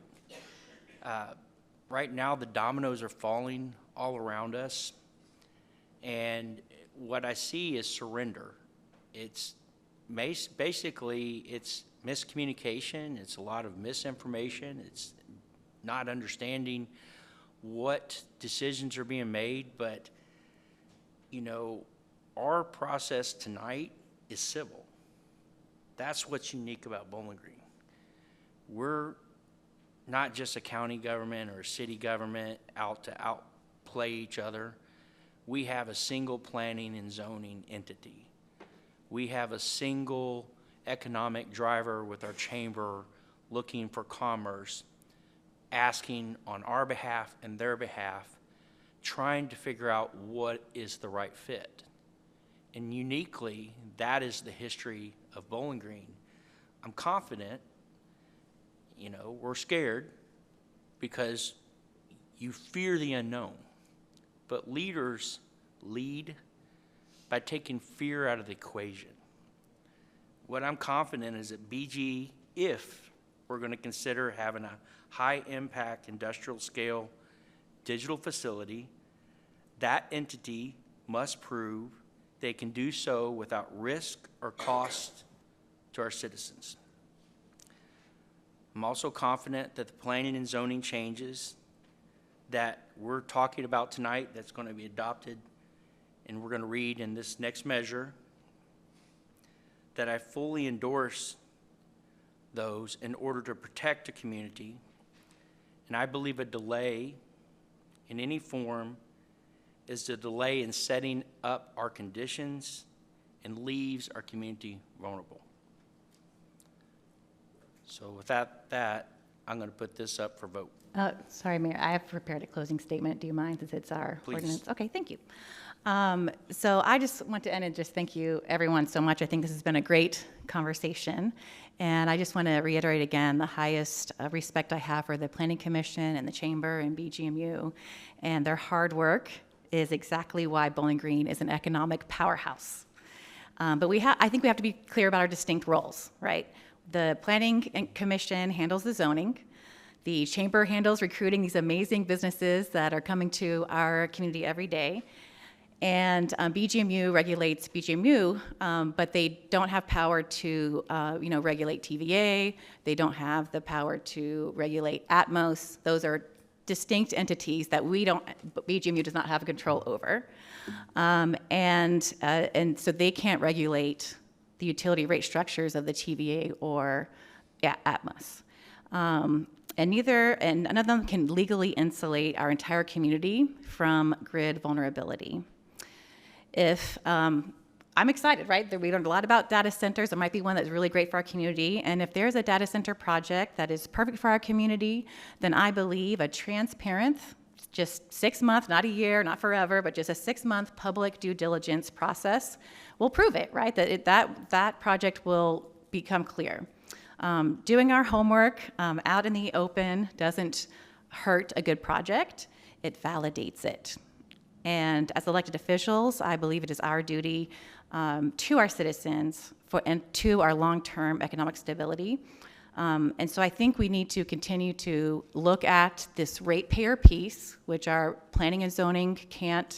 Right now, the dominoes are falling all around us. And what I see is surrender. It's basically, it's miscommunication. It's a lot of misinformation. It's not understanding what decisions are being made. But, our process tonight is civil. That's what's unique about Bowling Green. We're not just a county government or a city government out to outplay each other. We have a single planning and zoning entity. We have a single economic driver with our chamber looking for commerce, asking on our behalf and their behalf, trying to figure out what is the right fit. And uniquely, that is the history of Bowling Green. I'm confident, you know, we're scared because you fear the unknown. But leaders lead by taking fear out of the equation. What I'm confident is that BG, if we're going to consider having a high-impact industrial scale digital facility, that entity must prove they can do so without risk or cost to our citizens. I'm also confident that the planning and zoning changes that we're talking about tonight, that's going to be adopted and we're going to read in this next measure, that I fully endorse those in order to protect the community. And I believe a delay in any form is the delay in setting up our conditions and leaves our community vulnerable. So with that, I'm going to put this up for vote. Sorry, Mayor, I have prepared a closing statement. Do you mind, since it's our Please. ordinance? Okay, thank you. So I just want to end and just thank you, everyone, so much. I think this has been a great conversation. And I just want to reiterate again the highest respect I have for the Planning Commission and the Chamber and BGMU. And their hard work is exactly why Bowling Green is an economic powerhouse. But I think we have to be clear about our distinct roles, right? The Planning Commission handles the zoning. The Chamber handles recruiting these amazing businesses that are coming to our community every day. And BGMU regulates BGMU, but they don't have power to, regulate TVA. They don't have the power to regulate Atmos. Those are distinct entities that BGMU does not have control over. And so they can't regulate the utility rate structures of the TVA or Atmos. And none of them can legally insulate our entire community from grid vulnerability. I'm excited, right? We learned a lot about data centers. There might be one that's really great for our community. And if there's a data center project that is perfect for our community, then I believe a transparent, just 6 months, not a year, not forever, but just a 6-month public due diligence process will prove it, right? That project will become clear. Doing our homework out in the open doesn't hurt a good project. It validates it. And as elected officials, I believe it is our duty to our citizens and to our long-term economic stability. And so I think we need to continue to look at this ratepayer piece, which our planning and zoning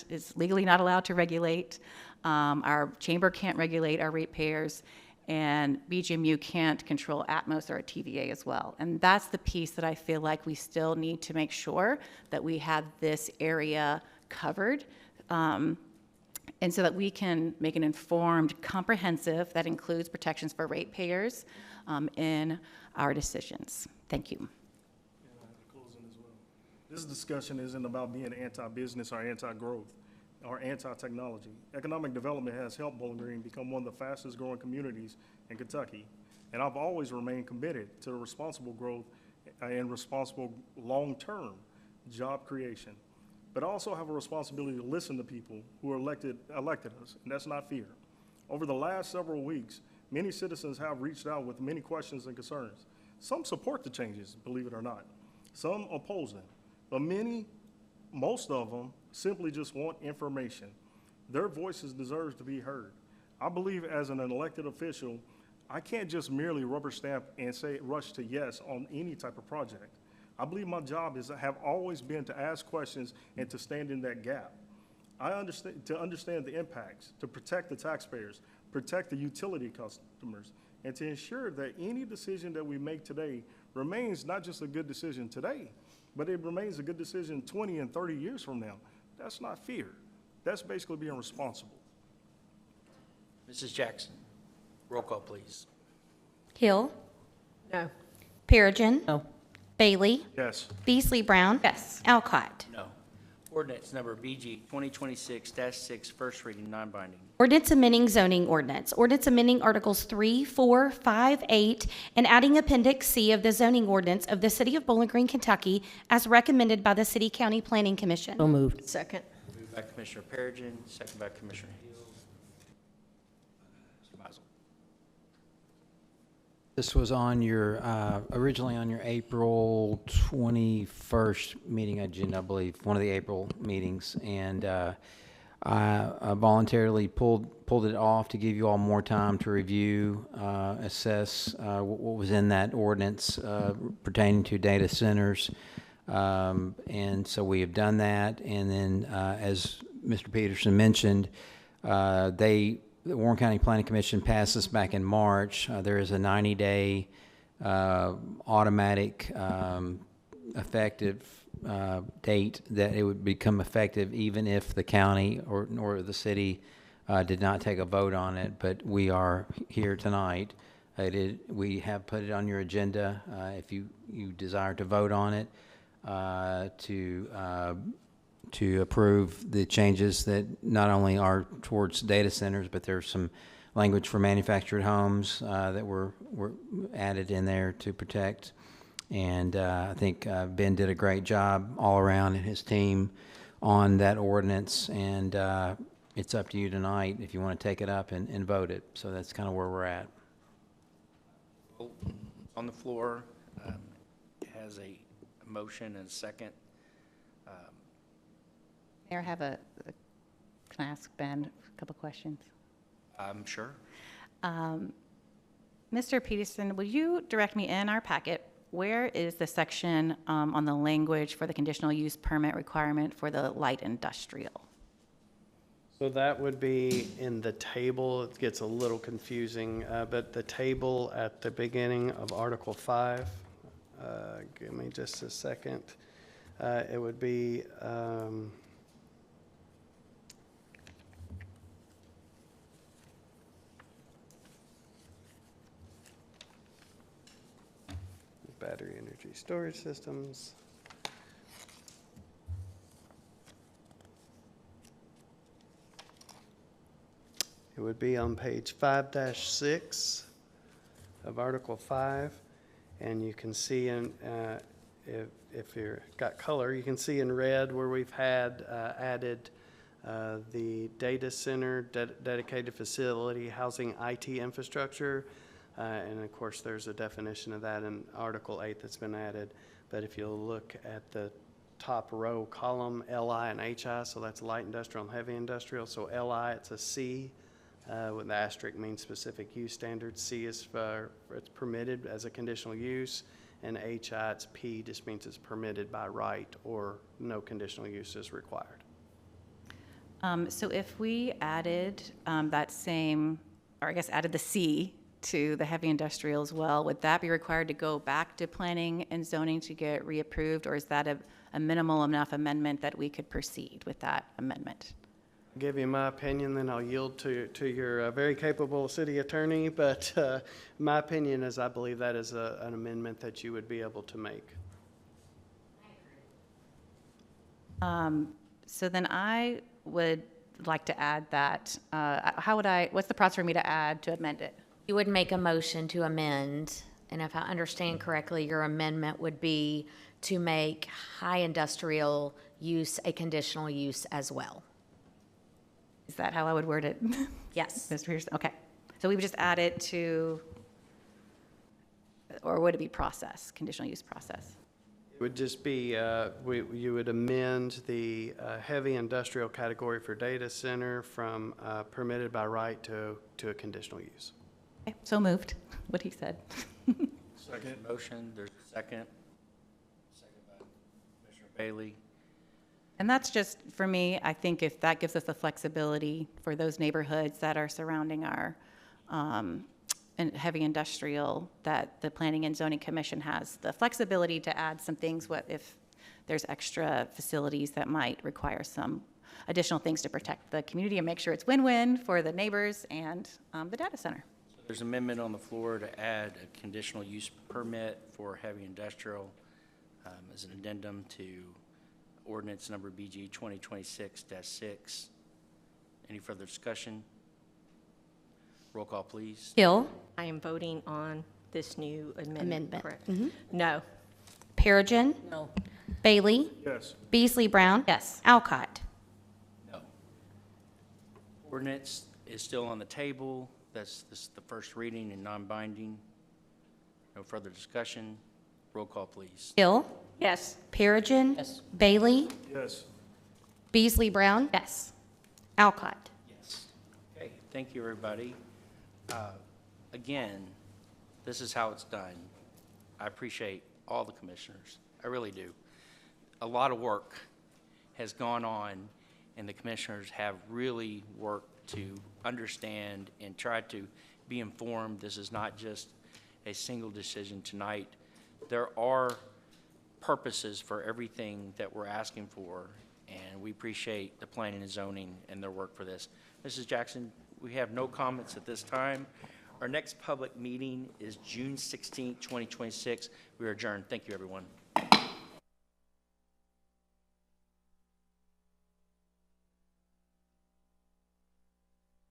is legally not allowed to regulate. Our chamber can't regulate our ratepayers, and BGMU can't control Atmos or a TVA as well. And that's the piece that I feel like we still need to make sure that we have this area covered, and so that we can make an informed, comprehensive, that includes protections for ratepayers in our decisions. Thank you. This discussion isn't about being anti-business or anti-growth or anti-technology. Economic development has helped Bowling Green become one of the fastest growing communities in Kentucky. And I've always remained committed to responsible growth and responsible long-term job creation. But I also have a responsibility to listen to people who elected us, and that's not fear. Over the last several weeks, many citizens have reached out with many questions and concerns. Some support the changes, believe it or not. Some oppose them. But most of them simply just want information. Their voices deserve to be heard. I believe as an elected official, I can't just merely rubber stamp and rush to yes on any type of project. I believe my job have always been to ask questions and to stand in that gap. To understand the impacts, to protect the taxpayers, protect the utility customers, and to ensure that any decision that we make today remains not just a good decision today, but it remains a good decision 20 and 30 years from now. That's not fear. That's basically being responsible. Mrs. Jackson, roll call, please. Hill. No. Perigin. No. Bailey. Yes. Beasley Brown. Yes. Alcott. No. Ordinance number BG 2026-6, first reading, non-binding. Ordinance amending zoning ordinance. Ordinance amending Articles 3, 4, 5, 8, and adding Appendix C of the zoning ordinance of the City of Bowling Green, Kentucky, as recommended by the City County Planning Commission. So moved. Second. Moved by Commissioner Perigin, second by Commissioner Hill. Mr. Mizel. This was on your, originally on your April 21st meeting agenda, I believe, one of the April meetings. And I voluntarily pulled it off to give you all more time to review, assess what was in that ordinance pertaining to data centers. And so we have done that. And then, as Mr. Peterson mentioned, the Warren County Planning Commission passed this back in March. There is a 90-day automatic effective date that it would become effective even if the county or the city did not take a vote on it. But we are here tonight. We have put it on your agenda if you desire to vote on it to approve the changes that not only are towards data centers, but there's some language for manufactured homes that were added in there to protect. And I think Ben did a great job all around and his team on that ordinance. And it's up to you tonight if you want to take it up and vote it. So that's kind of where we're at. On the floor, has a motion and a second. Mayor, I have can I ask Ben a couple questions? I'm sure. Mr. Peterson, will you direct me in our packet, where is the section on the language for the conditional use permit requirement for the light industrial? So that would be in the table. It gets a little confusing, but the table at the beginning of Article 5, give me just a second. It would be, battery energy storage systems. It would be on page 5-6 of Article 5, and you can see in, if you've got color, you can see in red where we've had added the data center, dedicated facility, housing IT infrastructure, and of course there's a definition of that in Article 8 that's been added. But if you'll look at the top row column, LI and HI, so that's light industrial and heavy industrial. So LI, it's a C. With the asterisk means specific use standards. C is for it's permitted as a conditional use, and HI, it's P, just means it's permitted by right or no conditional use is required. So if we added that same, or I guess added the C to the heavy industrial as well, would that be required to go back to planning and zoning to get reapproved, or is that a minimal enough amendment that we could proceed with that amendment? I'll give you my opinion, then I'll yield to your very capable city attorney, but my opinion is I believe that is an amendment that you would be able to make. So then I would like to add that. What's the process for me to add to amend it? You would make a motion to amend, and if I understand correctly, your amendment would be to make high industrial use a conditional use as well. Is that how I would word it? Yes. Mr. Peterson, okay. So we would just add it to, or would it be process, conditional use process? It would just be, you would amend the heavy industrial category for data center from permitted by right to a conditional use. Okay, so moved, what he said. Second motion, there's a second. Second by Commissioner Bailey. And that's just, for me, I think if that gives us the flexibility for those neighborhoods that are surrounding our and heavy industrial, that the Planning and Zoning Commission has the flexibility to add some things, what if there's extra facilities that might require some additional things to protect the community and make sure it's win-win for the neighbors and the data center. So There's an amendment on the floor to add a conditional use permit for heavy industrial as an addendum to ordinance number BG 2026-6. Any further discussion? Roll call, please. Hill. I am voting on this new amendment, Amendment. correct? Mhm. No. Perigin. No. Bailey. Yes. Beasley Brown. Yes. Alcott. No. Ordinance is still on the table. This is the first reading and non-binding. No further discussion. Roll call, please. Hill. Yes. Perigin. Yes. Bailey. Yes. Beasley Brown. Yes. Alcott. Yes. Okay, thank you, everybody. Again, this is how it's done. I appreciate all the commissioners. I really do. A lot of work has gone on, and the commissioners have really worked to understand and try to be informed. This is not just a single decision tonight. There are purposes for everything that we're asking for, and we appreciate the planning and zoning and their work for this. Mrs. Jackson, we have no comments at this time. Our next public meeting is June 16th, 2026. We are adjourned. Thank you, everyone.